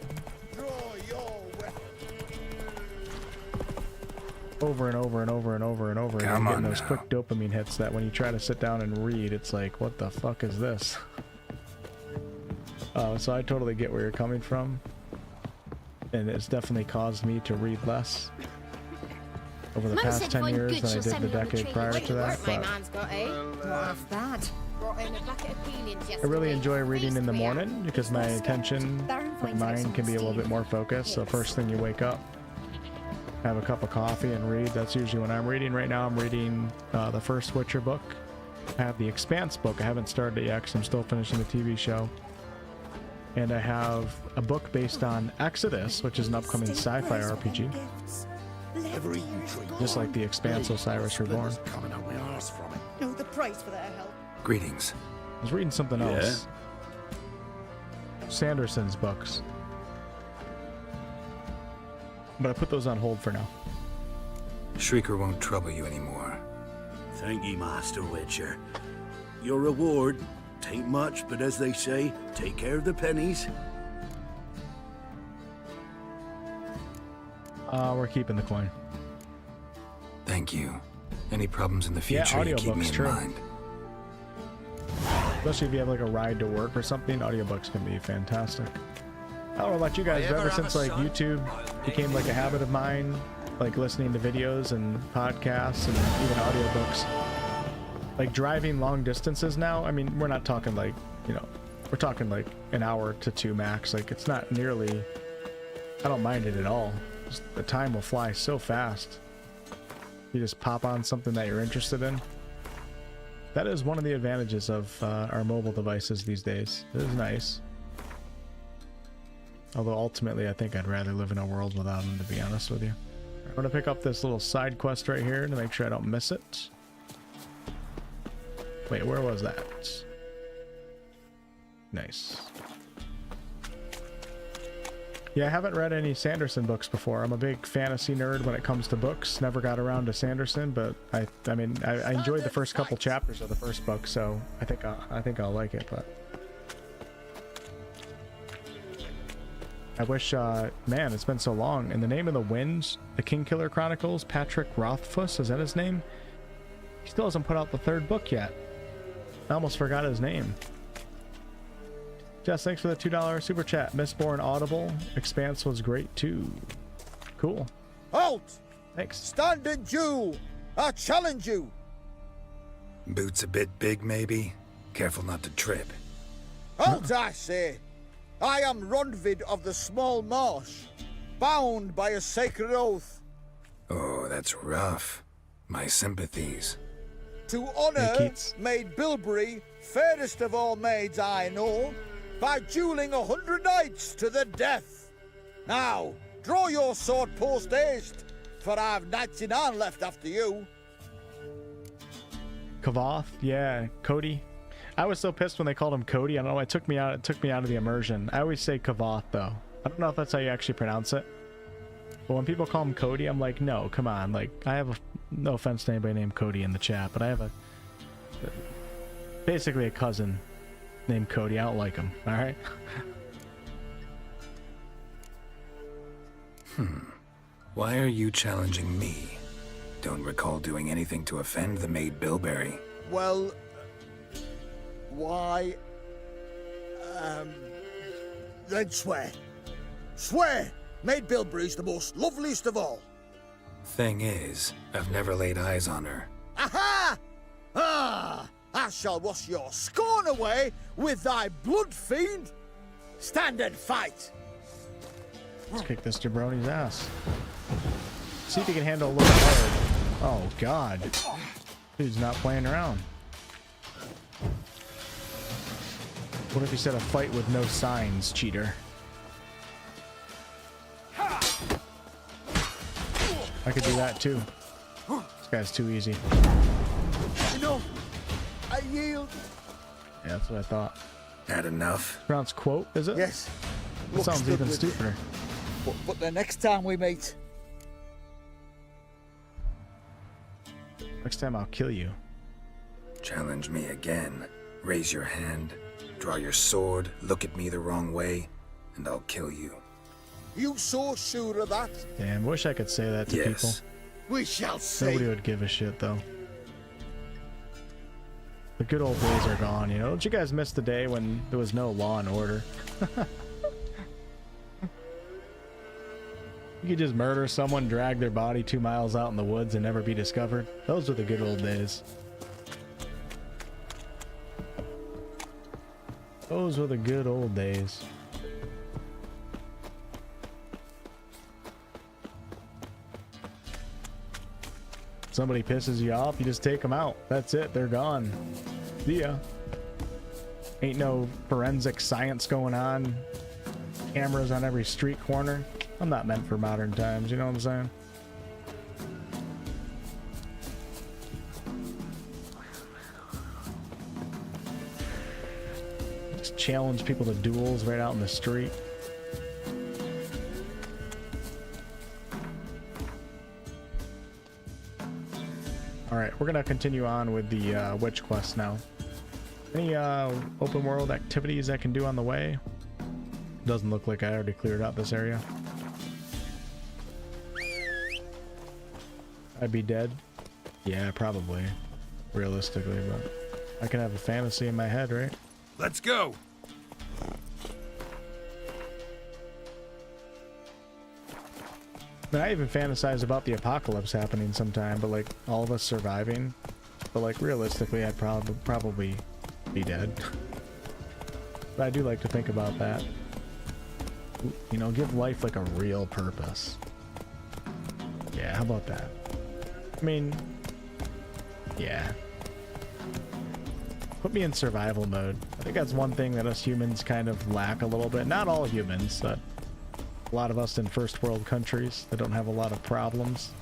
over and over and over and over and over again, getting those quick dopamine hits that when you try to sit down and read, it's like, what the fuck is this? So I totally get where you're coming from. And it's definitely caused me to read less over the past 10 years than I did the decade prior to that. But I really enjoy reading in the morning because my attention, my mind can be a little bit more focused. So first thing you wake up, have a cup of coffee and read. That's usually when I'm reading. Right now I'm reading the first Witcher book. I have the Expanse book. I haven't started it yet because I'm still finishing the TV show. And I have a book based on Exodus, which is an upcoming sci-fi RPG. Just like The Expanse, Osiris Reborn. No, the price for their help. Greetings. I was reading something else. Sanderson's books. But I put those on hold for now. Shrieker won't trouble you anymore. Thank ye, Master Witcher. Your reward, tain't much, but as they say, take care of the pennies. We're keeping the coin. Thank you. Any problems in the future, yeah, you keep me in mind. Especially if you have like a ride to work or something, audiobooks can be fantastic. I don't know about you guys, but ever since like YouTube became like a habit of mine, like listening to videos and podcasts and even audiobooks, like driving long distances now, I mean, we're not talking like, you know, we're talking like an hour to 2 max. Like it's not nearly, I don't mind it at all. Just, the time will fly so fast. You just pop on something that you're interested in. That is one of the advantages of our mobile devices these days. It is nice. Although ultimately I think I'd rather live in a world without them, to be honest with you. I'm gonna pick up this little side quest right here to make sure I don't miss it. Wait, where was that? Nice. Yeah, I haven't read any Sanderson books before. I'm a big fantasy nerd when it comes to books. Never got around to Sanderson, but I mean, I enjoyed the first couple chapters of the first book, so I think I'll like it. But I wish, man, it's been so long. In the Name of the Winds, the Kingkiller Chronicles, Patrick Rothfuss, is that his name? He still hasn't put out the 3rd book yet. I almost forgot his name. Jess, thanks for the $2 super chat. Mistborn Audible. Expanse was great too. Cool. Halt! Thanks. Stand in duel! I challenge you! Boots a bit big, maybe? Careful not to trip. Halt, I say! I am Ronvid of the Small Marsh, bound by a sacred oath. Oh, that's rough. My sympathies. To honor Maid Bilberry, fairest of all maids I know, by dueling 100 knights to the death. Now, draw your sword post haste, for I've knights in hand left after you. Kavoth, yeah, Cody. I was so pissed when they called him Cody. I don't know, it took me out of the immersion. I always say Kavoth though. I don't know if that's how you actually pronounce it. But when people call him Cody, I'm like, no, come on. Like, I have no offense to anybody named Cody in the chat, but I have basically a cousin named Cody. I don't like him, all right? Why are you challenging me? Don't recall doing anything to offend the Maid Bilberry. Well, why, then swear. Swear! Maid Bilberry's the most loveliest of all. Thing is, I've never laid eyes on her. Aha! Ah! I shall wash your scorn away with thy blood, fiend! Stand and fight! Let's kick this jabroni's ass. See if he can handle a little fire. Oh, God. Dude's not playing around. What if he said a fight with no signs, cheater? I could do that too. This guy's too easy. Enough! I yield! Yeah, that's what I thought. Had enough? Pronounced quote, is it? Yes. That sounds even stupider. But the next time we meet... Next time I'll kill you. Challenge me again. Raise your hand. Draw your sword. Look at me the wrong way. And I'll kill you. You so sure of that? Damn, wish I could say that to people. We shall see. Nobody would give a shit, though. The good old days are gone, you know? Don't you guys miss the day when there was no law and order? You could just murder someone, drag their body 2 miles out in the woods and never be discovered. Those were the good old days. Those were the good old days. Somebody pisses you off, you just take them out. That's it, they're gone. See ya. Ain't no forensic science going on. Cameras on every street corner. I'm not meant for modern times, you know what I'm saying? Just challenge people to duels right out in the street. Alright, we're gonna continue on with the witch quest now. Any open world activities I can do on the way? Doesn't look like I already cleared out this area. I'd be dead? Yeah, probably. Realistically, but I can have a fantasy in my head, right? Let's go! I mean, I even fantasize about the apocalypse happening sometime, but like all of us surviving. But like realistically, I'd probably be dead. But I do like to think about that. You know, give life like a real purpose. Yeah, how about that? I mean, yeah. Put me in survival mode. I think that's one thing that us humans kind of lack a little bit. Not all humans, but a lot of us in first world countries that don't have a lot of problems.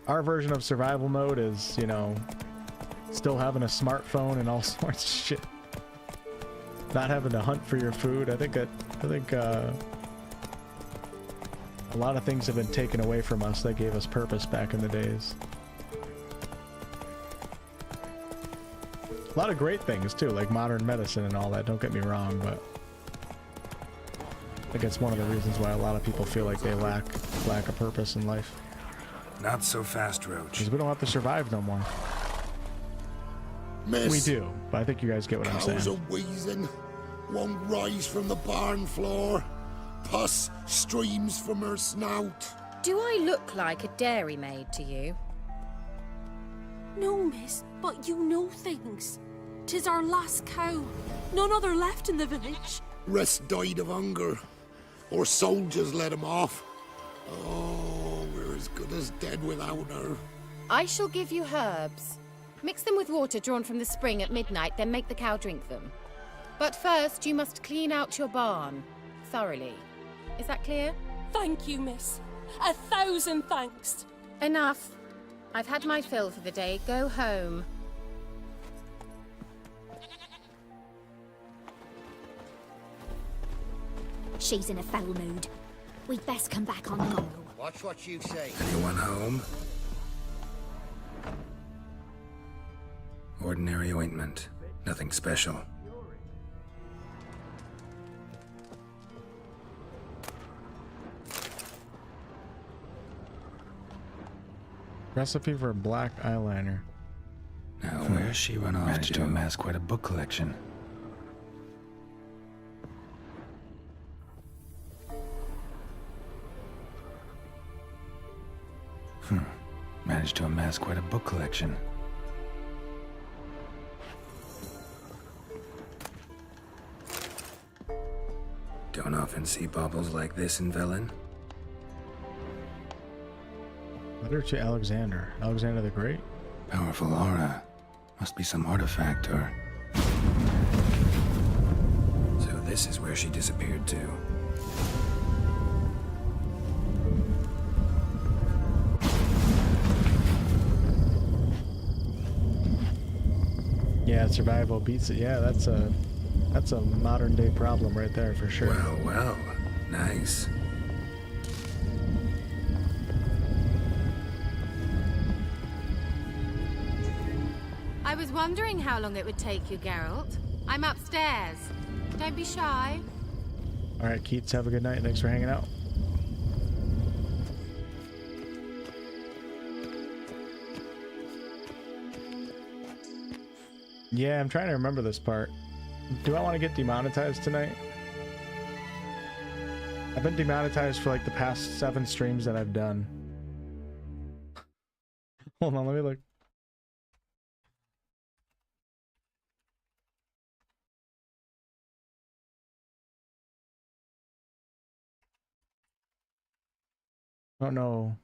Our version of survival mode is, you know, still having a smartphone and all sorts of shit. Not having to hunt for your food. I think a lot of things have been taken away from us that gave us purpose back in the days. A lot of great things too, like modern medicine and all that, don't get me wrong, but I think it's one of the reasons why a lot of people feel like they lack a purpose in life. Not so fast, Roach. Because we don't have to survive no more. Miss, we do, but I think you guys get what I'm saying. Cows are wheezing, won't rise from the barn floor. Pus streams from her snout. Do I look like a dairymaid to you? No, miss, but you know things. 'Tis our last cow. None other left in the village. Rest died of hunger. Or soldiers let him off. Oh, we're as good as dead without her. I shall give you herbs. Mix them with water drawn from the spring at midnight, then make the cow drink them. But first, you must clean out your barn. Thoroughly. Is that clear? Thank you, miss. 1,000 thanks. Enough. I've had my fill for the day. Go home. She's in a foul mood. We'd best come back on the morrow. Watch what you say. Anyone home? Ordinary ointment. Nothing special. Recipe for black eyeliner. Now, where's she run off to amass quite a book collection? Managed to amass quite a book collection. Don't often see baubles like this in Velen. Letter to Alexander. Alexander the Great. Powerful aura. Must be some artifact or... So this is where she disappeared to. Yeah, survival beats it. Yeah, that's a modern day problem right there for sure. Well, well. Nice. I was wondering how long it would take you, Geralt. I'm upstairs. Don't be shy. All right, Keats, have a good night. Thanks for hanging out. Yeah, I'm trying to remember this part. Do I want to get demonetized tonight? I've been demonetized for like the past 7 streams that I've done. Hold on, let me look. Oh no.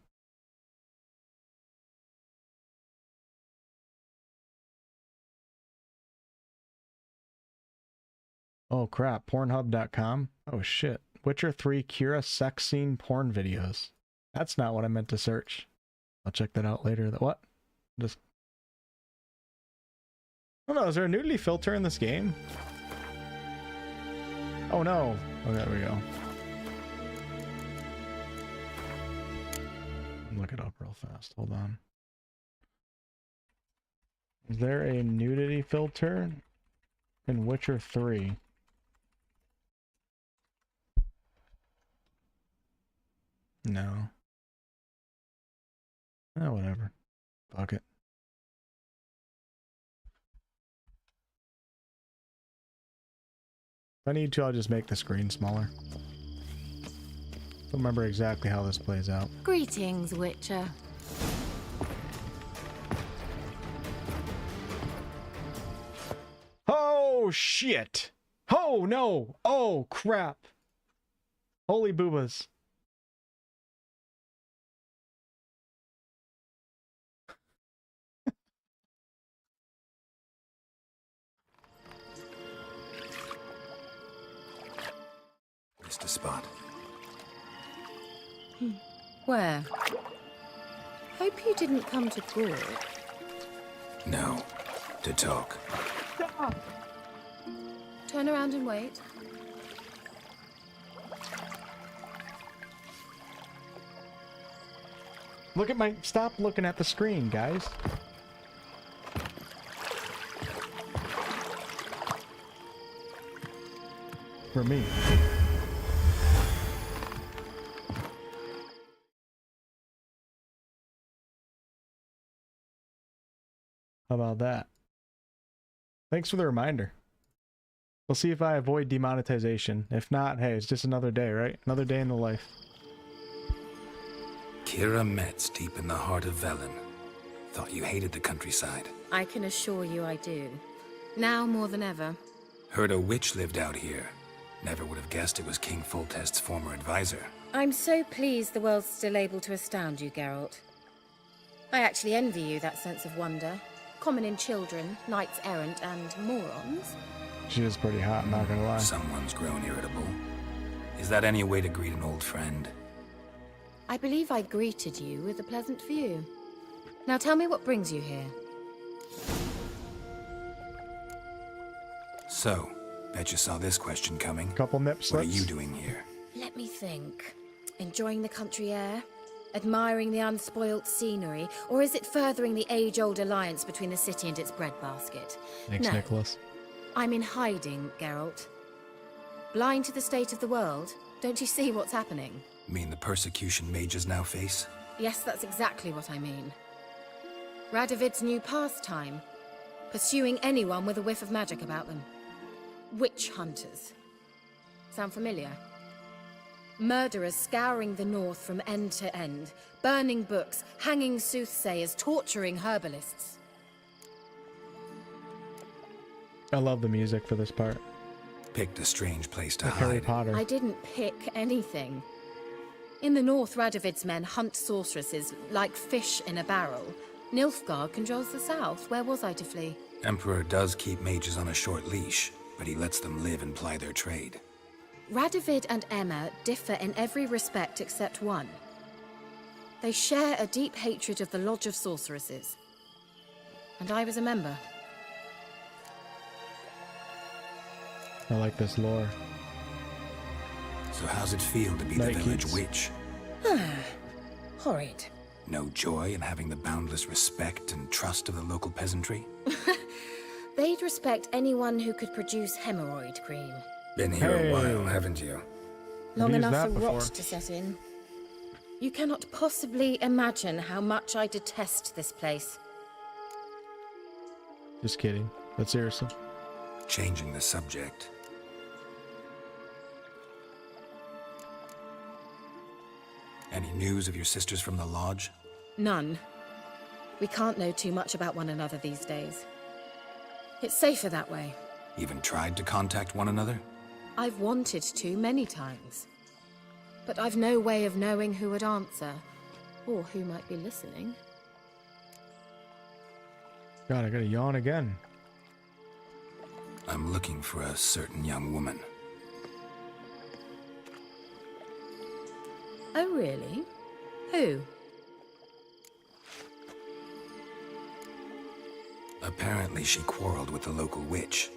Oh crap, Pornhub.com? Oh shit. Witcher 3 Keira sex scene porn videos. That's not what I meant to search. I'll check that out later. What? Just... Oh no, is there a nudity filter in this game? Oh no. Oh, there we go. Look it up real fast. Hold on. Is there a nudity filter in Witcher 3? No. Oh, whatever. Fuck it. If I need to, I'll just make the screen smaller. Don't remember exactly how this plays out. Greetings, Witcher. Oh, shit! Oh, no! Oh, crap! Holy boobas. Missed a spot. Where? Hope you didn't come to Broad. No. To talk. Turn around and wait. Look at my... Stop looking at the screen, guys. For me. How about that? Thanks for the reminder. We'll see if I avoid demonetization. If not, hey, it's just another day, right? Another day in the life. Keira Metz deep in the heart of Velen. Thought you hated the countryside. I can assure you I do. Now more than ever. Heard a witch lived out here. Never would have guessed it was King Foltest's former advisor. I'm so pleased the world's still able to astound you, Geralt. I actually envy you that sense of wonder. Common in children, knights errant, and morons. She is pretty hot, not gonna lie. Someone's grown irritable. Is that any way to greet an old friend? I believe I greeted you with a pleasant view. Now tell me what brings you here. So, bet you saw this question coming. Couple nip slips. What are you doing here? Let me think. Enjoying the country air? Admiring the unspoilt scenery? Or is it furthering the age-old alliance between the city and its breadbasket? Thanks, no. Nicholas. I'm in hiding, Geralt. Blind to the state of the world? Don't you see what's happening? Mean the persecution mages now face? Yes, that's exactly what I mean. Radovid's new pastime. Pursuing anyone with a whiff of magic about them. Witch hunters. Sound familiar? Murderers scouring the north from end to end, burning books, hanging soothsayers, torturing herbalists. I love the music for this part. Picked a strange place to Like hide. Harry Potter. I didn't pick anything. In the north, Radovid's men hunt sorceresses like fish in a barrel. Nilfgaard controls the south. Where was I to flee? Emperor does keep mages on a short leash, but he lets them live and ply their trade. Radovid and Emma differ in every respect except one. They share a deep hatred of the Lodge of Sorceresses. And I was a member. I like this lore. So how's it feel to be the village witch? Horrid. No joy in having the boundless respect and trust of the local peasantry? They'd respect anyone who could produce hemorrhoid cream. Been here a while, haven't you? Long enough for rot to set in. You cannot possibly imagine how much I detest this place. Just kidding. But seriously. Changing the subject. Any news of your sisters from the lodge? None. We can't know too much about one another these days. It's safer that way. Even tried to contact one another? I've wanted to many times. But I've no way of knowing who would answer, or who might be listening. God, I gotta yawn again. I'm looking for a certain young woman. Oh, really? Who? Apparently she quarreled with the local witch.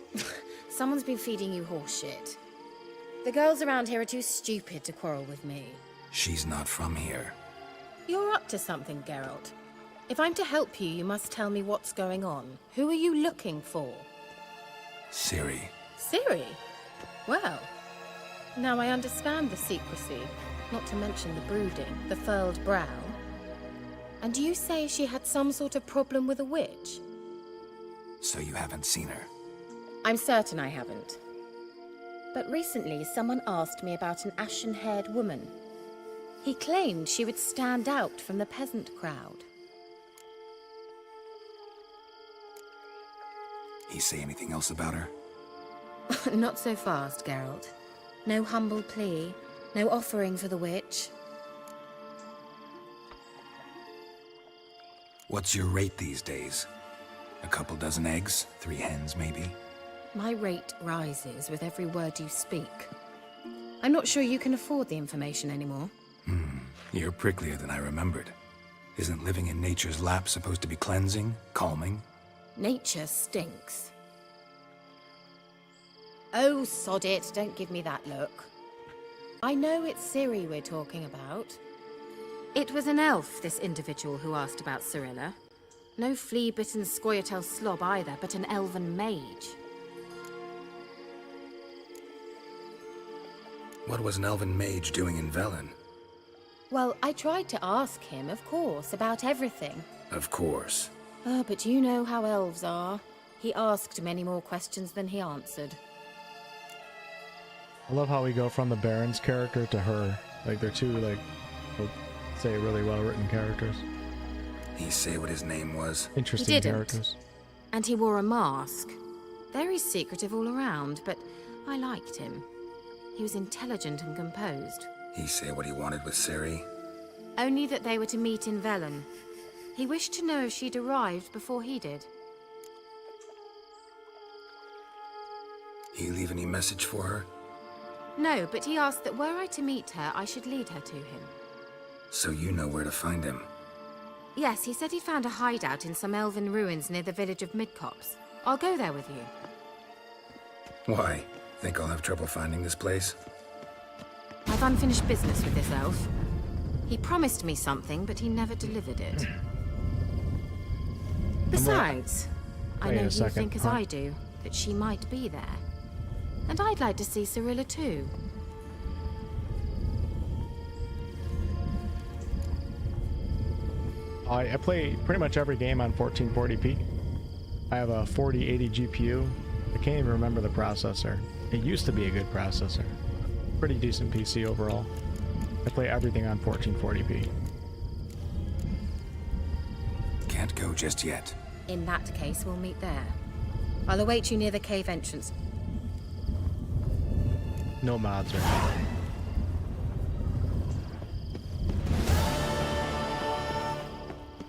Someone's been feeding you horseshit. The girls around here are too stupid to quarrel with me. She's not from here. You're up to something, Geralt. If I'm to help you, you must tell me what's going on. Who are you looking for? Ciri. Ciri? Well, now I understand the secrecy, not to mention the brooding, the furled brow. And you say she had some sort of problem with a witch? So you haven't seen her? I'm certain I haven't. But recently, someone asked me about an ashen-haired woman. He claimed she would stand out from the peasant crowd. He say anything else about her? Not so fast, Geralt. No humble plea, no offering for the witch. What's your rate these days? A couple dozen eggs? 3 hens, maybe? My rate rises with every word you speak. I'm not sure you can afford the information anymore. You're pricklier than I remembered. Isn't living in nature's lap supposed to be cleansing, calming? Nature stinks. Oh, sod it, don't give me that look. I know it's Ciri we're talking about. It was an elf, this individual who asked about Cirilla. No flea-bitten Scoia'tael slob either, but an elven mage. What was an elven mage doing in Velen? Well, I tried to ask him, of course, about everything. Of course. But you know how elves are. He asked many more questions than he answered. I love how we go from the Baron's character to her. Like, they're two, like, I would say really well-written characters. He say what his name was? Interesting He didn't. characters. And he wore a mask. Very secretive all around, but I liked him. He was intelligent and composed. He say what he wanted with Ciri? Only that they were to meet in Velen. He wished to know if she'd arrived before he did. He leave any message for her? No, but he asked that were I to meet her, I should lead her to him. So you know where to find him? Yes, he said he found a hideout in some elven ruins near the village of Midcopse. I'll go there with you. Why? Think I'll have trouble finding this place? I've unfinished business with this elf. He promised me something, but he never delivered it. Besides, I Wait know a you second, think as huh? I do, that she might be there. And I'd like to see Cirilla too. I play pretty much every game on 1440p. I have a 4080 GPU. I can't even remember the processor. It used to be a good processor. Pretty decent PC overall. I play everything on 1440p. Can't go just yet. In that case, we'll meet there. I'll await you near the cave entrance. No mods right now.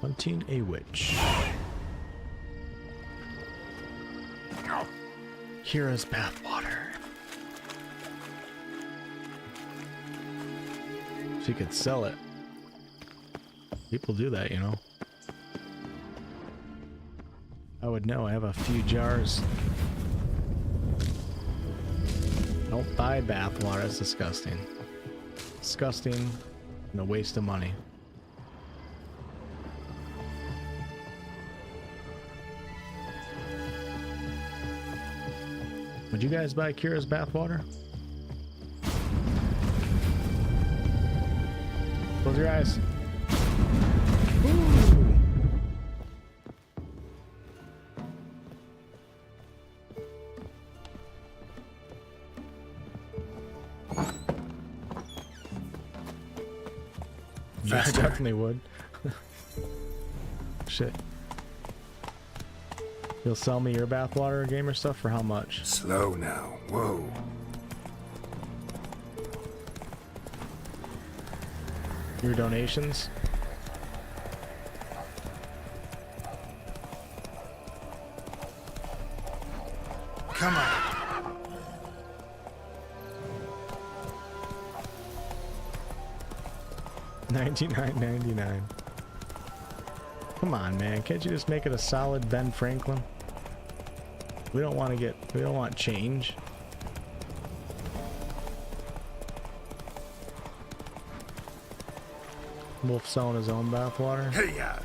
Hunting a witch. Keira's bathwater. She could sell it. People do that, you know. I would know. I have a few jars. Don't buy bathwater. That's disgusting. Disgusting and a waste of money. Would you guys buy Keira's bathwater? Close your eyes. Ooh. Yeah, I definitely would. Shit. You'll sell me your bathwater gamer stuff for how much? Slow now. Whoa. Your donations? Come on. $99.99. Come on, man. Can't you just make it a solid Ben Franklin? We don't want change. Wolf selling his own bathwater. Hey, yeah.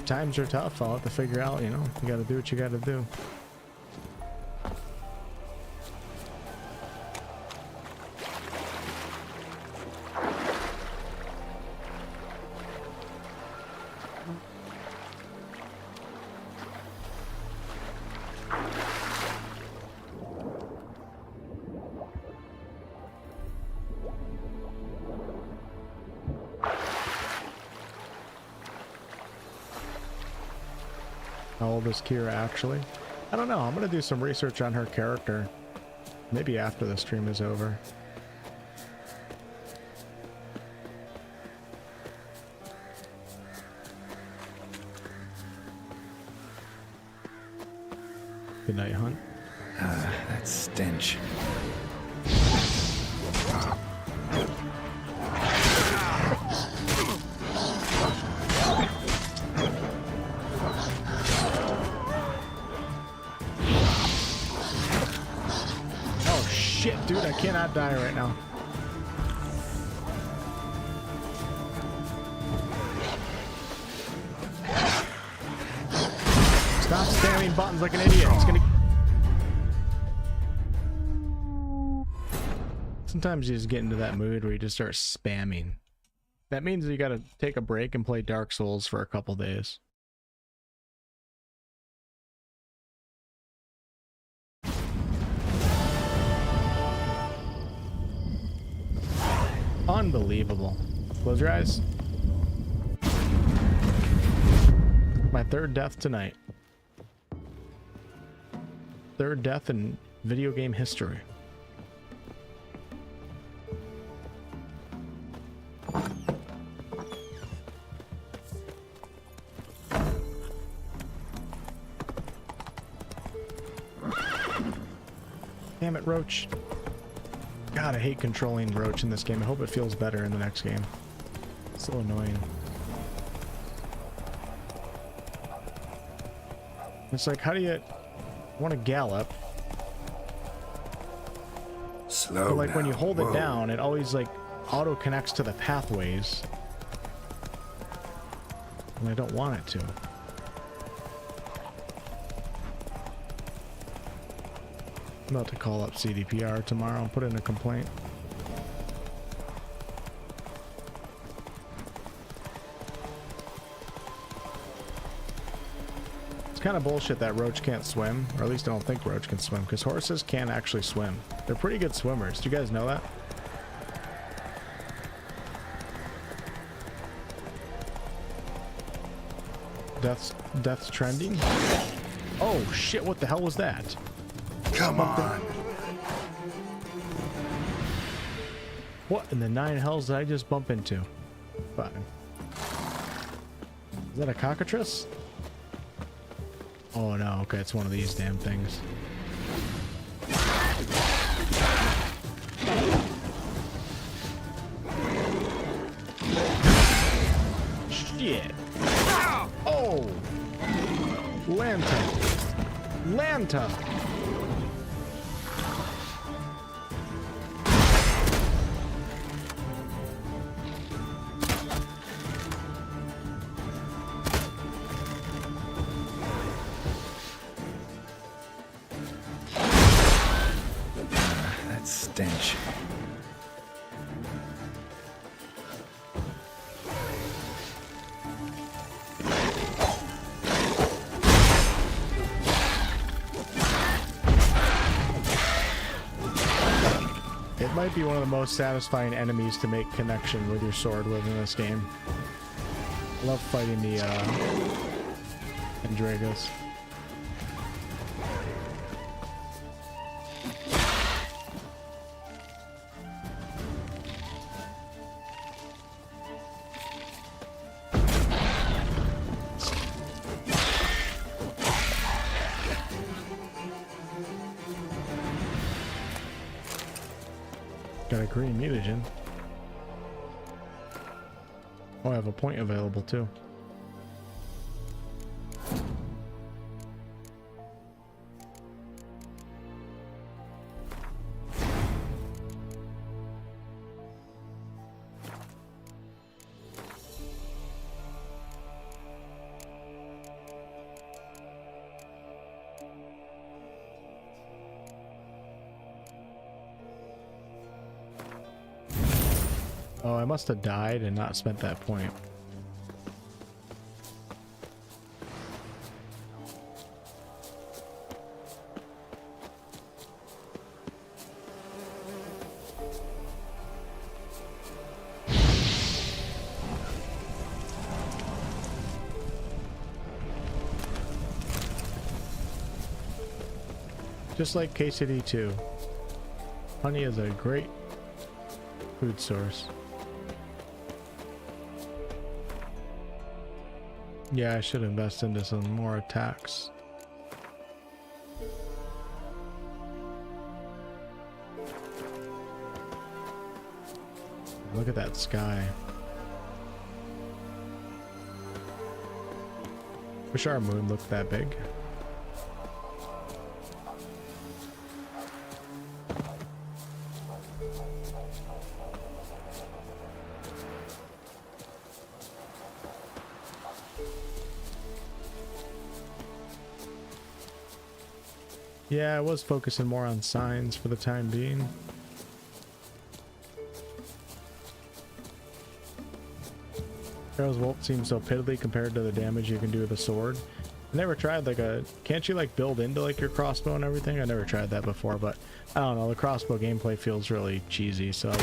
Times are tough. I'll have to figure out, you know, you gotta do what you gotta do. How old is Keira actually? I don't know. I'm gonna do some research on her character. Maybe after the stream is over. Good night, Hunt. That stench. Dude, I cannot die right now. Stop spamming buttons like an idiot. It's gonna... Sometimes you just get into that mood where you just start spamming. That means you gotta take a break and play Dark Souls for a couple days. Unbelievable. Close your eyes. My third death tonight. Third death in video game history. Damn it, Roach. God, I hate controlling Roach in this game. I hope it feels better in the next game. It's so annoying. It's like, how do you want to gallop? Slow. But like now. when you hold Whoa. it down, it always like auto connects to the pathways. And I don't want it to. I'm about to call up CDPR tomorrow and put in a complaint. It's kind of bullshit that Roach can't swim, or at least I don't think Roach can swim, because horses can actually swim. They're pretty good swimmers. Do you guys know that? Death's trending. Oh shit, what the hell was that? Come on. What in the nine hells did I just bump into? Fine. Is that a cockatrice? Oh no, okay, it's one of these damn things. Shit. Oh! Lanta! That stench. It might be one of the most satisfying enemies to make connection with your sword with in this game. I love fighting the Andragos. Got a green mutagen. Oh, I have a point available too. Oh, I must have died and not spent that point. Just like KCD2, honey is a great food source. Yeah, I should invest into some more attacks. Look at that sky. Wish our moon looked that big. Yeah, I was focusing more on signs for the time being. Pharaoh's Bolt seems so piddly compared to the damage you can do with a sword. I never tried like a... Can't you like build into like your crossbow and everything? I never tried that before, but I don't know. The crossbow gameplay feels really cheesy, so I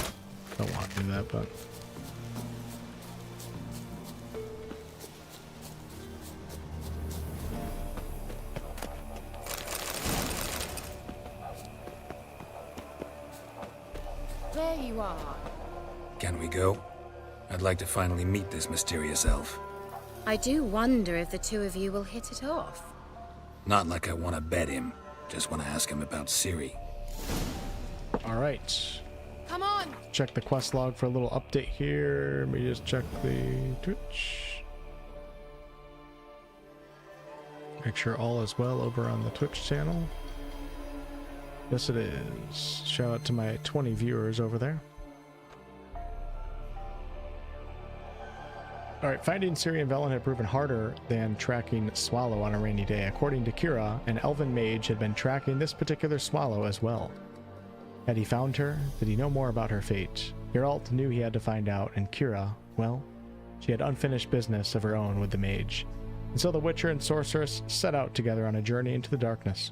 don't want to do that, but... There you are. Can we go? I'd like to finally meet this mysterious elf. I do wonder if the two of you will hit it off. Not like I want to bet him. Just want to ask him about Ciri. Alright. Come on! Check the quest log for a little update here. Let me just check the Twitch. Make sure all is well over on the Twitch channel. Yes, it is. Shout out to my 20 viewers over there. Alright, finding Ciri and Velen had proven harder than tracking Swallow on a rainy day. According to Keira, an elven mage had been tracking this particular Swallow as well. Had he found her? Did he know more about her fate? Geralt knew he had to find out, and Keira, well, she had unfinished business of her own with the mage. And so the Witcher and Sorceress set out together on a journey into the darkness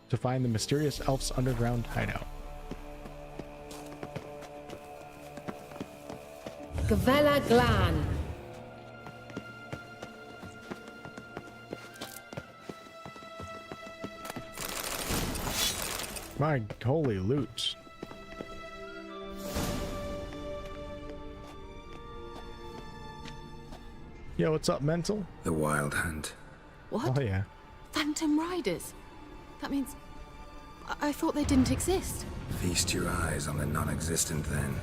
to find the mysterious elf's underground hideout. Gavella Glan. My holy loot. Yo, what's up, Mental? The Wild Hunt. What? Oh, yeah. Phantom Riders? That means... I thought they didn't exist. Feast your eyes on the non-existent then.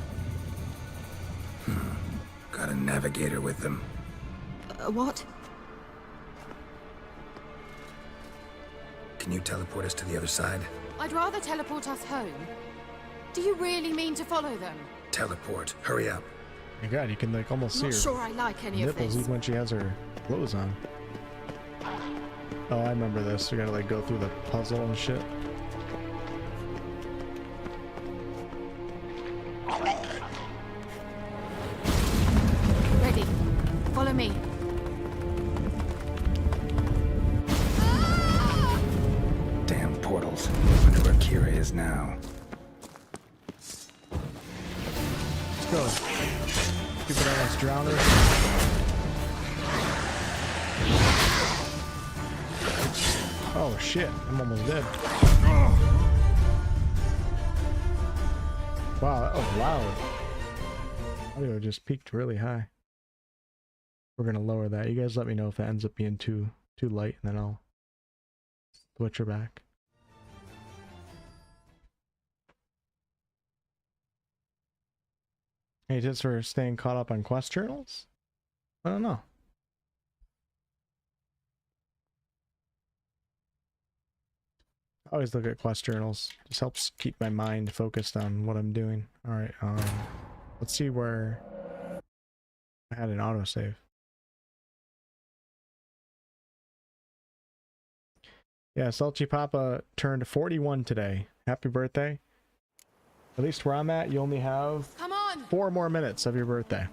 Got a navigator with them. What? Can you teleport us to the other side? I'd rather teleport us home. Do you really mean to follow them? Teleport. Hurry up. My god, you can like almost see Not her sure I like any of nipples this. even when she has her clothes on. Oh, I remember this. We gotta like go through the puzzle and shit. Ready. Follow me. Damn portals. Wonder where Keira is now. Let's go. Stupid ass drowner. Oh shit, I'm almost dead. Wow, that was loud. Audio just peaked really high. We're gonna lower that. You guys let me know if that ends up being too light, and then I'll switch her back. Any tips for staying caught up on quest journals? I don't know. I always look at quest journals. Just helps keep my mind focused on what I'm doing. Alright, let's see where I had an autosave. Yeah, Salty Papa turned 41 today. Happy birthday. At least where I'm at, you only have 4 more minutes of your birthday.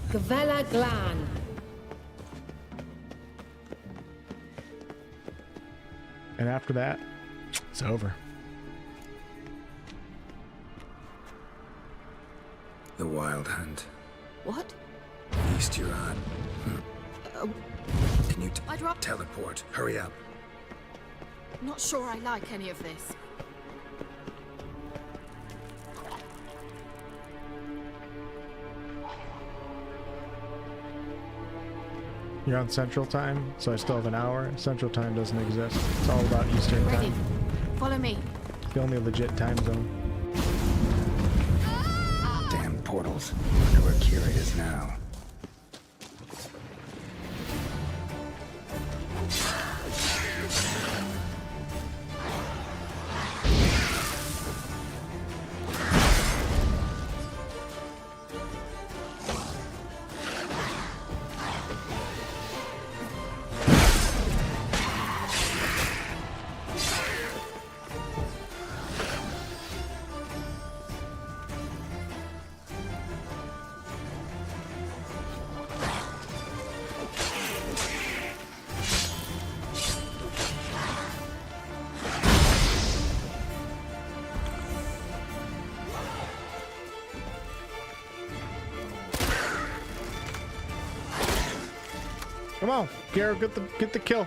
Gavella Glan. And after that, it's over. The Wild Hunt. What? Feast your eye. Can you I'd rather... teleport? Hurry up. Not sure I like any of this. You're on Central Time, so I still have an hour. Central Time doesn't exist. It's all about Eastern Ready. Time. Follow me. It's the only legit time zone. Damn portals. Wonder where Keira is now. Come on, Keira, get the kill.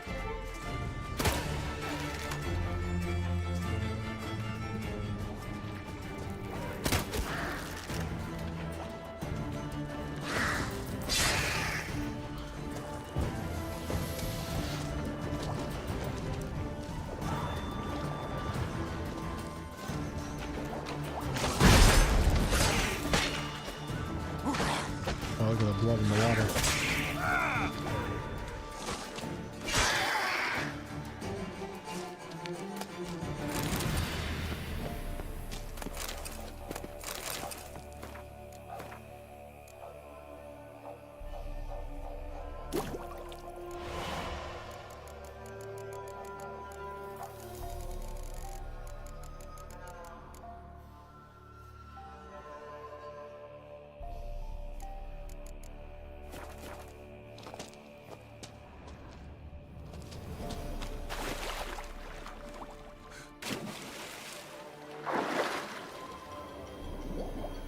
Oh, look at the blood in the water.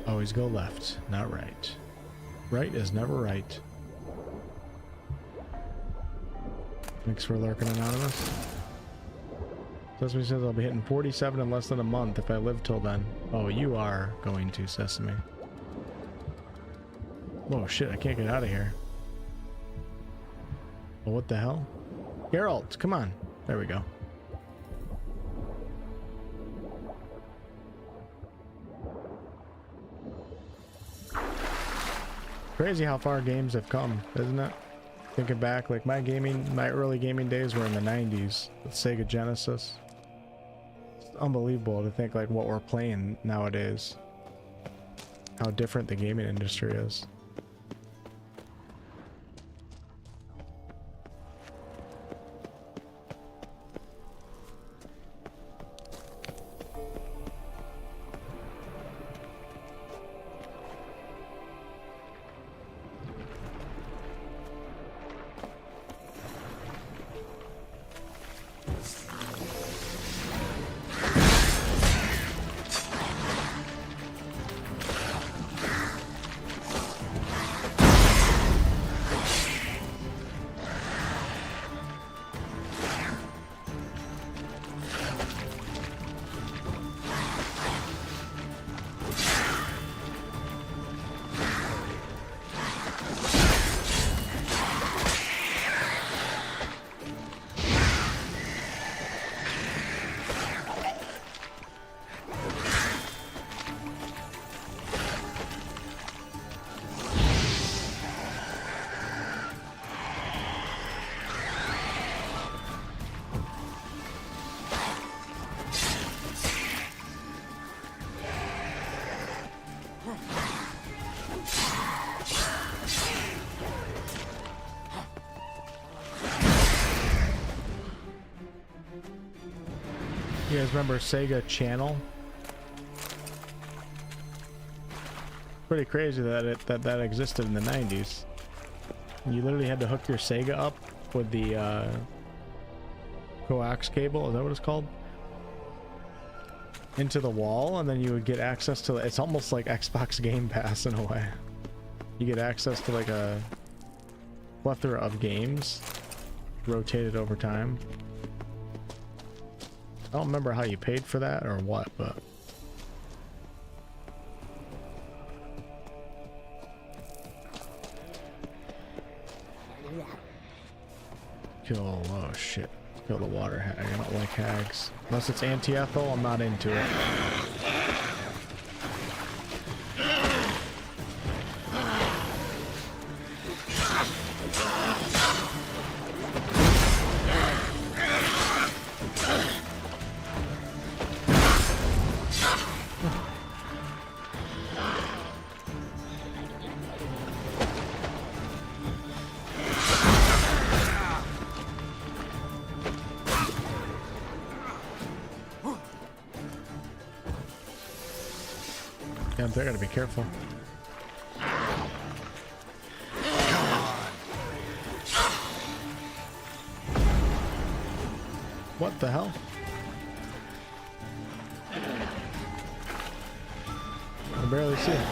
Always go left, not right. Right is never right. Thanks for lurking, Anonymous. Sesame says I'll be hitting 47 in less than a month if I live till then. Oh, you are going to, Sesame. Oh shit, I can't get out of here. Oh, what the hell? Geralt, come on. There we go. Crazy how far games have come, isn't it? Thinking back, like my early gaming days were in the 90s with Sega Genesis. It's unbelievable to think like what we're playing nowadays. How different the gaming industry is. You guys remember Sega Channel? Pretty crazy that that existed in the 90s. You literally had to hook your Sega up with the coax cable, is that what it's called? Into the wall, and then you would get access to, it's almost like Xbox Game Pass in a way. You get access to like a plethora of games rotated over time. I don't remember how you paid for that or what, but kill, oh shit, kill the water hag. I don't like hags. Unless it's anti-ethel, I'm not into it. I gotta be careful. What the hell? I barely see it.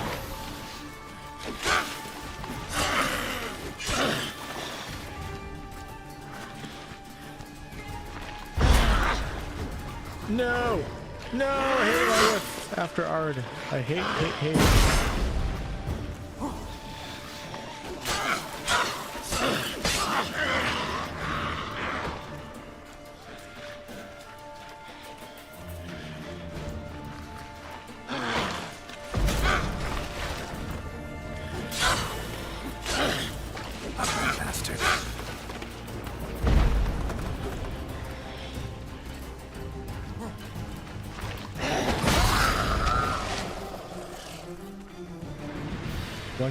No! No! I hate my whip after Ard. I hate.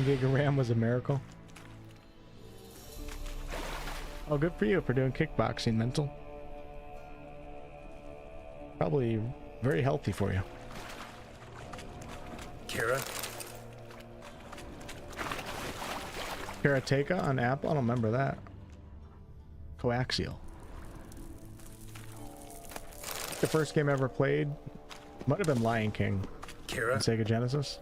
Gig of RAM was a miracle. Oh, good for you for doing kickboxing, mental. Probably very healthy for you. Keira? Karateka on Apple? I don't remember that. Coaxial. The first game I ever played might have been Lion King. Keira? On Sega Genesis.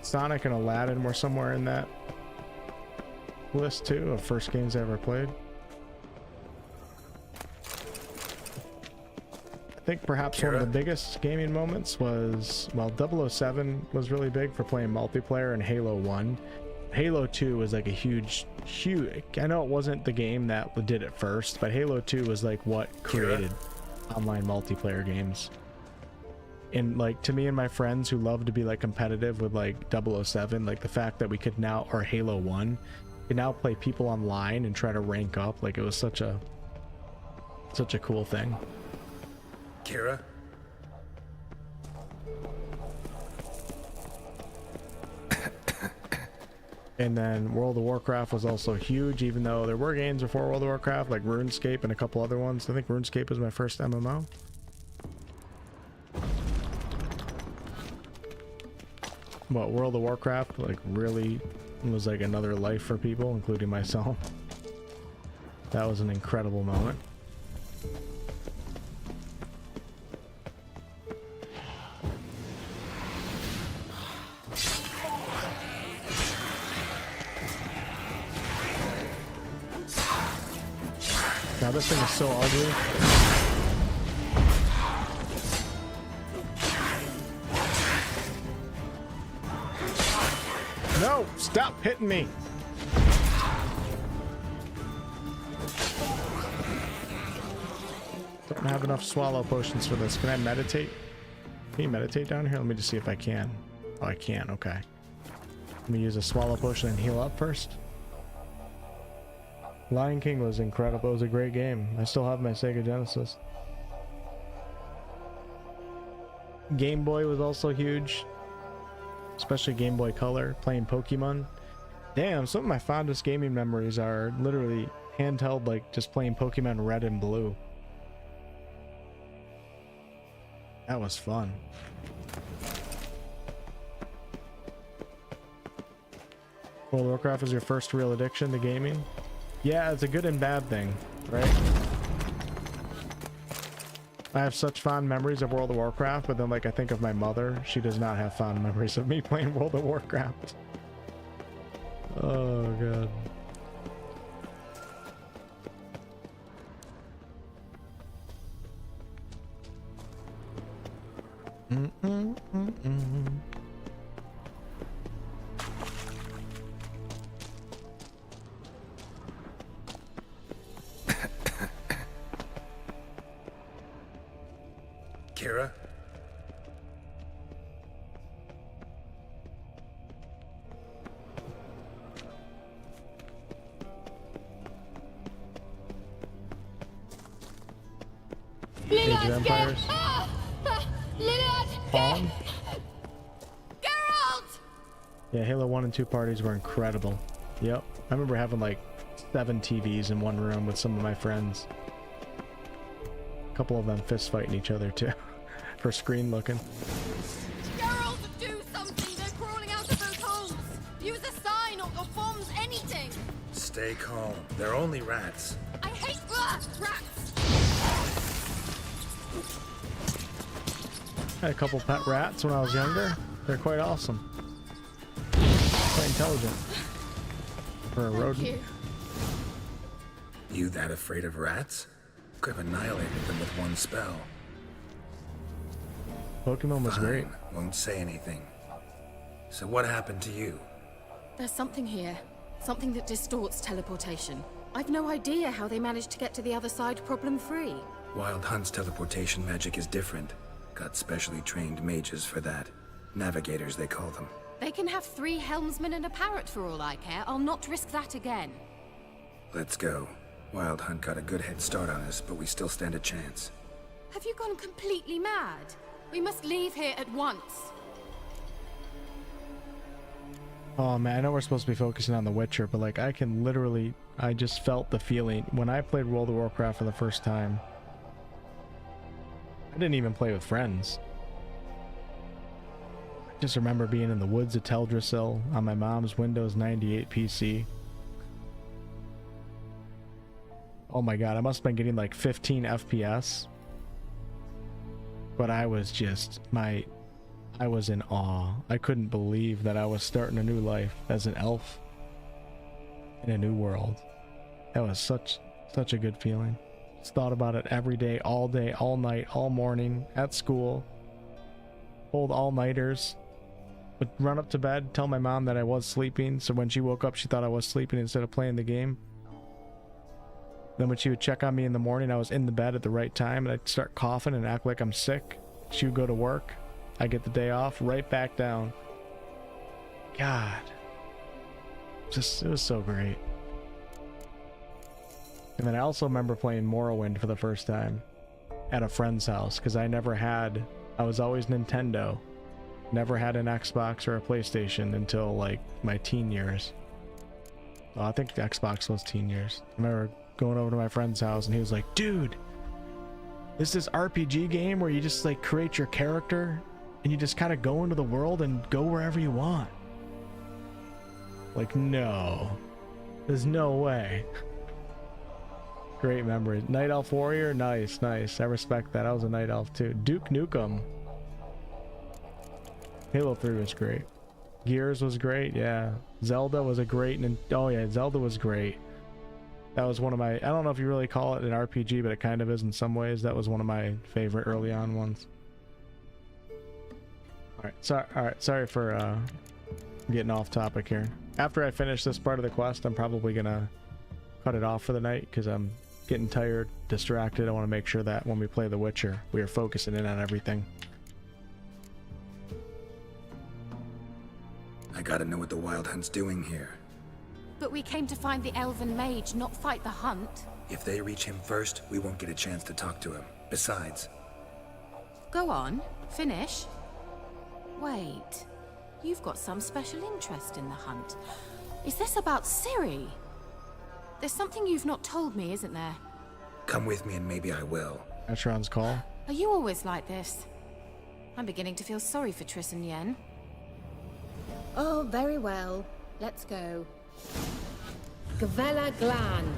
Sonic and Aladdin were somewhere in that list too of first games I ever played. think perhaps one of the biggest gaming moments was, well, 007 was really big for playing multiplayer, and Halo 1. Halo 2 was like a huge, I know it wasn't the game that did it first, but Halo 2 was like what created online multiplayer games. And like, to me and my friends who love to be like competitive with like 007, like the fact that we could now, or Halo 1, could now play people online and try to rank up, like it was such a cool thing. Keira? And then World of Warcraft was also huge, even though there were games before World of Warcraft, like RuneScape and a couple other ones. I think RuneScape was my first MMO. But World of Warcraft, like, really was like another life for people, including myself. That was an incredible moment. Now this thing is so ugly. No! Stop hitting me! Don't have enough swallow potions for this. Can I meditate? Can you meditate down here? Let me just see if I can. Oh, I can. Okay. Let me use a swallow potion and heal up first. Lion King was incredible. It was a great game. I still have my Sega Genesis. Game Boy was also huge, especially Game Boy Color, playing Pokemon. Damn, some of my fondest gaming memories are literally handheld, like just playing Pokemon Red and Blue. That was fun. World of Warcraft was your first real addiction to gaming? Yeah, it's a good and bad thing, right? I have such fond memories of World of Warcraft, but then like I think of my mother, she does not have fond memories of me playing World of Warcraft. Oh god. Keira? Age of Empires. Fallen? Yeah, Halo 1 and 2 parties were incredible. Yep. I remember having like 7 TVs in one room with some of my friends. A couple of them fist fighting each other too. For screen looking. Geralt, do something! They're crawling out of those holes! Use a sign or bombs, anything! Stay calm. They're only rats. I hate rats! I had a couple pet rats when I was younger. They're quite awesome. Quite intelligent. For a rodent. You that afraid of rats? Could have annihilated them with one spell. Pokemon was great. Won't say anything. So what happened to you? There's something here. Something that distorts teleportation. I've no idea how they managed to get to the other side problem-free. Wild Hunt's teleportation magic is different. Got specially trained mages for that. Navigators, they call them. They can have 3 helmsmen and a parrot for all I care. I'll not risk that again. Let's go. Wild Hunt got a good head start on us, but we still stand a chance. Have you gone completely mad? We must leave here at once. Oh man, I know we're supposed to be focusing on The Witcher, but like I can literally, I just felt the feeling when I played World of Warcraft for the first time. I didn't even play with friends. I just remember being in the woods of Teldrassil on my mom's Windows 98 PC. Oh my god, I must have been getting like 15 FPS. But I was just, I was in awe. I couldn't believe that I was starting a new life as an elf in a new world. That was such a good feeling. Just thought about it every day, all night, all morning, at school. Pulled all-nighters. Would run up to bed, tell my mom that I was sleeping, so when she woke up she thought I was sleeping instead of playing the game. Then when she would check on me in the morning, I was in the bed at the right time, and I'd start coughing and act like I'm sick. She would go to work. I get the day off, right back down. God. It was so great. And then I also remember playing Morrowind for the first time at a friend's house, because I was always Nintendo. Never had an Xbox or a PlayStation until like my teen years. Well, I think Xbox was teen years. I remember going over to my friend's house and he was like, dude, this is RPG game where you just like create your character and you just kind of go into the world and go wherever you want. Like, no, there's no way. Great memories. Night Elf Warrior, nice. I respect that. I was a Night Elf too. Duke Nukem. Halo 3 was great. Gears was great, yeah. Zelda was a great, oh yeah, Zelda was great. That was one of my, I don't know if you really call it an RPG, but it kind of is in some ways. That was one of my favorite early on ones. Alright, sorry for getting off topic here. After I finish this part of the quest, I'm probably gonna cut it off for the night because I'm getting tired, distracted. I want to make sure that when we play The Witcher, we are focusing in on everything. I gotta know what the Wild Hunt's doing here. But we came to find the elven mage, not fight the hunt. If they reach him first, we won't get a chance to talk to him. Besides... Go on, finish. Wait, you've got some special interest in the hunt. Is this about Ciri? There's something you've not told me, isn't there? Come with me and maybe I will. Atron's call. Are you always like this? I'm beginning to feel sorry for Triss and Yen. Oh, very well. Let's go. Gavella Glan.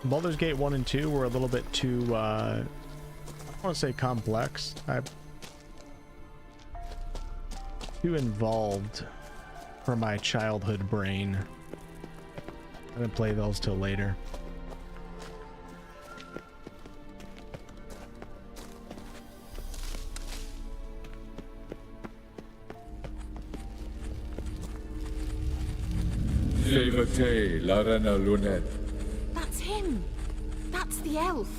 Baldur's Gate 1 and 2 were a little bit too, I want to say complex. Too involved for my childhood brain. I didn't play those till later. That's him. That's the elf.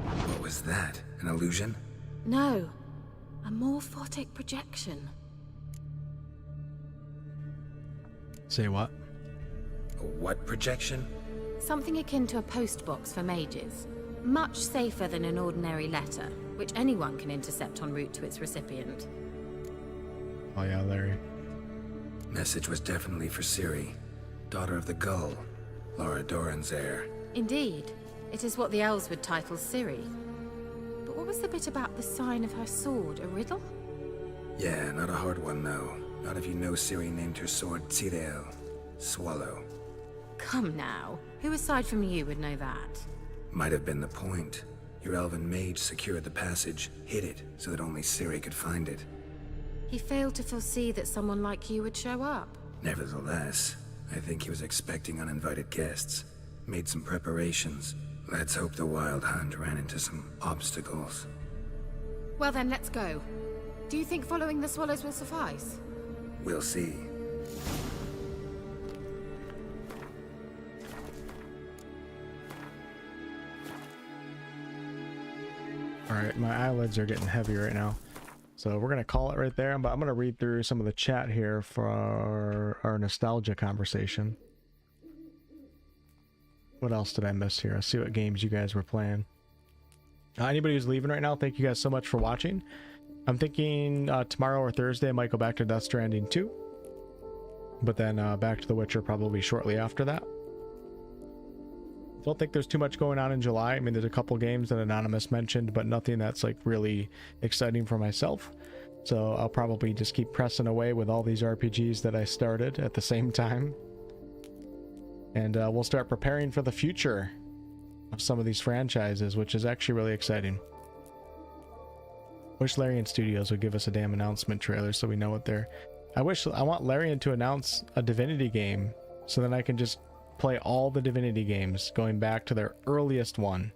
What was that? An illusion? No, a morphotic projection. Say what? A what projection? Something akin to a postbox for mages. Much safer than an ordinary letter, which anyone can intercept en route to its recipient. Oh yeah, Larry. Message was definitely for Ciri, daughter of the Gull, Laura Doran's heir. Indeed. It is what the elves would title Ciri. But what was the bit about the sign of her sword? A riddle? Yeah, not a hard one though. Not if you know Ciri named her sword Tirel, Swallow. Come now. Who aside from you would know that? Might have been the point. Your elven mage secured the passage, hid it, so that only Ciri could find it. He failed to foresee that someone like you would show up. Nevertheless, I think he was expecting uninvited guests. Made some preparations. Let's hope the Wild Hunt ran into some obstacles. Well then, let's go. Do you think following the swallows will suffice? We'll see. Alright, my eyelids are getting heavy right now. So we're going to call it right there, but I'm going to read through some of the chat here for our nostalgia conversation. What else did I miss here? Let's see what games you guys were playing. Anybody who's leaving right now, thank you guys so much for watching. I'm thinking tomorrow or Thursday I might go back to Death Stranding 2. But then back to The Witcher probably shortly after that. Don't think there's too much going on in July. I mean, there's a couple games that Anonymous mentioned, but nothing that's like really exciting for myself. So I'll probably just keep pressing away with all these RPGs that I started at the same time. And we'll start preparing for the future of some of these franchises, which is actually really exciting. Wish Larian Studios would give us a damn announcement trailer so we know what they're... I want Larian to announce a Divinity game so then I can just play all the Divinity games going back to their earliest one,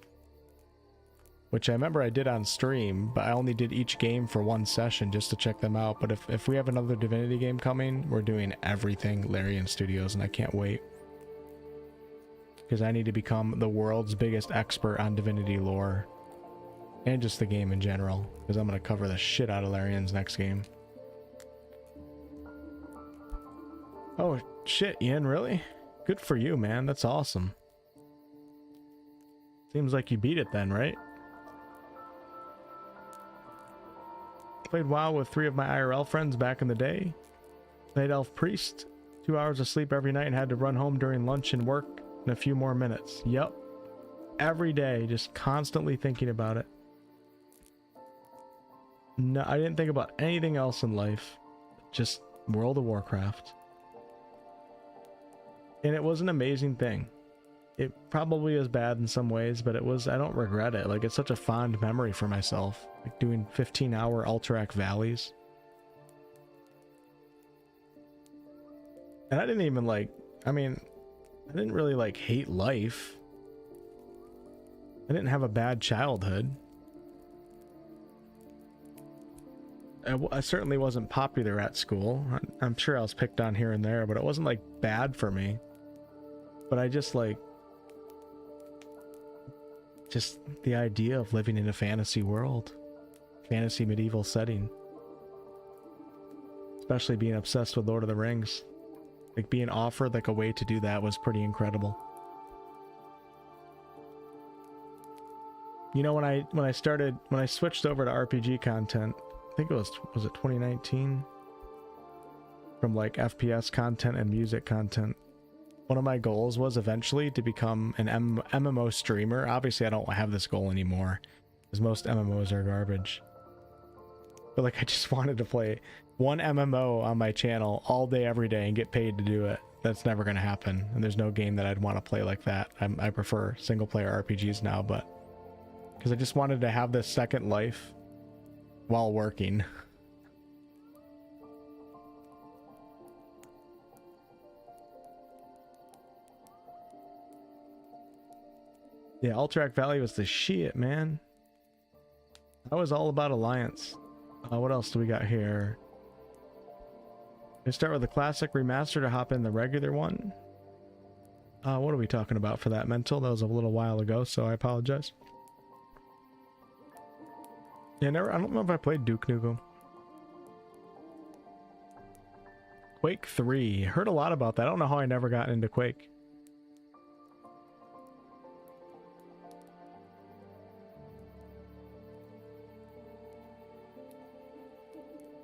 which I remember I did on stream, but I only did each game for one session just to check them out. But if we have another Divinity game coming, we're doing everything Larian Studios, and I can't wait, because I need to become the world's biggest expert on Divinity lore and just the game in general, because I'm going to cover the shit out of Larian's next game. Oh shit, Ian, really? Good for you, man. That's awesome. Seems like you beat it then, right? Played WoW with 3 of my IRL friends back in the day. Night Elf Priest, 2 hours of sleep every night and had to run home during lunch and work in a few more minutes. Yup. Every day, just constantly thinking about it. No, I didn't think about anything else in life. Just World of Warcraft. And it was an amazing thing. It probably is bad in some ways, but it was, I don't regret it. Like, it's such a fond memory for myself. Like doing 15-hour Alterac valleys. And I didn't even like, I mean, I didn't really like hate life. I didn't have a bad childhood. I certainly wasn't popular at school. I'm sure I was picked on here and there, but it wasn't like bad for me. But I just like, just the idea of living in a fantasy world, fantasy medieval setting, especially being obsessed with Lord of the Rings, like being offered like a way to do that was pretty incredible. You know, when I switched over to RPG content, I think it was it 2019, from like FPS content and music content, one of my goals was eventually to become an MMO streamer. Obviously I don't have this goal anymore, because most MMOs are garbage, but like I just wanted to play one MMO on my channel all day every day and get paid to do it. That's never going to happen, and there's no game that I'd want to play like that. I prefer single player RPGs now, but because I just wanted to have this second life while working. Yeah, Alterac Valley was the shit, man. I was all about Alliance. What else do we got here? We start with the classic remaster to hop in the regular one. What are we talking about for that, Mental? That was a little while ago, so I apologize. Yeah, I don't know if I played Duke Nukem. Quake 3. Heard a lot about that. I don't know how I never got into Quake.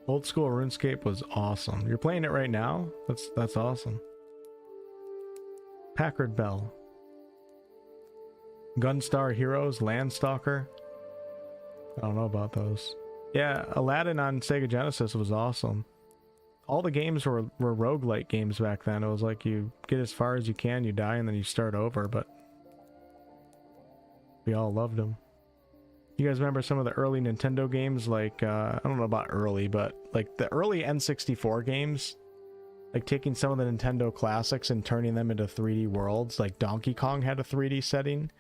Old school RuneScape was awesome. You're playing it right now? That's awesome. Packard Bell. Gunstar Heroes, Landstalker. I don't know about those. Yeah, Aladdin on Sega Genesis was awesome. All the games were roguelike games back then. It was like you get as far as you can, you die, and then you start over, but we all loved them. You guys remember some of the early Nintendo games? Like, I don't know about early, but like the early N64 games, like taking some of the Nintendo classics and turning them into 3D worlds. Like Donkey Kong had a 3D setting.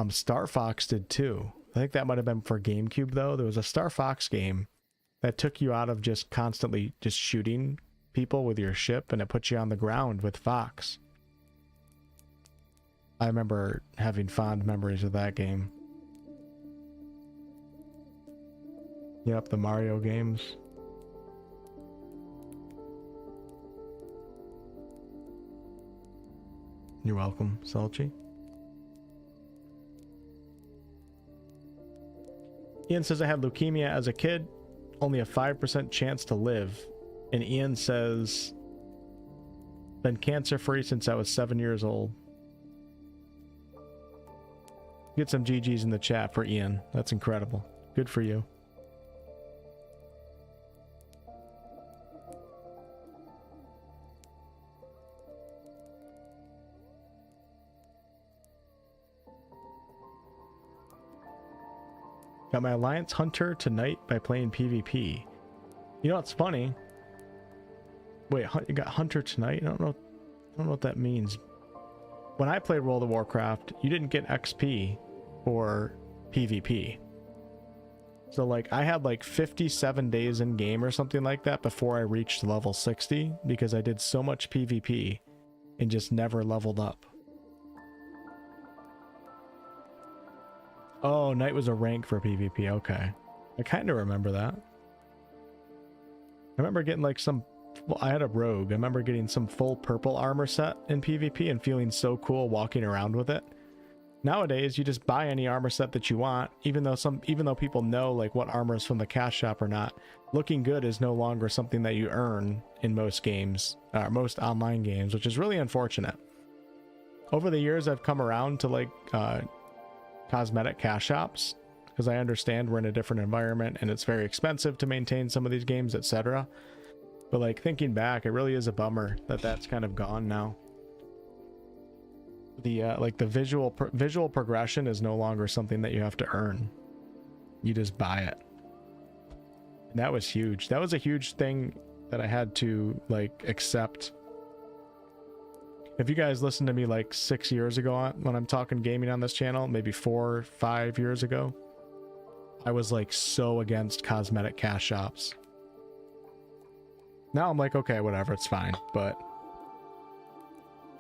Star Fox did too. I think that might have been for GameCube though. There was a Star Fox game that took you out of just constantly just shooting people with your ship, and it put you on the ground with Fox. I remember having fond memories of that game. Yep, the Mario games. You're welcome, Salchi. Ian says I had leukemia as a kid, only a 5% chance to live. And Ian says, been cancer free since I was 7 years old. Get some GGs in the chat for Ian. That's incredible. Good for you. Got my Alliance Hunter tonight by playing PvP. You know what's funny? Wait, you got Hunter tonight? I don't know. I don't know what that means. When I played World of Warcraft, you didn't get XP for PvP. So like I had like 57 days in game or something like that before I reached level 60 because I did so much PvP and just never leveled up. Oh, Knight was a rank for PvP. Okay. I kind of remember that. I remember getting like some... Well, I had a rogue. I remember getting some full purple armor set in PvP and feeling so cool walking around with it. Nowadays, you just buy any armor set that you want, even though people know like what armor is from the cash shop or not. Looking good is no longer something that you earn in most games, most online games, which is really unfortunate. Over the years, I've come around to like cosmetic cash shops because I understand we're in a different environment and it's very expensive to maintain some of these games, etc. But like thinking back, it really is a bummer that that's kind of gone now. The like the visual progression is no longer something that you have to earn. You just buy it. And that was huge. That was a huge thing that I had to like accept. If you guys listened to me like 6 years ago when I'm talking gaming on this channel, maybe 4 or 5 years ago, I was like so against cosmetic cash shops. Now I'm like, okay, whatever, it's fine. But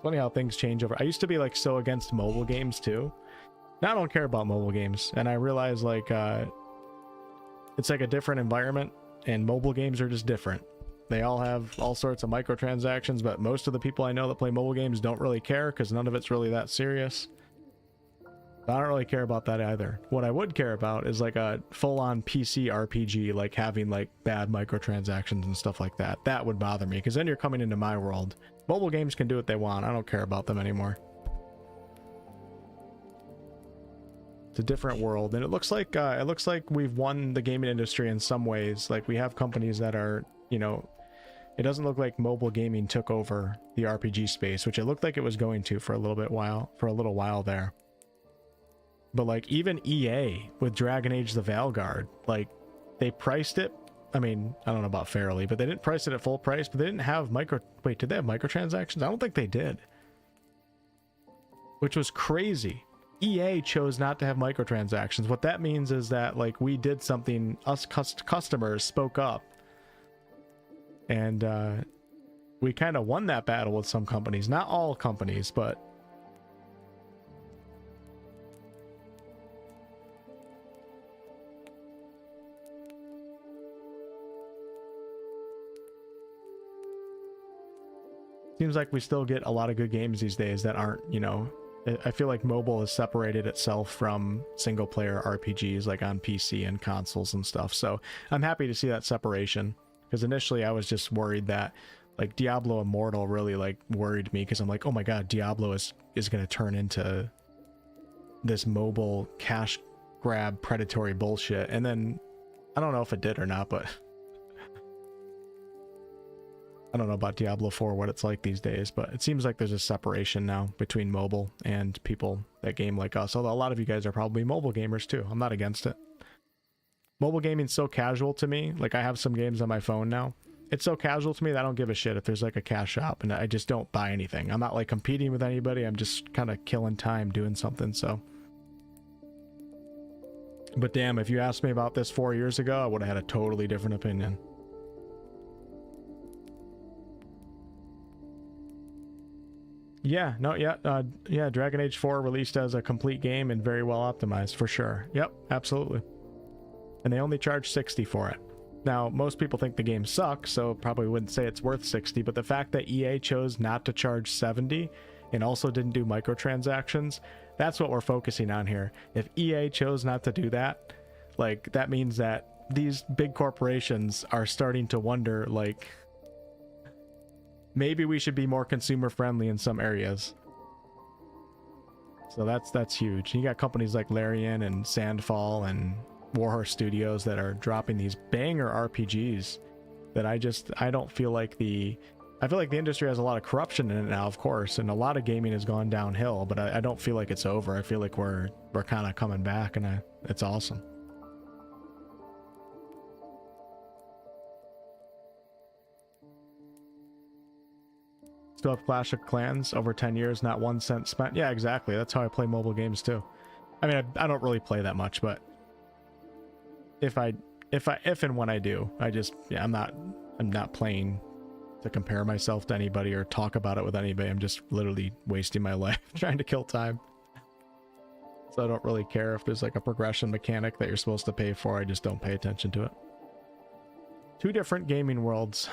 funny how things change over. I used to be like so against mobile games too. Now I don't care about mobile games, and I realize like it's like a different environment, and mobile games are just different. They all have all sorts of microtransactions, but most of the people I know that play mobile games don't really care because none of it's really that serious. I don't really care about that either. What I would care about is like a full-on PC RPG, like having like bad microtransactions and stuff like that. That would bother me because then you're coming into my world. Mobile games can do what they want. I don't care about them anymore. It's a different world, and it looks like we've won the gaming industry in some ways. Like we have companies that are, you know, it doesn't look like mobile gaming took over the RPG space, which it looked like it was going to for a little while there. But like even EA with Dragon Age the Valguard, like they priced it, I mean, I don't know about fairly, but they didn't price it at full price, but they didn't have wait, did they have microtransactions? I don't think they did. Which was crazy. EA chose not to have microtransactions. What that means is that like we did something, us customers spoke up. And we kind of won that battle with some companies. Not all companies, but seems like we still get a lot of good games these days that aren't, you know, I feel like mobile has separated itself from single player RPGs like on PC and consoles and stuff. So I'm happy to see that separation, because initially I was just worried that like Diablo Immortal really like worried me, because I'm like, oh my god, Diablo is going to turn into this mobile cash grab predatory bullshit. And then I don't know if it did or not, but I don't know about Diablo 4, what it's like these days, but it seems like there's a separation now between mobile and people that game like us. Although a lot of you guys are probably mobile gamers too. I'm not against it. Mobile gaming's so casual to me. Like I have some games on my phone now. It's so casual to me that I don't give a shit if there's like a cash shop, and I just don't buy anything. I'm not like competing with anybody. I'm just kind of killing time doing something. So, but damn, if you asked me about this 4 years ago, I would have had a totally different opinion. Yeah, no, yeah, yeah, Dragon Age 4 released as a complete game and very well optimized, for sure. Yep, absolutely. And they only charge $60 for it. Now, most people think the game sucks, so probably wouldn't say it's worth $60, but the fact that EA chose not to charge $70 and also didn't do microtransactions, that's what we're focusing on here. If EA chose not to do that, like, that means that these big corporations are starting to wonder, like, maybe we should be more consumer friendly in some areas. So that's huge. You got companies like Larian and Sandfall and Warhorse Studios that are dropping these banger RPGs that I don't feel like I feel like the industry has a lot of corruption in it now, of course, and a lot of gaming has gone downhill, but I don't feel like it's over. I feel like we're kind of coming back, and it's awesome. still have Clash of Clans over 10 years, not 1 cent spent. Yeah, exactly. That's how I play mobile games too. I mean, I don't really play that much, but if and when I do, I just, yeah, I'm not playing to compare myself to anybody or talk about it with anybody. I'm just literally wasting my life trying to kill time. So I don't really care if there's like a progression mechanic that you're supposed to pay for. I just don't pay attention to it. Two different gaming worlds.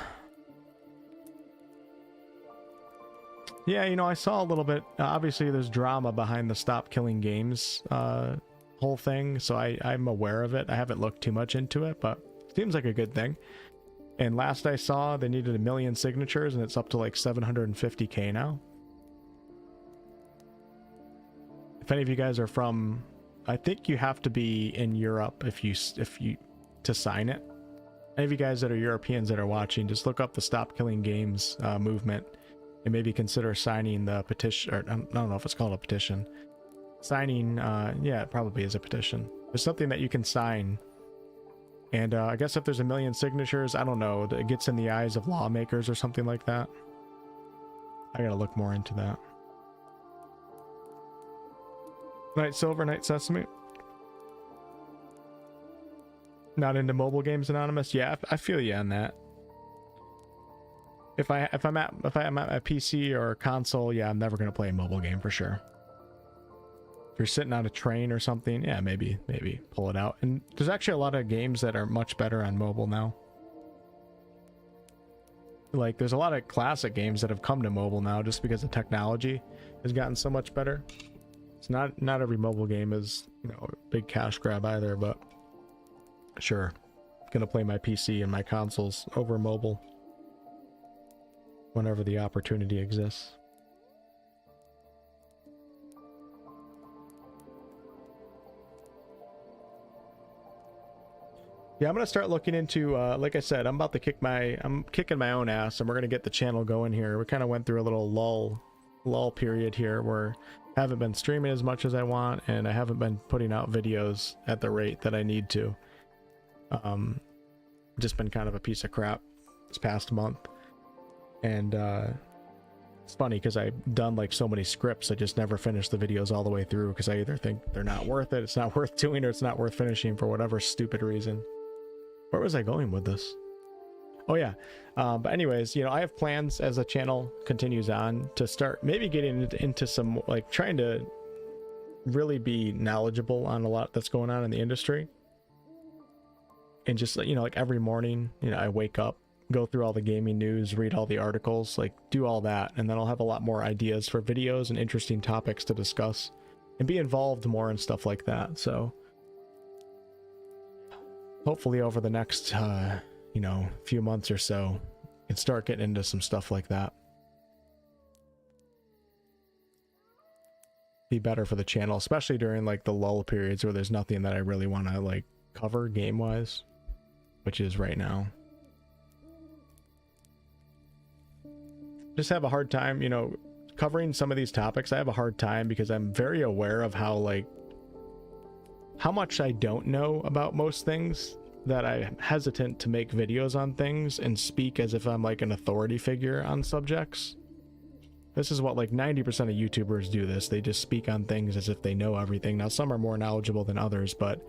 Yeah, you know, I saw a little bit. Obviously, there's drama behind the Stop Killing Games whole thing, so I'm aware of it. I haven't looked too much into it, but it seems like a good thing. And last I saw, they needed 1 million signatures, and it's up to like 750K now. If any of you guys are from, I think you have to be in Europe if you to sign it. Any of you guys that are Europeans that are watching, just look up the Stop Killing Games movement and maybe consider signing the petition. Or I don't know if it's called a petition. Signing, yeah, it probably is a petition. There's something that you can sign. And I guess if there's 1 million signatures, I don't know, it gets in the eyes of lawmakers or something like that. I gotta look more into that. Night Silver, Night Sesame. Not into mobile games, Anonymous? Yeah, I feel you on that. If I'm at a PC or a console, yeah, I'm never gonna play a mobile game for sure. If you're sitting on a train or something, yeah, maybe pull it out. And there's actually a lot of games that are much better on mobile now. Like, there's a lot of classic games that have come to mobile now just because the technology has gotten so much better. It's not every mobile game is, you know, a big cash grab either, but sure, gonna play my PC and my consoles over mobile whenever the opportunity exists. Yeah, I'm gonna start looking into like I said, I'm kicking my own ass, and we're gonna get the channel going here. We kind of went through a little lull period here where I haven't been streaming as much as I want, and I haven't been putting out videos at the rate that I need to. Just been kind of a piece of crap this past month. And it's funny because I've done like so many scripts, I just never finish the videos all the way through because I either think they're not worth it, it's not worth doing, or it's not worth finishing for whatever stupid reason. Where was I going with this? Oh yeah, but anyways, you know, I have plans as the channel continues on to start maybe getting into some, like, trying to really be knowledgeable on a lot that's going on in the industry. And just, you know, like every morning, you know, I wake up, go through all the gaming news, read all the articles, like do all that, and then I'll have a lot more ideas for videos and interesting topics to discuss and be involved more in stuff like that. So hopefully over the next you know, few months or so, and start getting into some stuff like that. Be better for the channel, especially during like the lull periods where there's nothing that I really want to like cover game wise, which is right now. Just have a hard time, you know, covering some of these topics. I have a hard time because I'm very aware of how much I don't know about most things, that I'm hesitant to make videos on things and speak as if I'm like an authority figure on subjects. This is what like 90% of YouTubers do this. They just speak on things as if they know everything. Now, some are more knowledgeable than others, but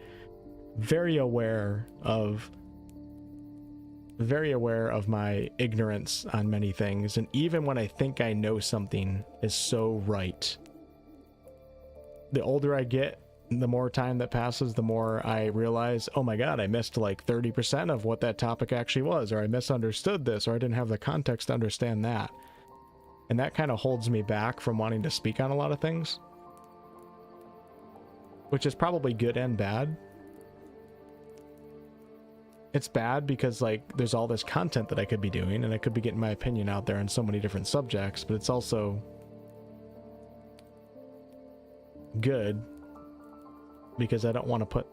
very aware of my ignorance on many things. And even when I think I know something is so right, the older I get, the more time that passes, the more I realize, oh my god, I missed like 30% of what that topic actually was, or I misunderstood this, or I didn't have the context to understand that. And that kind of holds me back from wanting to speak on a lot of things, which is probably good and bad. It's bad because like there's all this content that I could be doing, and I could be getting my opinion out there on so many different subjects, but it's also good because I don't want to put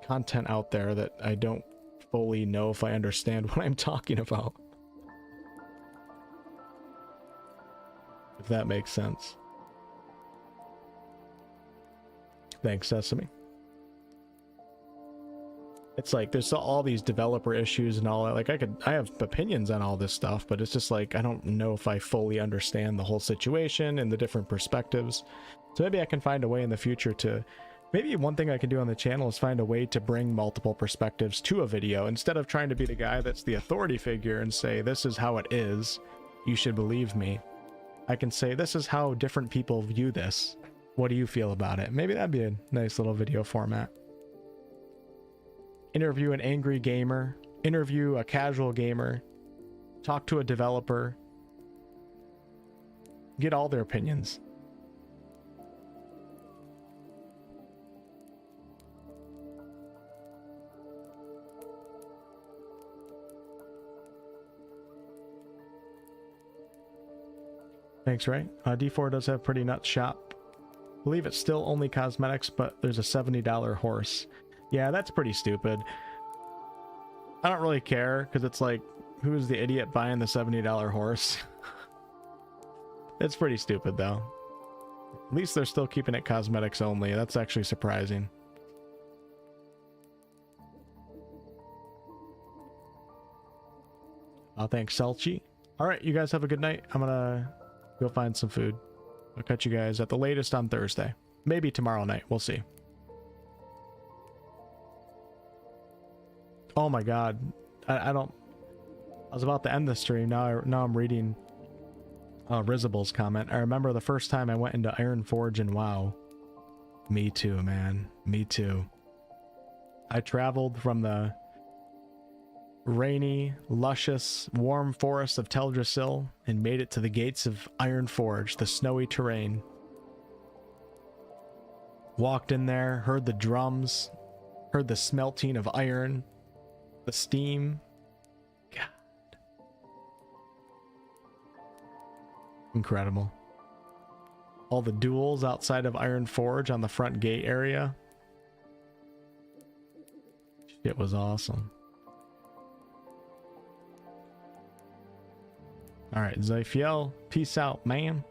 content out there that I don't fully know if I understand what I'm talking about. If that makes sense. Thanks, Sesame. it's like there's all these developer issues and all that. Like I have opinions on all this stuff, but it's just like I don't know if I fully understand the whole situation and the different perspectives. So maybe I can find a way in the future to, maybe one thing I can do on the channel is find a way to bring multiple perspectives to a video instead of trying to be the guy that's the authority figure and say this is how it is, you should believe me. I can say this is how different people view this. What do you feel about it? Maybe that'd be a nice little video format. Interview an angry gamer, interview a casual gamer, talk to a developer, get all their opinions. Thanks, Ray. D4 does have a pretty nuts shop. I believe it's still only cosmetics, but there's a $70 horse. Yeah, that's pretty stupid. I don't really care, because it's like, who's the idiot buying the $70 horse? It's pretty stupid, though. At least they're still keeping it cosmetics only. That's actually surprising. Thanks, Selchi. Alright, you guys have a good night. I'm gonna go find some food. I'll catch you guys at the latest on Thursday. Maybe tomorrow night. We'll see. Oh my god. I was about to end the stream. Now I'm reading Rizable's comment. I remember the first time I went into Ironforge and WoW. Me too, man. Me too. I traveled from the rainy, luscious, warm forest of Teldrassil and made it to the gates of Ironforge, the snowy terrain. Walked in there, heard the drums, heard the smelting of iron, the steam. God. Incredible. All the duels outside of Ironforge on the front gate area. It was awesome. Alright, Zyfiel, peace out, man.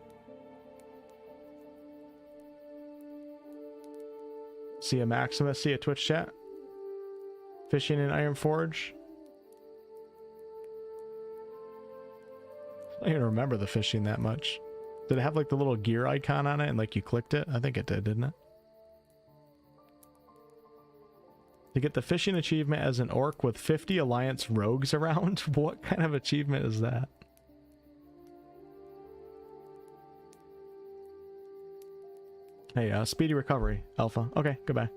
See ya, Maximus. See ya, Twitch chat. Fishing in Ironforge. I don't even remember the fishing that much. Did it have like the little gear icon on it and like you clicked it? I think it did, didn't it? To get the fishing achievement as an orc with 50 Alliance rogues around? What kind of achievement is that? Hey, speedy recovery, Alpha. Okay, goodbye.